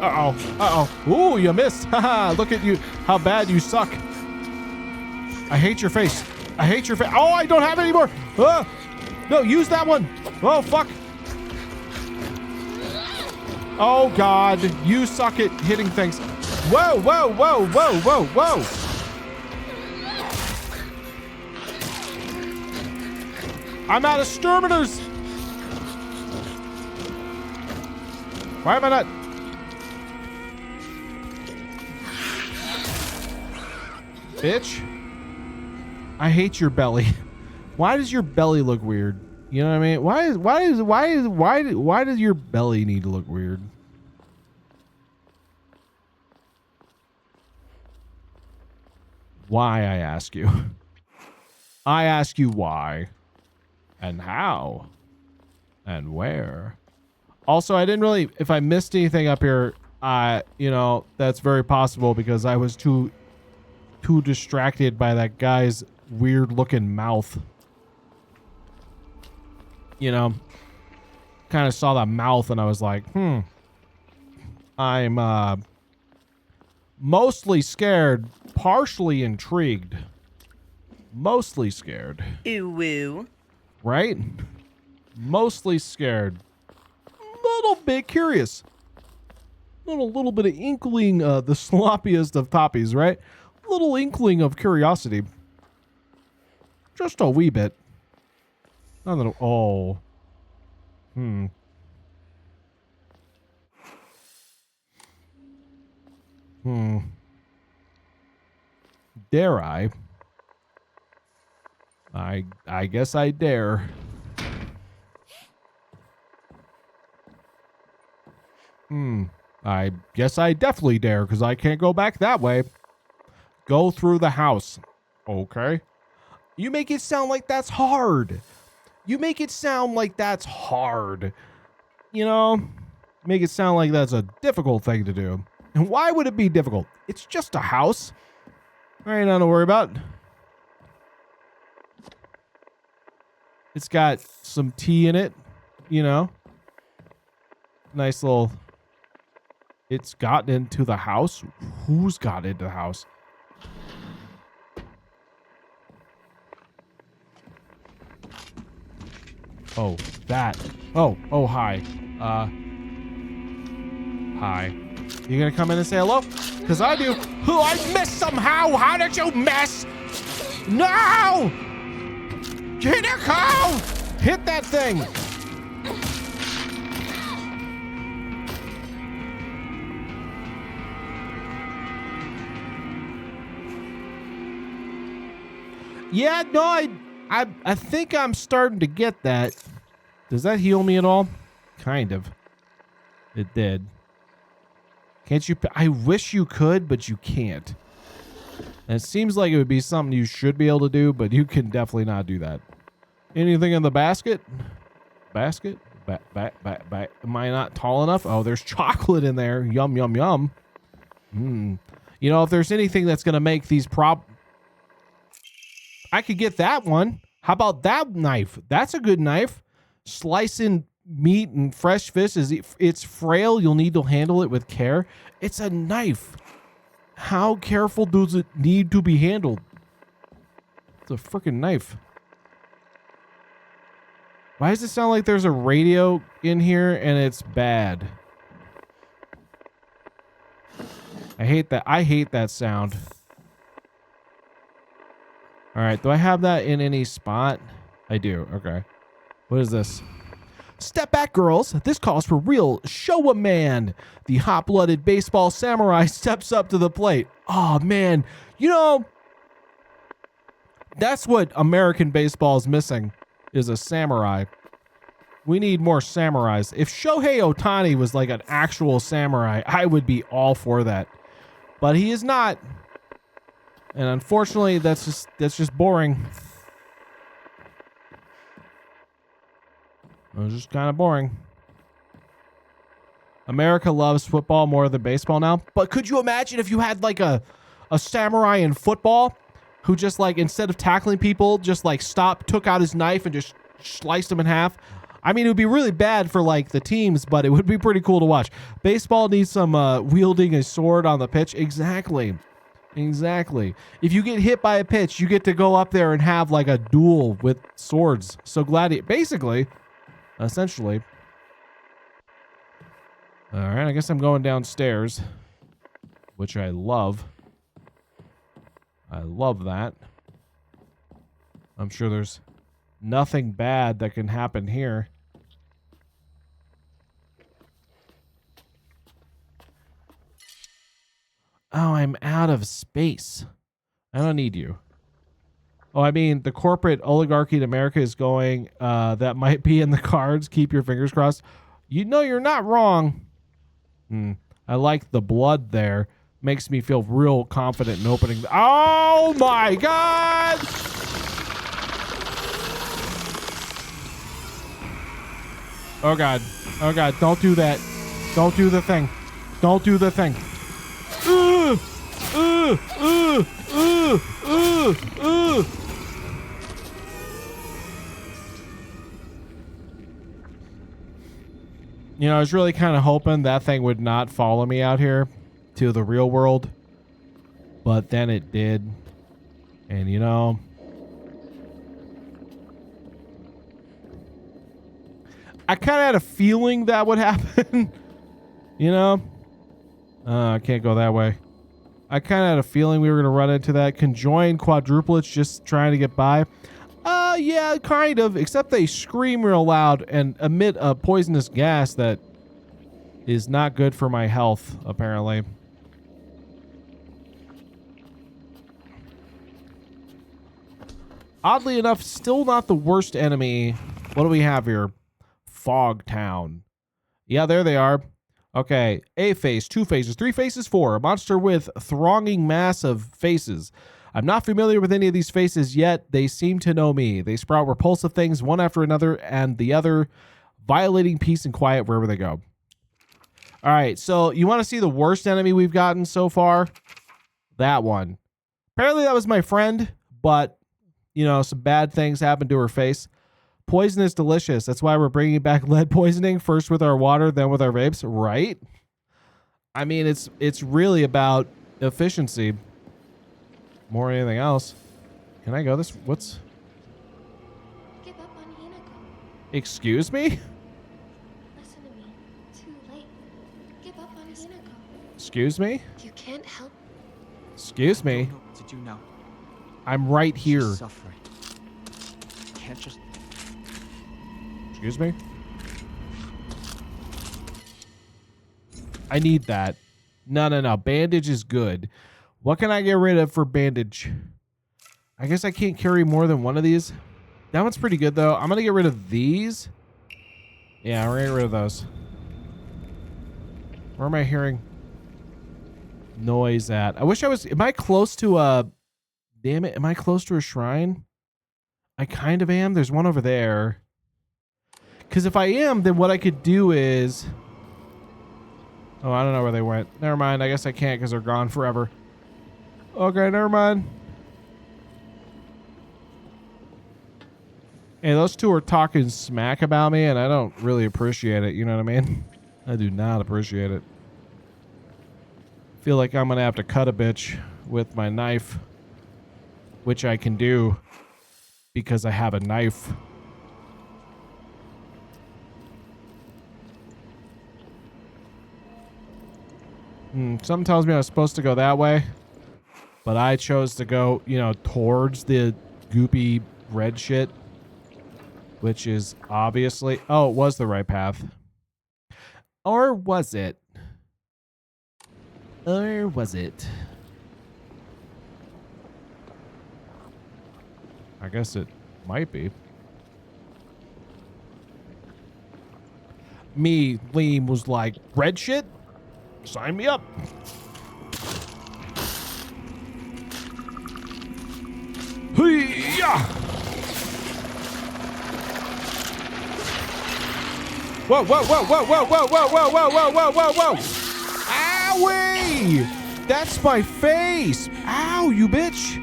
A: Uh-oh. Uh-oh. Ooh, you missed. Haha, look at you. How bad you suck. I hate your face. I hate your face. Oh, I don't have it anymore. No, use that one. Oh, fuck. Oh, God. You suck at hitting things. Whoa, whoa, whoa, whoa, whoa, whoa. I'm out of exterminators. Why am I not? Bitch. I hate your belly. Why does your belly look weird? You know what I mean? Why does your belly need to look weird? Why, I ask you. I ask you why. And how. And where. Also, I didn't really, if I missed anything up here, you know, that's very possible because I was too distracted by that guy's weird looking mouth. You know, kind of saw that mouth and I was like, I'm mostly scared, partially intrigued. Mostly scared.
F: Ooh woo.
A: Right? Mostly scared. Little bit curious. Little bit of inkling, the sloppiest of toppies, right? Little inkling of curiosity. Just a wee bit. Not that. Oh. Dare I? I guess I dare. I guess I definitely dare because I can't go back that way. Go through the house. Okay. You make it sound like that's hard. You make it sound like that's hard. You know? Make it sound like that's a difficult thing to do. And why would it be difficult? It's just a house. There ain't nothing to worry about. It's got some tea in it, you know? Nice little... It's gotten into the house? Who's got into the house? Oh, that. Oh, hi. Hi. You gonna come in and say hello? Because I do. Oh, I missed somehow. How did you miss? No! Jinico! Hit that thing. Yeah, no, I think I'm starting to get that. Does that heal me at all? Kind of. It did. Can't you? I wish you could, but you can't. And it seems like it would be something you should be able to do, but you can definitely not do that. Anything in the basket? Basket? Am I not tall enough? Oh, there's chocolate in there. Yum, yum, yum. You know, if there's anything that's going to make these I could get that one. How about that knife? That's a good knife. Slicing meat and fresh fish it's frail. You'll need to handle it with care. It's a knife. How careful does it need to be handled? It's a freaking knife. Why does it sound like there's a radio in here and it's bad? I hate that. I hate that sound. All right. Do I have that in any spot? I do. Okay. What is this? Step back, girls. This calls for real show a man. The hot-blooded baseball samurai steps up to the plate. Oh, man. You know, that's what American baseball is missing, is a samurai. We need more samurais. If Shohei Ohtani was like an actual samurai, I would be all for that. But he is not. And unfortunately, that's just boring. It was just kind of boring. America loves football more than baseball now. But could you imagine if you had like a samurai in football who just like, instead of tackling people, just like took out his knife and just sliced them in half? I mean, it would be really bad for like the teams, but it would be pretty cool to watch. Baseball needs some wielding a sword on the pitch. Exactly. Exactly. If you get hit by a pitch, you get to go up there and have like a duel with swords. So basically, essentially. All right, I guess I'm going downstairs, which I love. I love that. I'm sure there's nothing bad that can happen here. Oh, I'm out of space. I don't need you. Oh, I mean, the corporate oligarchy in America is going, that might be in the cards. Keep your fingers crossed. You know, you're not wrong. I like the blood there. Makes me feel real confident in opening. Oh my God! Oh God. Oh God. Don't do that. Don't do the thing. Don't do the thing. You know, I was really kind of hoping that thing would not follow me out here to the real world, but then it did. And you know, I kind of had a feeling that would happen. You know, I can't go that way. I kind of had a feeling we were going to run into that. Conjoined quadruplets just trying to get by. Yeah, kind of, except they scream real loud and emit a poisonous gas that is not good for my health, apparently. Oddly enough, still not the worst enemy. What do we have here? Fog Town. Yeah, there they are. Okay, a face, 2 faces, 3 faces, 4. A monster with thronging mass of faces. I'm not familiar with any of these faces yet. They seem to know me. They sprout repulsive things one after another and the other, violating peace and quiet wherever they go. All right, so you want to see the worst enemy we've gotten so far? That one. Apparently that was my friend, but, you know, some bad things happened to her face. Poison is delicious. That's why we're bringing back lead poisoning, first with our water, then with our vapes, right? I mean, it's really about efficiency more than anything else. Can I go this? What's?
E: Give up on Hinako.
A: Excuse me?
E: Listen to me. Too late. Give up on Hinako.
A: Excuse me?
E: You can't help.
A: Excuse me?
B: Know what to do now.
A: I'm right here.
B: She's suffering. Can't just.
A: Excuse me? I need that. No. Bandage is good. What can I get rid of for bandage? I guess I can't carry more than one of these. That one's pretty good, though. I'm going to get rid of these. Yeah, we're going to get rid of those. Where am I hearing noise at? I wish I was... Am I close to a... Damn it. Am I close to a shrine? I kind of am. There's one over there. Because if I am, then what I could do is... Oh, I don't know where they went. Never mind. I guess I can't because they're gone forever. Okay, never mind. Hey, those two are talking smack about me, and I don't really appreciate it. You know what I mean? I do not appreciate it. Feel like I'm going to have to cut a bitch with my knife, which I can do because I have a knife. Something tells me I was supposed to go that way, but I chose to go, you know, towards the goopy red shit, which is obviously... Oh, it was the right path. Or was it? Or was it? I guess it might be. Me, Liam was like, red shit? Sign me up. Hey-ya! Whoa, whoa, whoa, whoa, whoa, whoa, whoa, whoa, whoa, whoa, whoa, whoa, whoa! Owie! That's my face! Ow, you bitch!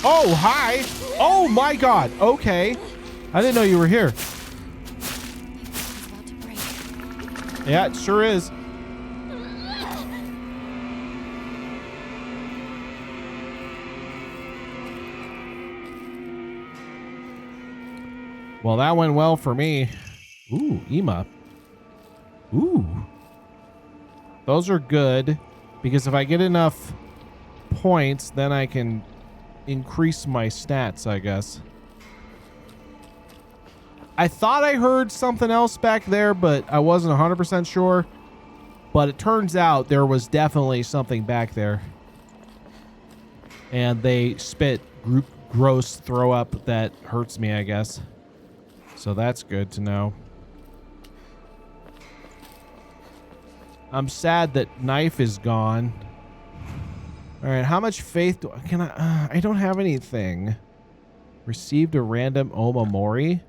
A: Oh, hi! Oh my god, okay. I didn't know you were here. Yeah, it sure is. Well, that went well for me. Ooh, Ema. Ooh. Those are good, because if I get enough points, then I can increase my stats, I guess. I thought I heard something else back there, but I wasn't 100% sure. But it turns out there was definitely something back there. And they spit gross throw up that hurts me, I guess. So that's good to know. I'm sad that knife is gone. All right, how much faith do can I don't have anything. Received a random omamori.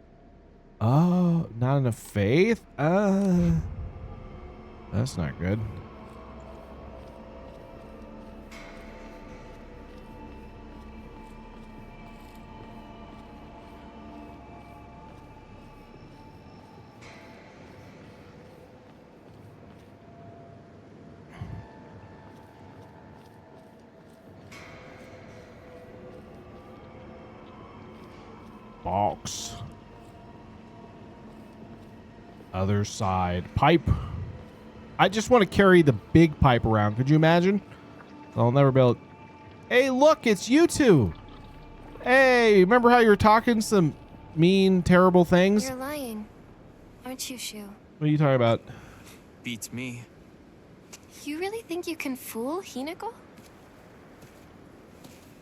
A: Oh, not enough faith? That's not good. Box. Other side. Pipe. I just want to carry the big pipe around. Could you imagine? I'll never be able to... Hey, look, it's you two. Hey, remember how you were talking some mean, terrible things?
E: You're lying, aren't you, Shu?
A: What are you talking about?
C: Beats me.
E: You really think you can fool Hinako?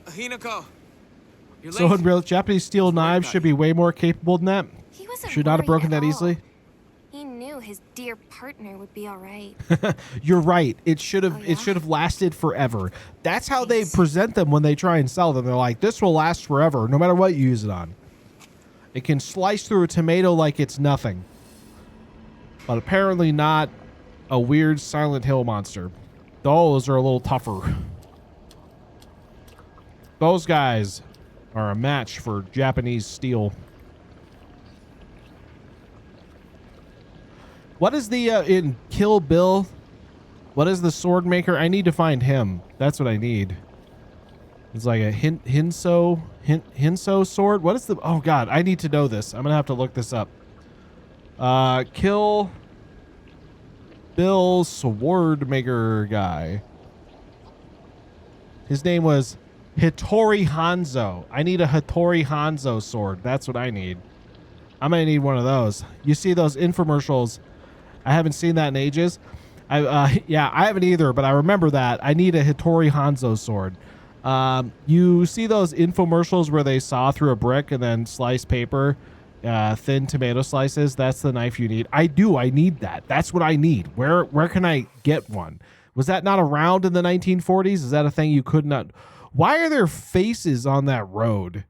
C: Hinako! You're
A: So
C: late.
A: in real, Japanese steel knives should be way more capable than that.
E: He wasn't
A: Should not have
E: worried
A: broken
E: at
A: that easily.
E: all. He knew his dear partner would be all right.
A: You're right. It should have.
E: Oh, yeah?
A: It should have lasted forever. That's how they present them when they try and sell them. They're like, "This will last forever, no matter what you use it on. It can slice through a tomato like it's nothing." But apparently not a weird Silent Hill monster. Those are a little tougher. Those guys are a match for Japanese steel. What is the in Kill Bill? What is the sword maker? I need to find him. That's what I need. It's like a Hinso sword. What is the? Oh God, I need to know this. I'm gonna have to look this up. Kill Bill sword maker guy. His name was Hattori Hanzo. I need a Hattori Hanzo sword. That's what I need. I'm gonna need one of those. You see those infomercials? I haven't seen that in ages. Yeah, I haven't either, but I remember that. I need a Hattori Hanzo sword. You see those infomercials where they saw through a brick and then slice paper, thin tomato slices? That's the knife you need. I do. I need that. That's what I need. Where can I get one? Was that not around in the 1940s? Is that a thing you could not? Why are there faces on that road?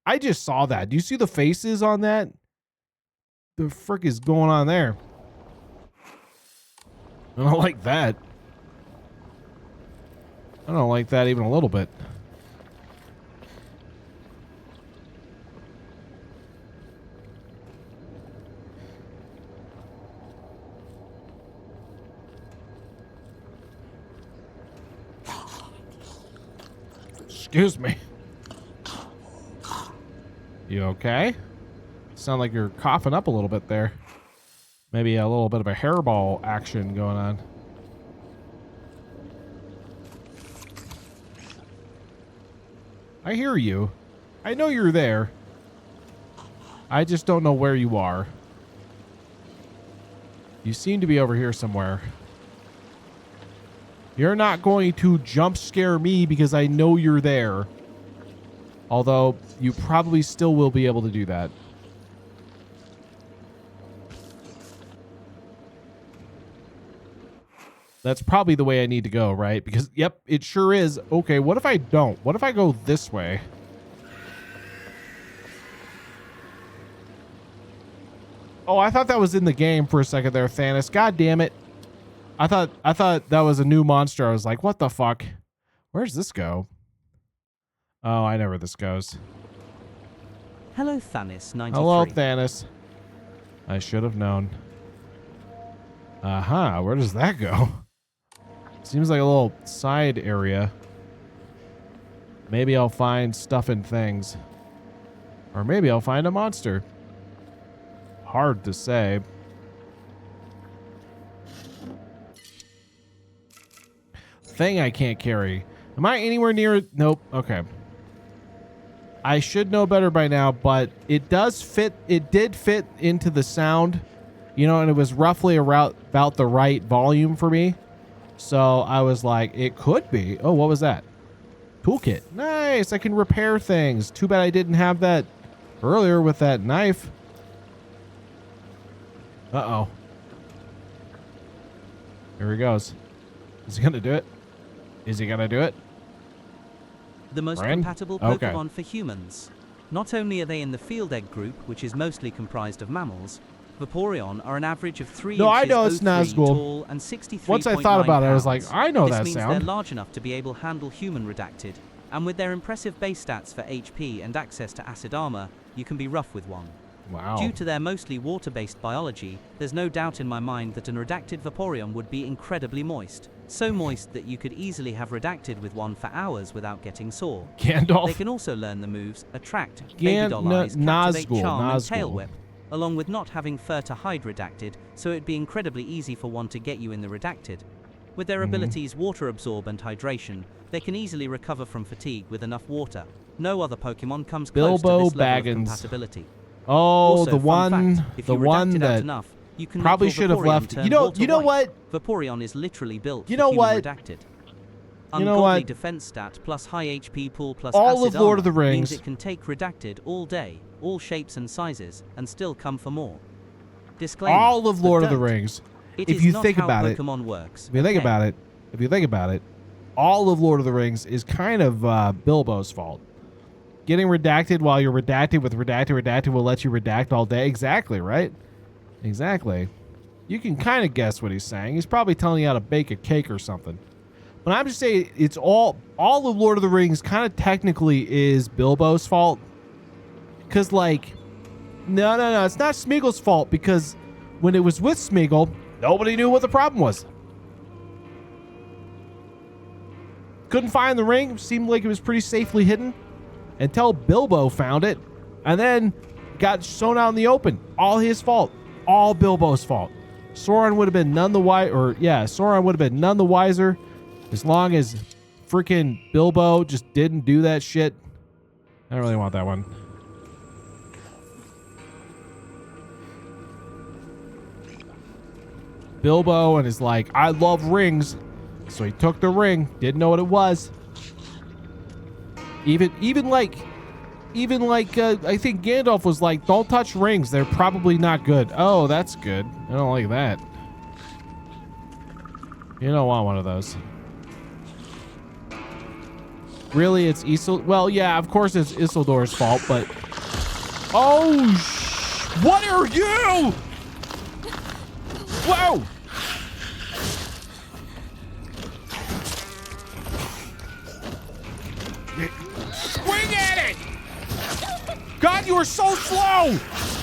A: I just saw that. Do you see the faces on that? The frick is going on there? I don't like that. I don't like that even a little bit. Excuse me. You okay? Sound like you're coughing up a little bit there. Maybe a little bit of a hairball action going on. I hear you. I know you're there. I just don't know where you are. You seem to be over here somewhere. You're not going to jump scare me because I know you're there. Although, you probably still will be able to do that. That's probably the way I need to go, right? Because, yep, it sure is. Okay, what if I don't? What if I go this way? Oh, I thought that was in the game for a second there, Thanos. God damn it. I thought that was a new monster. I was like, what the fuck? Where's this go? Oh, I know where this goes.
B: Hello, Thanos93.
A: Hello, Thanos. I should have known. Aha, where does that go? Seems like a little side area. Maybe I'll find stuff and things. Or maybe I'll find a monster. Hard to say. Thing I can't carry. Am I anywhere near it? Nope. Okay. I should know better by now, but it does fit. It did fit into the sound, you know, and it was roughly about the right volume for me. So I was like, it could be. Oh, what was that? Toolkit. Nice. I can repair things. Too bad I didn't have that earlier with that knife. Uh-oh. Here he goes. Is he going to do it? Is he going to do it?
B: The most
A: Brian?
B: compatible Pokemon for humans. Not only are they in the field egg group, which is mostly comprised of mammals, Vaporeon are an average of 3
A: No, I
B: inches
A: know it's
B: 03
A: Nazgul.
B: tall and 63.
A: Once I thought about it, I was like, I know
B: this
A: that
B: means
A: sound.
B: they're large enough to be able to handle human redacted, and with their impressive base stats for HP and access to acid armor, you can be rough with one.
A: Wow.
B: Due to their mostly water-based biology, there's no doubt in my mind that an redacted Vaporeon would be incredibly moist. So moist that you could easily have redacted with one for hours without getting sore.
A: Gandalf.
B: They can also learn the moves Attract, Baby Doll Eyes, Captivate, Charm, and Tail Whip, along with not having fur to hide redacted, so it'd be incredibly easy for one to get you in the redacted. With their abilities Water Absorb and Hydration, they can easily recover from fatigue with enough water. No other Pokemon comes close to this level of compatibility.
A: Oh,
B: Also,
A: the one,
B: fact, if
A: the
B: you
A: one
B: redacted out
A: that
B: enough, you can
A: probably
B: make your
A: should have
B: Vaporeon
A: left.
B: turn
A: You know
B: water-white.
A: what?
B: Vaporeon is literally built
A: You
B: for
A: know
B: human
A: what?
B: redacted.
A: You know
B: Ungodly
A: what?
B: defense stat plus high HP pool plus
A: All
B: acid
A: of Lord of the
B: armor
A: Rings.
B: means it can take redacted all day, all shapes and sizes, and still come for more. Disclaimer.
A: All of
B: but
A: Lord of the
B: don't.
A: Rings.
B: It
A: If
B: is
A: you
B: not
A: think
B: how
A: about it,
B: Pokemon works.
A: if you think
B: okay?
A: about it, all of Lord of the Rings is kind of Bilbo's fault. Getting redacted while you're redacted with redacted will let you redact all day. Exactly, right? Exactly. You can kind of guess what he's saying. He's probably telling you how to bake a cake or something. But I'm just saying, it's all of Lord of the Rings kind of technically is Bilbo's fault. Because, like, no, it's not Smeagol's fault, because when it was with Smeagol, nobody knew what the problem was. Couldn't find the ring. Seemed like it was pretty safely hidden until Bilbo found it, and then got shown out in the open. All his fault. All Bilbo's fault. Sauron would have been none the wiser as long as freaking Bilbo just didn't do that shit. I don't really want that one. Bilbo and is like, I love rings. So he took the ring, didn't know what it was. Even like I think Gandalf was like, don't touch rings, they're probably not good. Oh, that's good. I don't like that. You don't want one of those. Really, it's Isildur? Well, yeah, of course it's Isildur's fault, but oh, what are you? Whoa! Swing at it! God, you are so slow!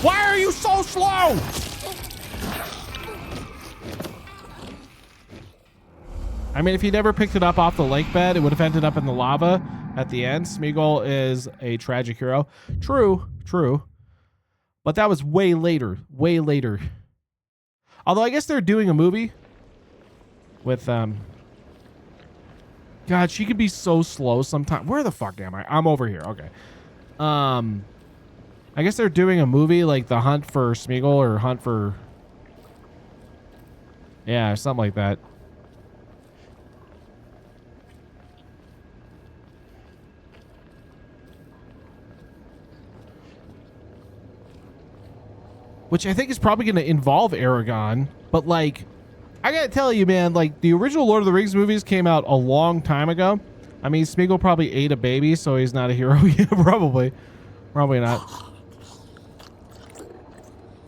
A: Why are you so slow? I mean, if he never picked it up off the lake bed, it would have ended up in the lava at the end. Smeagol is a tragic hero. True. But that was way later. Way later. Although I guess they're doing a movie with God, she could be so slow sometimes. Where the fuck am I? I'm over here. Okay. I guess they're doing a movie like The Hunt for Smeagol or Hunt for... Yeah, something like that. Which I think is probably going to involve Aragon. But, like, I got to tell you, man, like, the original Lord of the Rings movies came out a long time ago. I mean, Smeagol probably ate a baby, so he's not a hero yet. Probably. Probably not.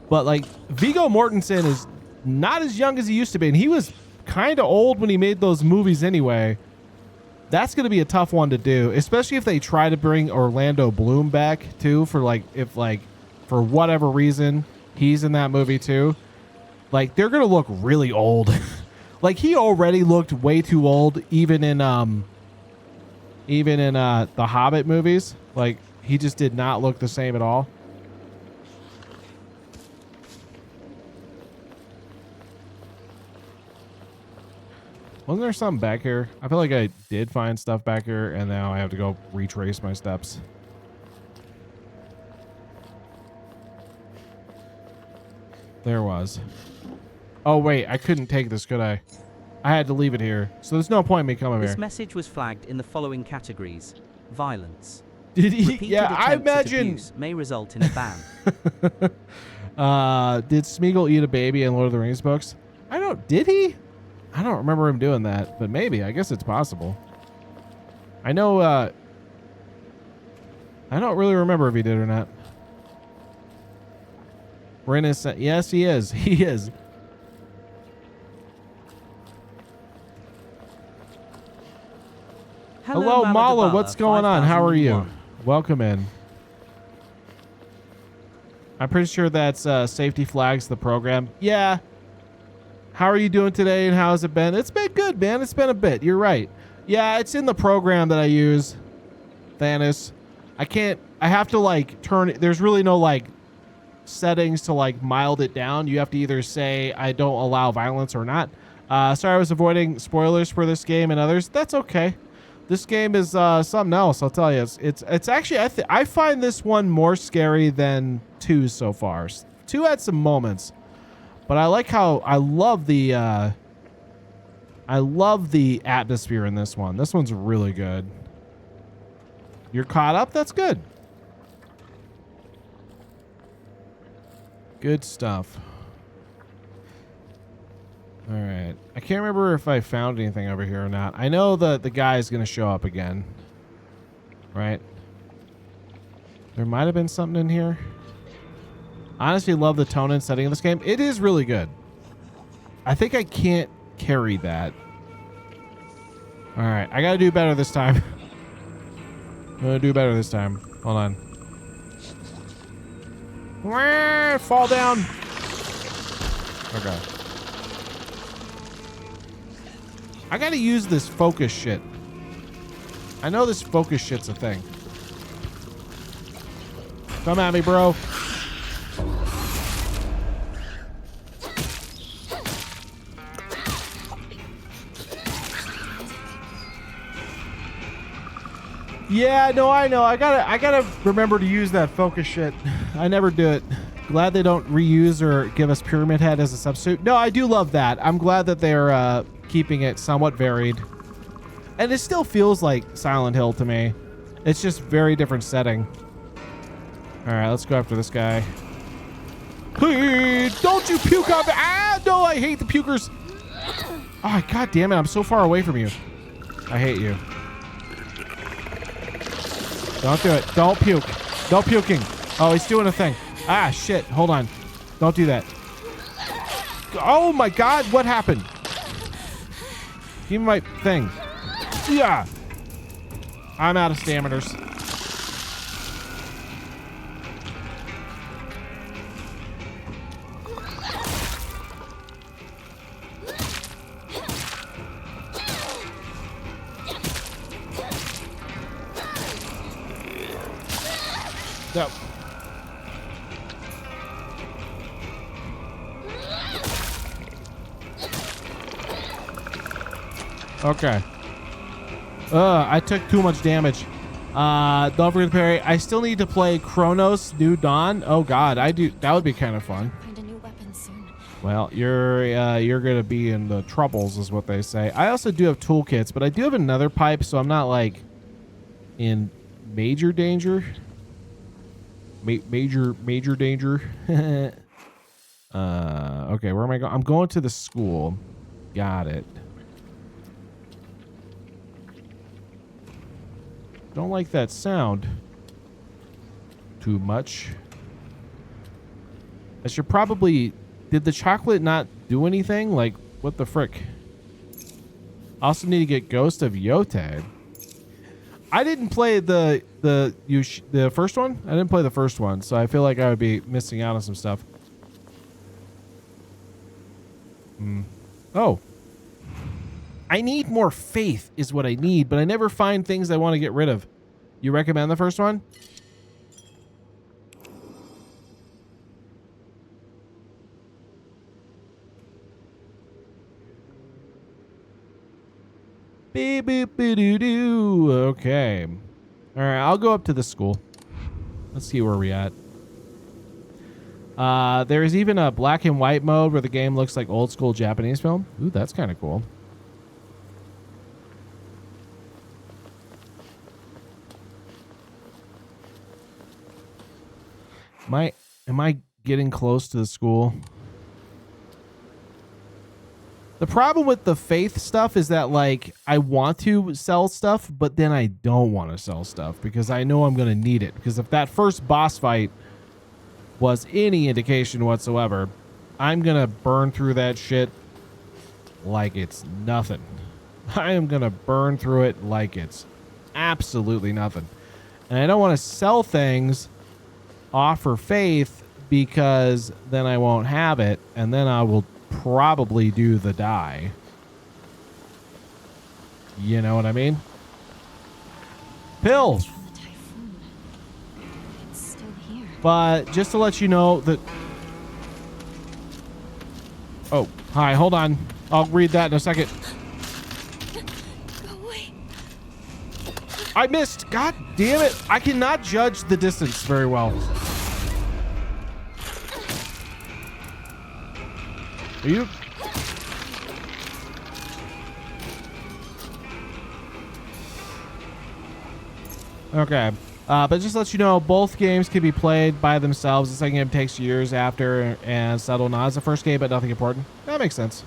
A: But, like, Viggo Mortensen is not as young as he used to be. And he was kind of old when he made those movies anyway. That's going to be a tough one to do. Especially if they try to bring Orlando Bloom back, too. For, like, if, like, for whatever reason... he's in that movie too. Like, they're gonna look really old. Like, he already looked way too old, even in the Hobbit movies. Like, he just did not look the same at all. Wasn't there something back here? I feel like I did find stuff back here, and now I have to go retrace my steps. There was. Oh, wait. I couldn't take this, could I? I had to leave it here. So there's no point in me coming here.
B: This message was flagged in the following categories. Violence.
A: Did he?
B: Repeated
A: Yeah, I
B: attempts at
A: imagine.
B: abuse may result in a ban.
A: Did Smeagol eat a baby in Lord of the Rings books? Did he? I don't remember him doing that, but maybe. I guess it's possible. I know, I don't really remember if he did or not. Yes, he is. He is. Hello, Mala. What's going on? How are you? Welcome in. I'm pretty sure that's safety flags the program. Yeah. How are you doing today and how has it been? It's been good, man. It's been a bit. You're right. Yeah, it's in the program that I use. Thanos. I have to like turn it. There's really no like settings to like mild it down. You have to either say I don't allow violence or not. Sorry, I was avoiding spoilers for this game and others. That's okay. This game is something else. I'll tell you. It's actually I find this one more scary than 2 so far. 2 had some moments, but I like how I love the atmosphere in this one. This one's really good. You're caught up? That's good. Good stuff. All right. I can't remember if I found anything over here or not. I know that the guy is going to show up again. Right? There might have been something in here. Honestly, love the tone and setting of this game. It is really good. I think I can't carry that. All right. I got to do better this time. I'm going to do better this time. Hold on. Fall down. Okay. I gotta use this focus shit. I know this focus shit's a thing. Come at me, bro. Yeah, no, I know. I gotta remember to use that focus shit. I never do it. Glad they don't reuse or give us Pyramid Head as a substitute. No, I do love that. I'm glad that they're keeping it somewhat varied. And it still feels like Silent Hill to me. It's just very different setting. All right, let's go after this guy. Hey, don't you puke on me. Ah, no, I hate the pukers. Oh, God damn it. I'm so far away from you. I hate you. Don't do it. Don't puke. No puking. Oh, he's doing a thing. Ah, shit. Hold on. Don't do that. Oh, my God. What happened? Give me my thing. Yeah. I'm out of staminers. No. Okay. I took too much damage. Don't forget to parry. I still need to play Chronos New Dawn. Oh God, I do. That would be kind of fun.
D: Find a new weapon soon.
A: Well, you're gonna be in the troubles, is what they say. I also do have toolkits, but I do have another pipe, so I'm not like in major danger. Major danger. Okay, where am I going? I'm going to the school. Got it. Don't like that sound too much. I should probably... Did the chocolate not do anything? Like, what the frick? I also need to get Ghost of Yotei. I didn't play the first one. I didn't play the first one, so I feel like I would be missing out on some stuff. Oh. I need more faith is what I need, but I never find things I want to get rid of. You recommend the first one? Beep, beep, beep, doo, doo. Okay. All right, I'll go up to the school. Let's see where we're at. There is even a black and white mode where the game looks like old school Japanese film. Ooh, that's kind of cool. Am I getting close to the school? The problem with the faith stuff is that, like, I want to sell stuff, but then I don't want to sell stuff because I know I'm going to need it. Because if that first boss fight was any indication whatsoever, I'm going to burn through that shit like it's nothing. I am going to burn through it like it's absolutely nothing. And I don't want to sell things, offer faith, because then I won't have it, and then I will probably do the die. You know what I mean? Pill!
D: It's still here.
A: But just to let you know that... Oh, hi, hold on. I'll read that in a second.
E: Go away.
A: I missed! God damn it! I cannot judge the distance very well. Are you... Okay. But just to let you know, both games can be played by themselves. The second game takes years after and settle. Not as the first game, but nothing important. That makes sense.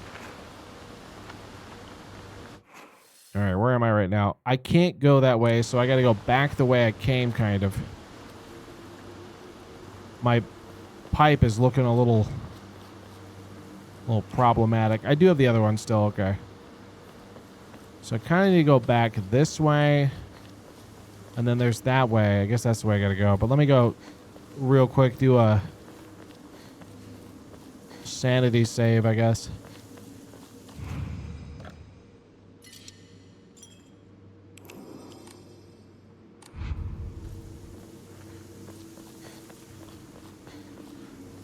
A: All right, where am I right now? I can't go that way, so I got to go back the way I came, kind of. My pipe is looking a little problematic. I do have the other one still. Okay. So I kind of need to go back this way. And then there's that way. I guess that's the way I got to go. But let me go real quick, do a sanity save, I guess.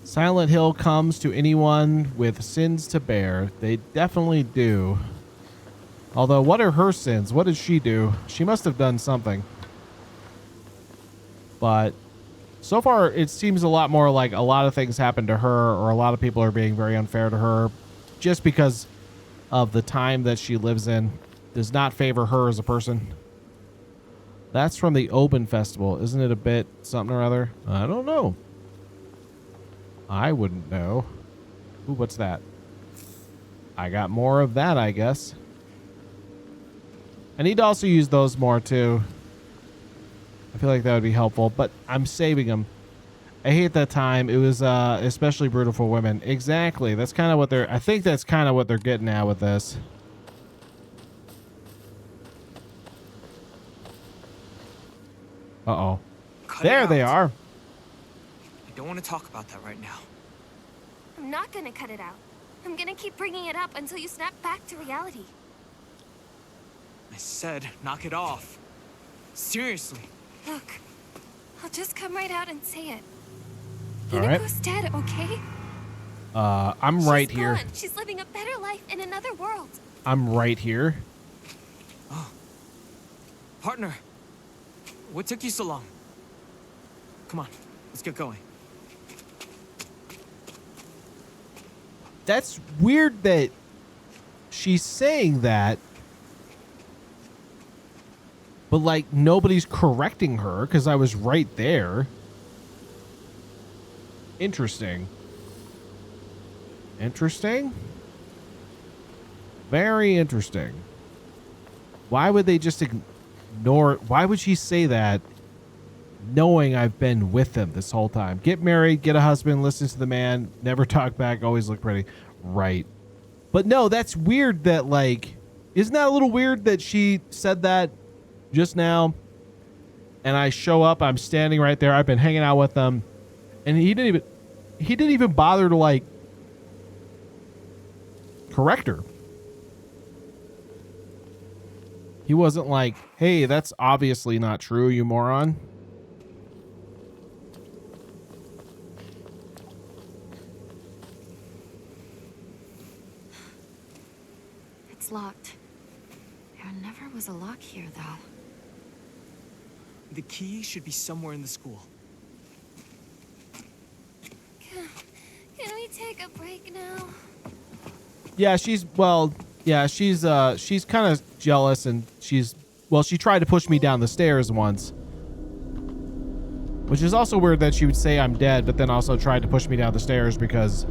A: Silent Hill comes to anyone with sins to bear. They definitely do. Although, what are her sins? What did she do? She must have done something. But so far, it seems a lot more like a lot of things happen to her, or a lot of people are being very unfair to her just because of the time that she lives in. Does not favor her as a person. That's from the Open Festival. Isn't it a bit something or other? I don't know. I wouldn't know. Ooh, what's that? I got more of that, I guess. I need to also use those more, too. I feel like that would be helpful, but I'm saving them. I hate that time. It was especially brutal for women. Exactly. That's kind of what they're... I think that's kind of what they're getting at with this. Uh-oh. There they are.
C: I don't want to talk about that right now.
E: I'm not gonna cut it out. I'm gonna keep bringing it up until you snap back to reality.
C: I said, knock it off. Seriously.
E: Look, I'll just come right out and say it.
A: All right.
E: Hinako's dead, okay?
A: I'm right here.
E: She's living a better life in another world.
A: I'm right here.
C: Partner, what took you so long? Come on, let's get going.
A: That's weird that she's saying that, but like nobody's correcting her because I was right there. Interesting. Interesting. Very interesting. Why would they just ignore? Why would she say that knowing I've been with them this whole time? Get married, get a husband, listen to the man, never talk back, always look pretty. Right. But no, that's weird that like, isn't that a little weird that she said that just now? And I show up, I'm standing right there, I've been hanging out with them, and he didn't even bother to like correct her. He wasn't like, hey, that's obviously not true, you moron.
D: It's locked. There never was a lock here, though.
C: The key should be somewhere in the school.
E: Can we take a break now?
A: Yeah, she's kind of jealous, and she tried to push me down the stairs once. Which is also weird that she would say I'm dead, but then also tried to push me down the stairs because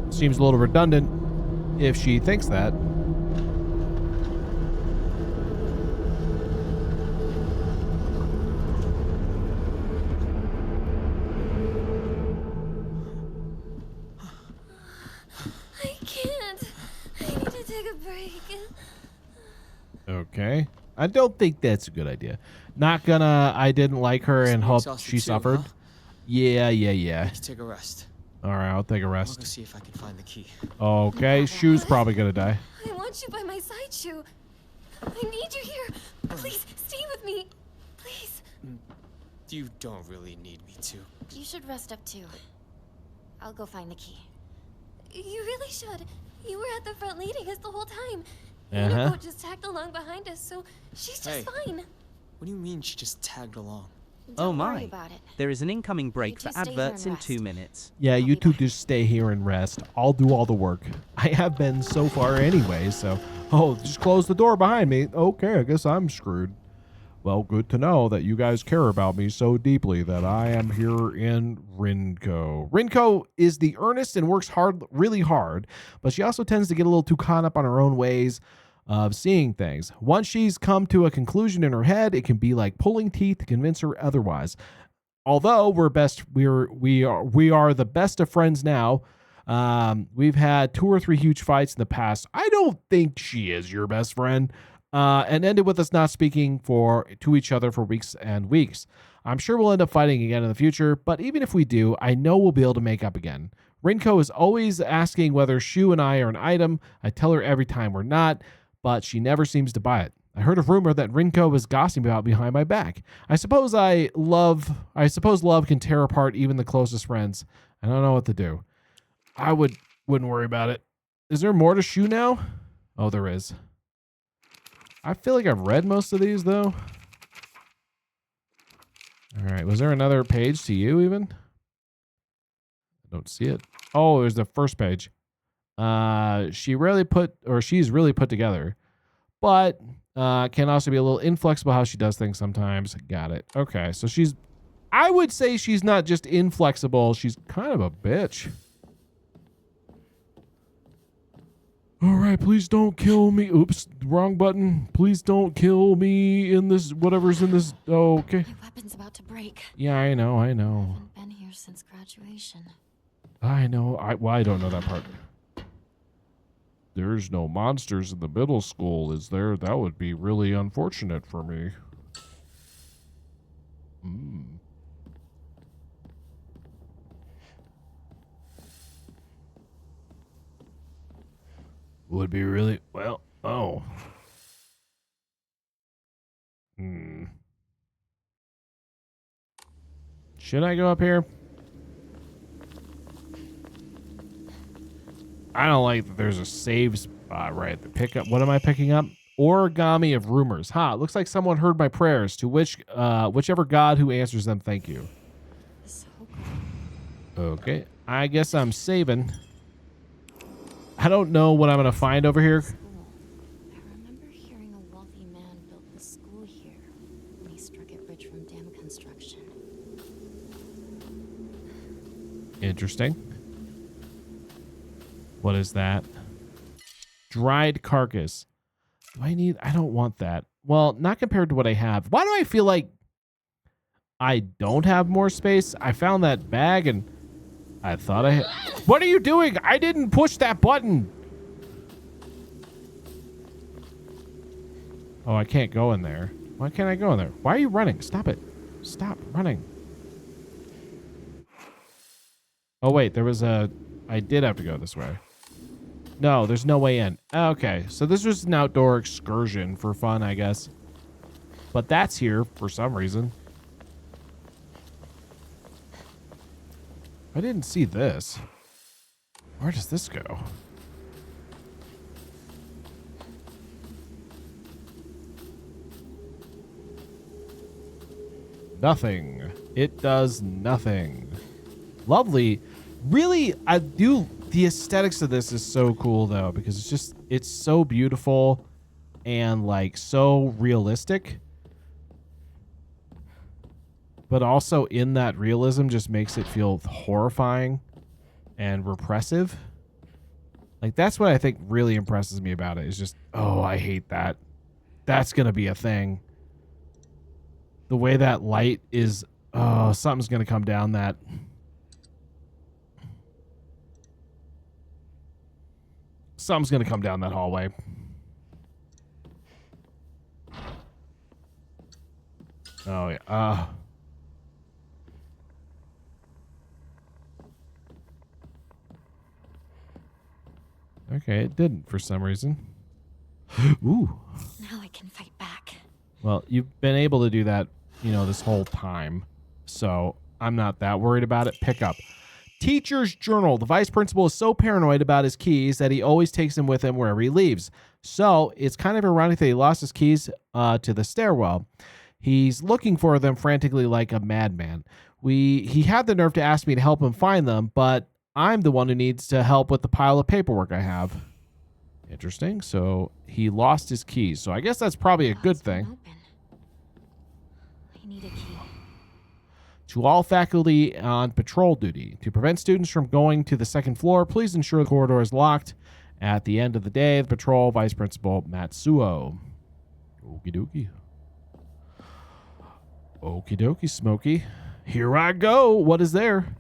A: it seems a little redundant if she thinks that. Okay. I don't think that's a good idea. Not gonna, I didn't like her and hope she suffered.
C: Huh?
A: Yeah.
C: Take a rest.
A: All right, I'll take a
C: I'll
A: rest.
C: go see if I can find the key.
A: Okay, Shu's probably gonna die.
E: I want you by my side, Shu. I need you here. Please, stay with me. Please.
C: You don't really need me to.
D: You should rest up too. I'll go find the key.
E: You really should. You were at the front leading us the whole time.
A: Uh-huh.
E: Boat just tagged along behind us, so she's just fine.
C: What do you mean she just tagged along?
B: Oh
D: Don't worry
B: my.
D: about it.
B: There is an incoming break
D: You
B: for
D: two stay here
B: adverts
D: and
B: in 2
D: rest.
B: minutes.
A: Yeah,
D: I'll
A: you
D: be
A: two
D: back.
A: just stay here and rest. I'll do all the work. I have been so far anyway, so... Oh, just close the door behind me. Okay, I guess I'm screwed. Well, good to know that you guys care about me so deeply that I am here in Rinko. Rinko is the earnest and works really hard, but she also tends to get a little too caught up on her own ways of seeing things. Once she's come to a conclusion in her head, it can be like pulling teeth to convince her otherwise. Although we are the best of friends now. We've had 2 or 3 huge fights in the past. I don't think she is your best friend. And ended with us not speaking to each other for weeks and weeks. I'm sure we'll end up fighting again in the future, but even if we do, I know we'll be able to make up again. Rinko is always asking whether Shu and I are an item. I tell her every time we're not, but she never seems to buy it. I heard a rumor that Rinko was gossiping about behind my back. I suppose love can tear apart even the closest friends. I don't know what to do. I wouldn't worry about it. Is there more to Shu now? Oh, there is. I feel like I've read most of these, though. All right. Was there another page to you, even? I don't see it. Oh, there's the first page. She's really put together, but can also be a little inflexible how she does things sometimes. Got it. Okay. So I would say she's not just inflexible. She's kind of a bitch. All right, please don't kill me. Oops, wrong button. Please don't kill me in this, whatever's in this. Oh, okay.
D: My weapon's about to break.
A: Yeah, I know.
D: I haven't been here since graduation.
A: I know. I don't know that part. There's no monsters in the middle school, is there? That would be really unfortunate for me. Would be really well. Oh. Should I go up here? I don't like that there's a save spot right at the pickup. What am I picking up? Origami of rumors. Looks like someone heard my prayers. To whichever god who answers them, thank you. Okay. I guess I'm saving. I don't know what I'm going to find over here.
D: I remember hearing a wealthy man built the school here when he struck it rich from dam construction.
A: Interesting. What is that? Dried carcass. I don't want that. Well, not compared to what I have. Why do I feel like I don't have more space? I found that bag and I thought I had... What are you doing? I didn't push that button. Oh, I can't go in there. Why can't I go in there? Why are you running? Stop it. Stop running. Oh, wait. I did have to go this way. No, there's no way in. Okay, so this was an outdoor excursion for fun, I guess. But that's here for some reason. I didn't see this. Where does this go? Nothing. It does nothing. Lovely. Really, the aesthetics of this is so cool though, because it's so beautiful and like so realistic. But also in that realism just makes it feel horrifying and repressive. Like that's what I think really impresses me about it is just, oh, I hate that. That's going to be a thing. The way that light is, oh, something's going to come down that. Something's going to come down that hallway. Oh, yeah. Okay, it didn't for some reason. Ooh.
D: Now I can fight back.
A: Well, you've been able to do that, this whole time. So I'm not that worried about it. Pick up. Teacher's journal. The vice principal is so paranoid about his keys that he always takes them with him wherever he leaves. So it's kind of ironic that he lost his keys to the stairwell. He's looking for them frantically like a madman. He had the nerve to ask me to help him find them, but I'm the one who needs to help with the pile of paperwork I have. Interesting. So he lost his keys. So I guess that's probably a good thing.
D: I need a key.
A: To all faculty on patrol duty. To prevent students from going to the second floor, please ensure the corridor is locked. At the end of the day, the patrol vice principal, Matsuo. Okie dokie. Okie dokie, Smokey. Here I go. What is there?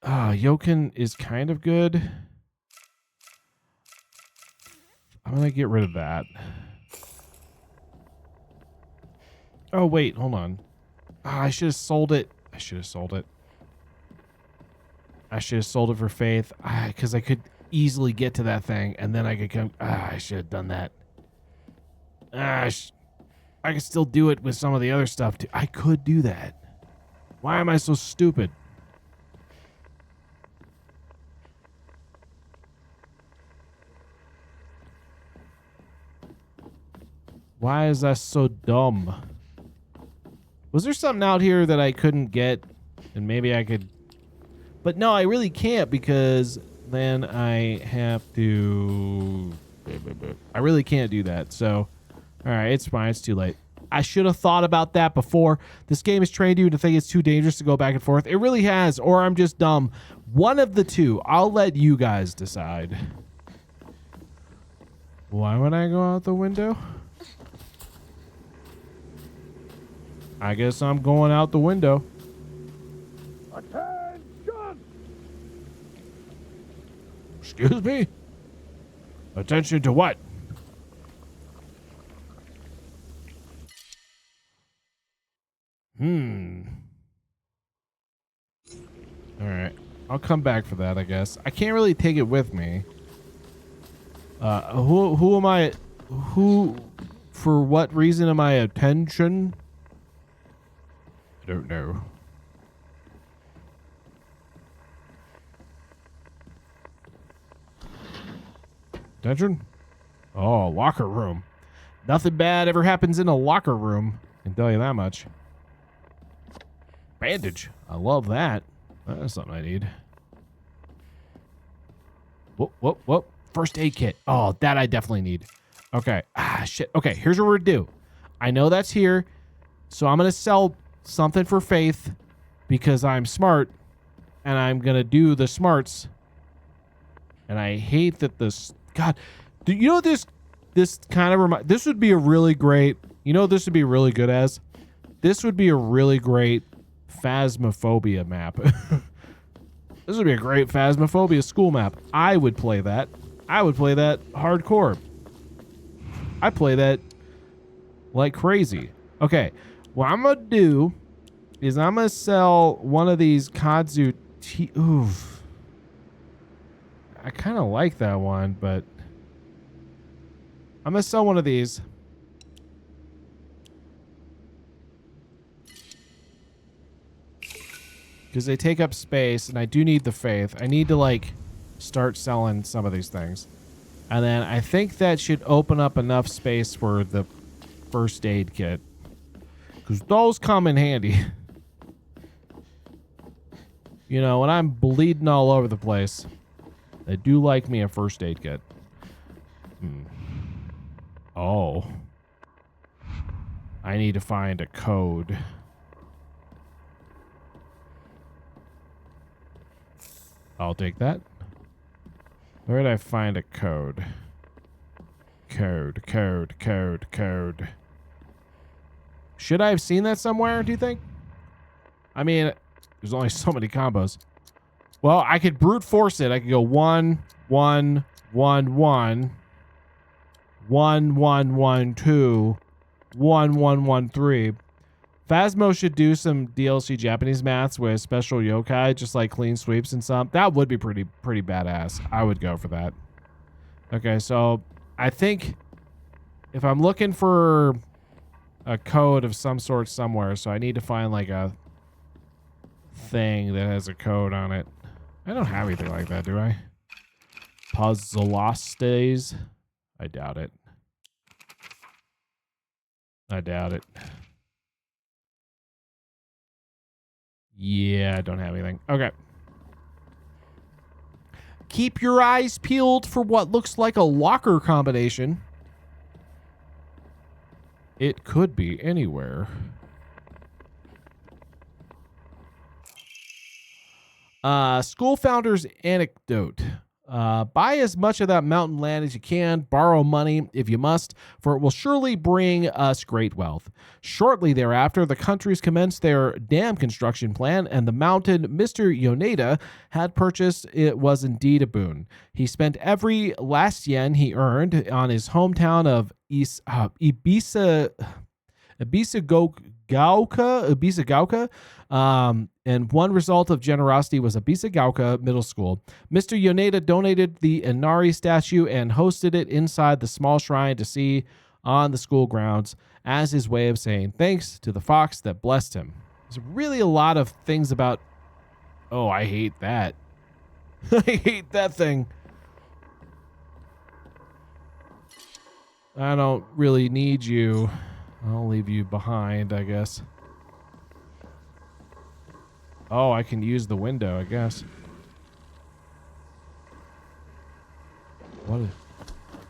A: Yokin is kind of good. I'm going to get rid of that. Oh, wait. Hold on. I should have sold it. I should have sold it for Faith. Because I could easily get to that thing. And then I could come. I should have done that. I could still do it with some of the other stuff, too. I could do that. Why am I so stupid? Why is that so dumb? Was there something out here that I couldn't get? And maybe I could... But no, I really can't because then I have to... I really can't do that. So, alright, it's fine. It's too late. I should have thought about that before. This game has trained you to think it's too dangerous to go back and forth. It really has. Or I'm just dumb. One of the two. I'll let you guys decide. Why would I go out the window? I guess I'm going out the window. Attention! Excuse me? Attention to what? Alright. I'll come back for that, I guess. I can't really take it with me. Who am I? For what reason am I attention? I don't know. Attention? Oh, locker room. Nothing bad ever happens in a locker room. I can tell you that much. Bandage. I love that. That's something I need. Whoop, whoop, whoop. First aid kit. Oh, that I definitely need. Okay. Ah, shit. Okay, here's what we're gonna do. I know that's here, so I'm gonna sell something for Faith because I'm smart, and I'm gonna do the smarts. And I hate that this. God, do you know this? This kind of this would be a really great. You know what this would be really good as? This would be a really great Phasmophobia map. This would be a great Phasmophobia school map. I would play that. I would play that hardcore. I play that like crazy. Okay, what I'm gonna do is I'm gonna sell one of these Kudzu oof. I kind of like that one, but I'm gonna sell one of these. Because they take up space, and I do need the Faith. I need to, like, start selling some of these things. And then I think that should open up enough space for the first aid kit. Because those come in handy. You know, when I'm bleeding all over the place, I do like me a first aid kit. Oh. I need to find a code. I'll take that. Where did I find a code? Code. Should I have seen that somewhere, do you think? I mean, there's only so many combos. Well, I could brute force it. I could go 1, 1, 1, 1, 1, 1, 1, 2, 1, 1, 1, 3. Phasmo should do some DLC Japanese maths with special yokai, just like clean sweeps and some. That would be pretty badass. I would go for that. Okay, so I think if I'm looking for a code of some sort somewhere, so I need to find like a thing that has a code on it. I don't have anything like that, do I? Puzzleostes? I doubt it. I doubt it. Yeah, I don't have anything. Okay. Keep your eyes peeled for what looks like a locker combination. It could be anywhere. School founder's anecdote. Buy as much of that mountain land as you can. Borrow money if you must, for it will surely bring us great wealth. Shortly thereafter, the countries commenced their dam construction plan, and the mountain Mr. Yoneda had purchased it was indeed a boon. He spent every last yen he earned on his hometown of Ibisagauka, and one result of generosity was Ibisagauka Middle School. Mr. Yoneda donated the Inari statue and hosted it inside the small shrine to see on the school grounds as his way of saying thanks to the fox that blessed him. There's really a lot of things about... Oh, I hate that. I hate that thing. I don't really need you. I'll leave you behind, I guess. Oh, I can use the window, I guess. What?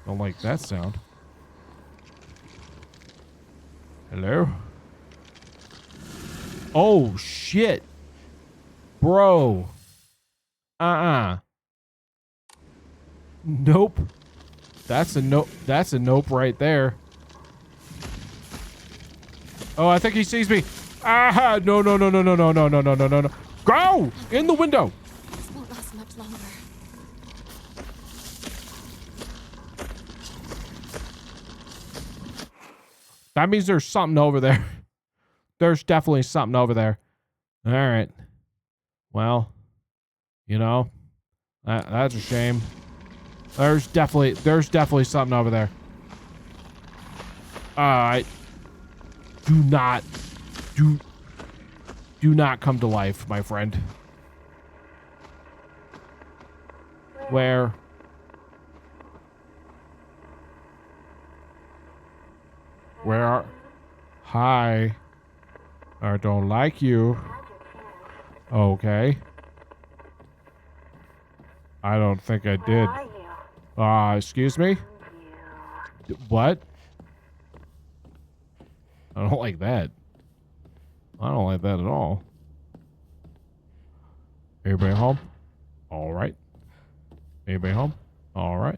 A: Don't like that sound. Hello? Oh, shit. Bro. Nope. That's a nope. That's a nope right there. Oh, I think he sees me. Ah, no. Go! In the window!
D: This won't last much longer.
A: That means there's something over there. There's definitely something over there. All right. Well, you know, that's a shame. There's definitely something over there. All right. Do not come to life, my friend. Where? Where are... Hi. I don't like you. Okay. I don't think I did. Excuse me? What? I don't like that. I don't like that at all. Everybody home? All right. Anybody home? All right.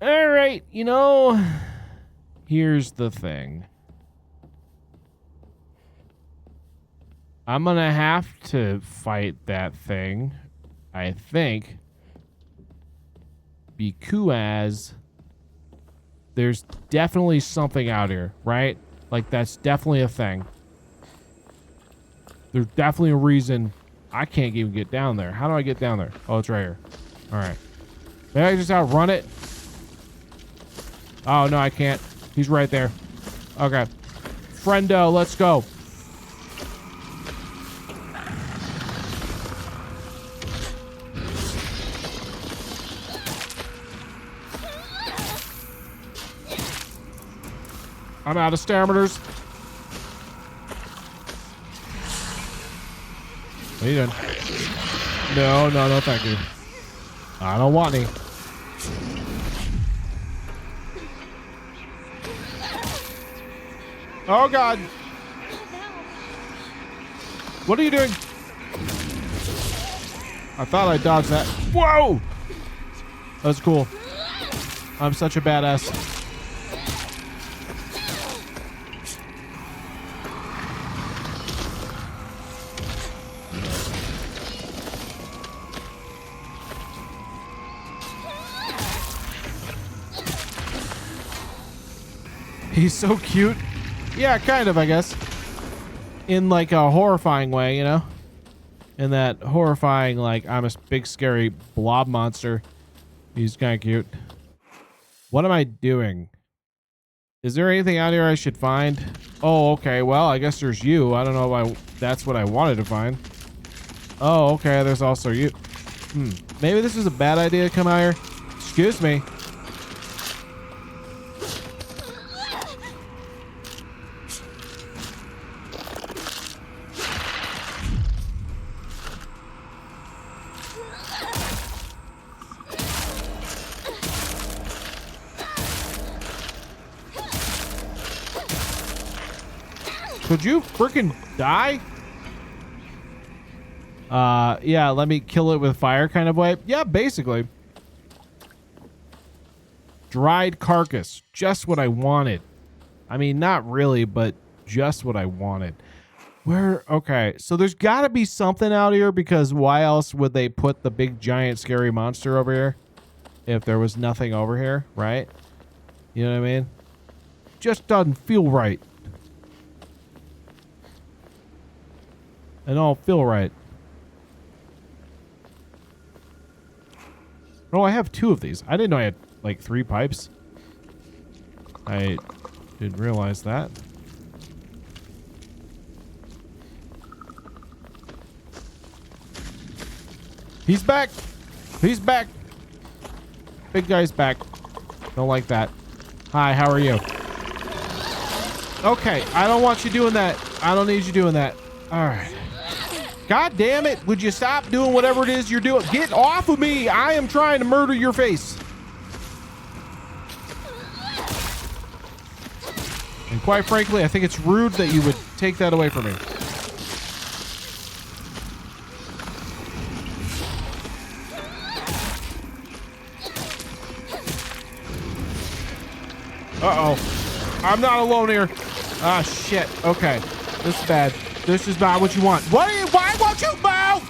A: All right, you know, here's the thing. I'm gonna have to fight that thing, I think, because there's definitely something out here, right? Like, that's definitely a thing. There's definitely a reason I can't even get down there. How do I get down there? Oh, it's right here. All right. Maybe I just outrun it? Oh, no, I can't. He's right there. Okay. Friendo, let's go. I'm out of staminers. What are you doing? No, no, no, thank you. I don't want any. Oh, God. What are you doing? I thought I dodged that. Whoa! That's cool. I'm such a badass. He's so cute. Yeah, kind of, I guess. In like a horrifying way, you know? In that horrifying, like, I'm a big scary blob monster. He's kind of cute. What am I doing? Is there anything out here I should find? Oh, okay. Well, I guess there's you. I don't know if that's what I wanted to find. Oh, okay. There's also you. Maybe this is a bad idea to come out here. Excuse me. Could you freaking die? Yeah, let me kill it with fire kind of way. Yeah, basically. Dried carcass. Just what I wanted. I mean, not really, but just what I wanted. Where? Okay, so there's got to be something out here because why else would they put the big giant scary monster over here if there was nothing over here, right? You know what I mean? Just doesn't feel right. It don't feel right. Oh, I have 2 of these. I didn't know I had like 3 pipes. I didn't realize that. He's back. He's back. Big guy's back. Don't like that. Hi, how are you? Okay, I don't want you doing that. I don't need you doing that. All right. God damn it. Would you stop doing whatever it is you're doing? Get off of me. I am trying to murder your face. And quite frankly, I think it's rude that you would take that away from me. Uh-oh. I'm not alone here. Ah, shit. Okay. This is bad. This is not what you want. Why won't you move?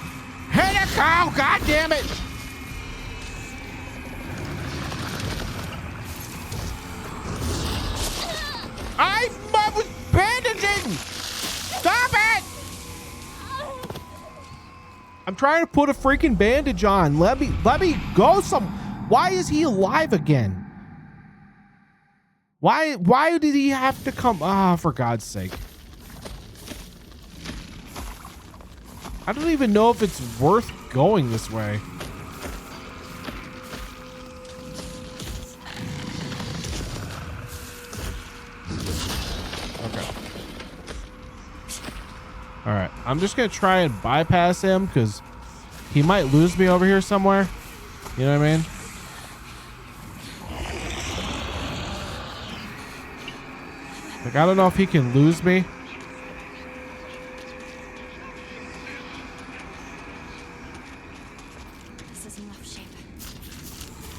A: Hit a cow. God damn it. I was bandaging. Stop it. I'm trying to put a freaking bandage on. Let me go some. Why is he alive again? Why did he have to come? Ah, for God's sake. I don't even know if it's worth going this way. Okay. All right. I'm just going to try and bypass him because he might lose me over here somewhere. You know what I mean? Like, I don't know if he can lose me.
D: This is in rough shape.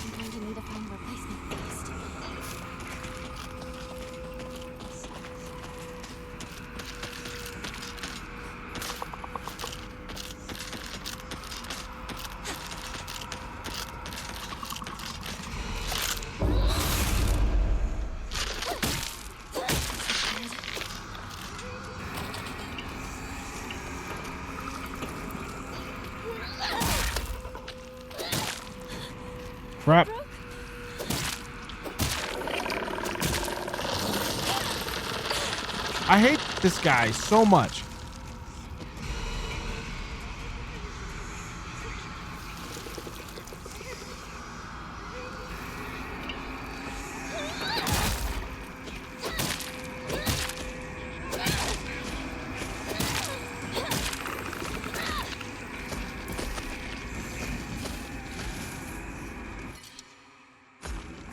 D: I'm going to need to find a replacement fast.
A: Crap. I hate this guy so much.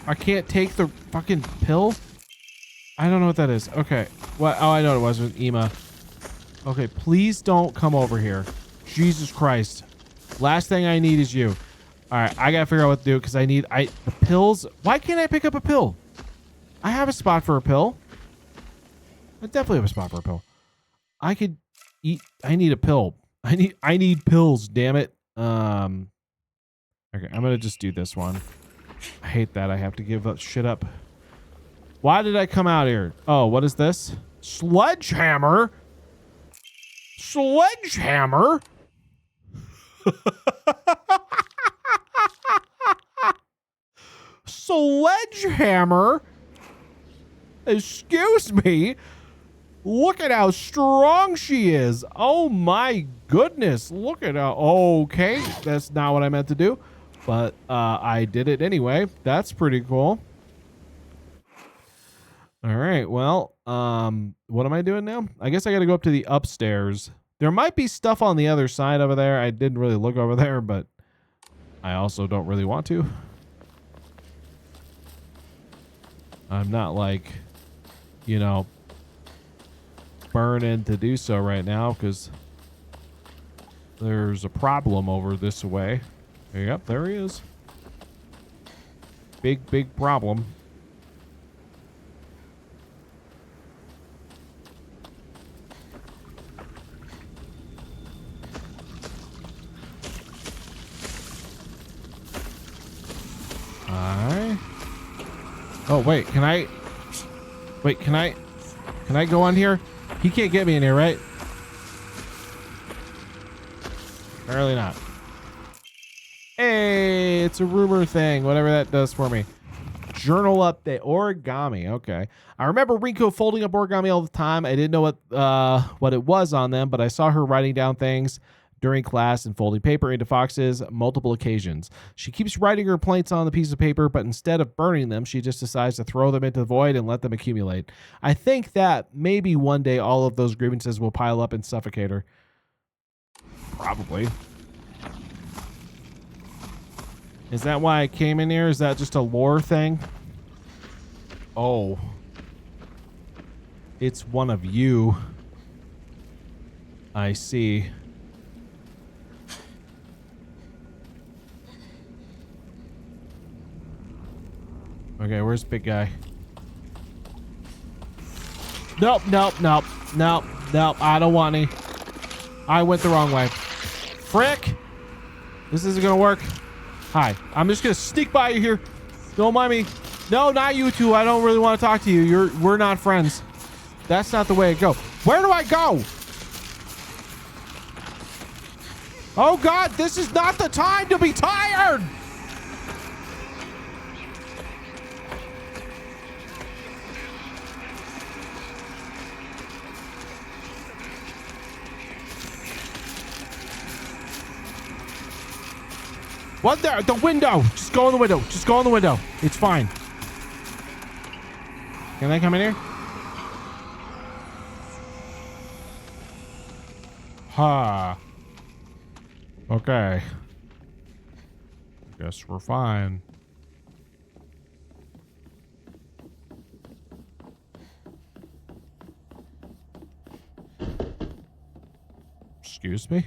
A: I can't take the fucking pill? I don't know what that is. Okay. What? Oh, I know what it was. It was Ema. Okay, please don't come over here. Jesus Christ. Last thing I need is you. All right, I gotta figure out what to do because I need the pills. Why can't I pick up a pill? I have a spot for a pill. I definitely have a spot for a pill. I could eat. I need a pill. I need pills. Damn it. Okay, I'm gonna just do this one. I hate that I have to give that shit up. Why did I come out here? Oh, what is this? Sledgehammer? Sledgehammer? Sledgehammer? Excuse me? Look at how strong she is. Oh my goodness. Look at how... Okay, that's not what I meant to do. But I did it anyway. That's pretty cool. All right. Well, what am I doing now? I guess I got to go up to the upstairs. There might be stuff on the other side over there. I didn't really look over there, but I also don't really want to. I'm not like, you know, burning to do so right now because there's a problem over this way. Yep, there he is. Big, big problem. Oh, wait, can I go on here? He can't get me in here, right? Apparently not. Hey, it's a rumor thing, whatever that does for me. Journal update, origami. Okay. I remember Rinko folding up origami all the time. I didn't know what it was on them, but I saw her writing down things during class and folding paper into boxes multiple occasions. She keeps writing her complaints on the piece of paper, but instead of burning them, she just decides to throw them into the void and let them accumulate. I think that maybe one day all of those grievances will pile up and suffocate her. Probably. Is that why I came in here? Is that just a lore thing? Oh. It's one of you. I see. Okay, where's big guy? Nope, nope, nope, nope, nope. I don't want any. I went the wrong way. Frick! This isn't gonna work. Hi, I'm just gonna sneak by you here. Don't mind me. No, not you two. I don't really want to talk to you. We're not friends. That's not the way to go. Where do I go? Oh God, this is not the time to be tired. What the window? Just go in the window. Just go in the window. It's fine. Can I come in here? Ha. Okay. Guess we're fine. Excuse me?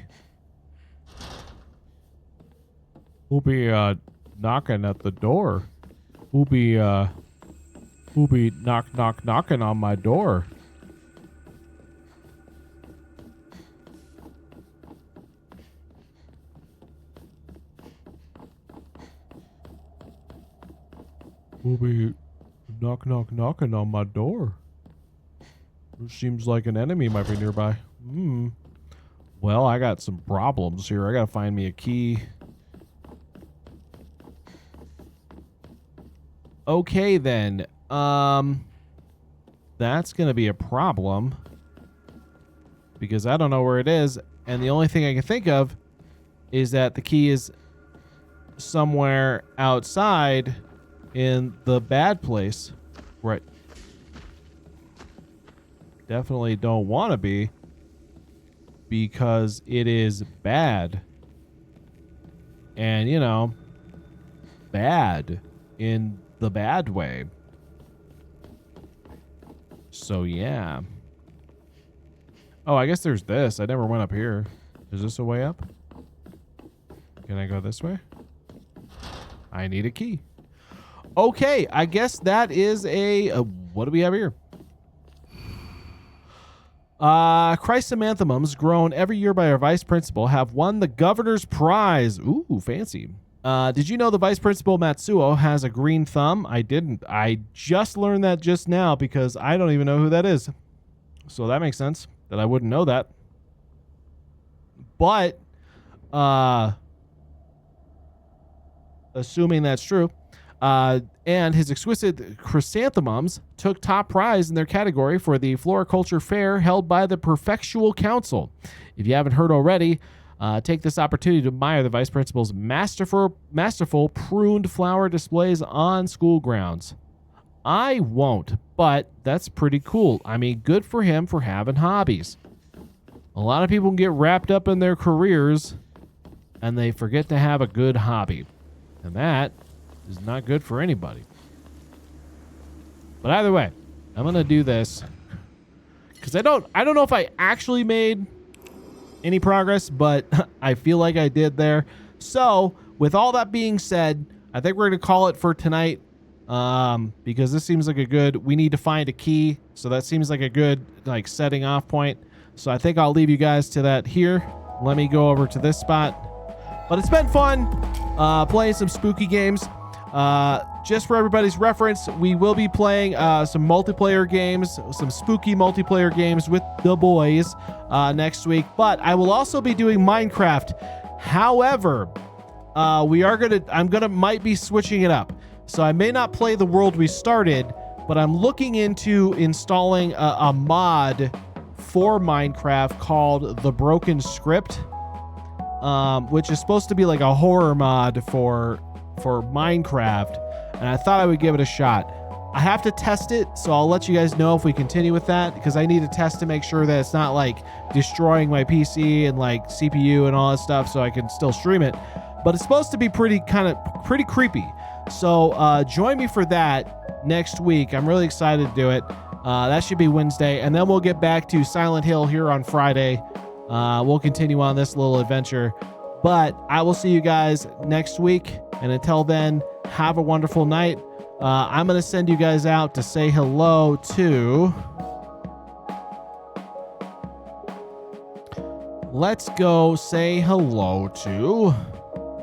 A: Who'll be knocking at the door? Who'll be knocking on my door? Who'll be knocking on my door? It seems like an enemy might be nearby. Well, I got some problems here. I gotta find me a key. Okay, then. That's gonna be a problem. Because I don't know where it is. And the only thing I can think of is that the key is somewhere outside in the bad place. Right. Definitely don't want to be. Because it is bad. And, you know, bad in the bad way. So, yeah. Oh, I guess there's this. I never went up here. Is this a way up? Can I go this way? I need a key. Okay, I guess that is what do we have here? Chrysanthemums grown every year by our vice principal have won the governor's prize. Ooh, fancy. Did you know the vice principal Matsuo has a green thumb? I didn't. I just learned that just now because I don't even know who that is. So that makes sense that I wouldn't know that. But, assuming that's true, and his exquisite chrysanthemums took top prize in their category for the Floriculture Fair held by the Prefectural Council. If you haven't heard already, take this opportunity to admire the vice principal's masterful pruned flower displays on school grounds. I won't, but that's pretty cool. I mean, good for him for having hobbies. A lot of people get wrapped up in their careers and they forget to have a good hobby. And that is not good for anybody. But either way, I'm going to do this because I don't know if I actually made any progress, but I feel like I did there. So with all that being said, I think we're going to call it for tonight. Because this seems like we need to find a key. So that seems like a good, like, setting off point. So I think I'll leave you guys to that here. Let me go over to this spot. But it's been fun, playing some spooky games. Just for everybody's reference, we will be playing, some multiplayer games, some spooky multiplayer games with the boys, next week. But I will also be doing Minecraft. However, might be switching it up. So I may not play the world we started, but I'm looking into installing a mod for Minecraft called The Broken Script, which is supposed to be like a horror mod for Minecraft. And I thought I would give it a shot. I have to test it, so I'll let you guys know if we continue with that, because I need to test to make sure that it's not like destroying my PC and like CPU and all that stuff, so I can still stream it. But it's supposed to be pretty creepy. So join me for that next week. I'm really excited to do it. That should be Wednesday. And then we'll get back to Silent Hill here on Friday. We'll continue on this little adventure. But I will see you guys next week. And until then, have a wonderful night. I'm going to send you guys out to say hello to... Let's go say hello to...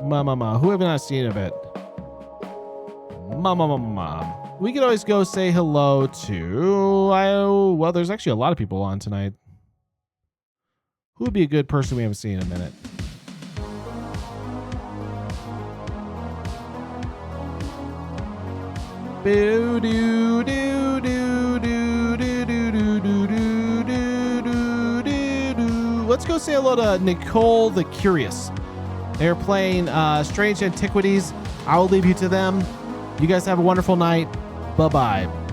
A: Mama. Who have I not seen of it? Mom. We could always go say hello to... well, there's actually a lot of people on tonight. Who would be a good person we haven't seen in a minute? Let's go say hello to Nicole the Curious. They're playing Strange Antiquities. I will leave you to them. You guys have a wonderful night. Bye-bye.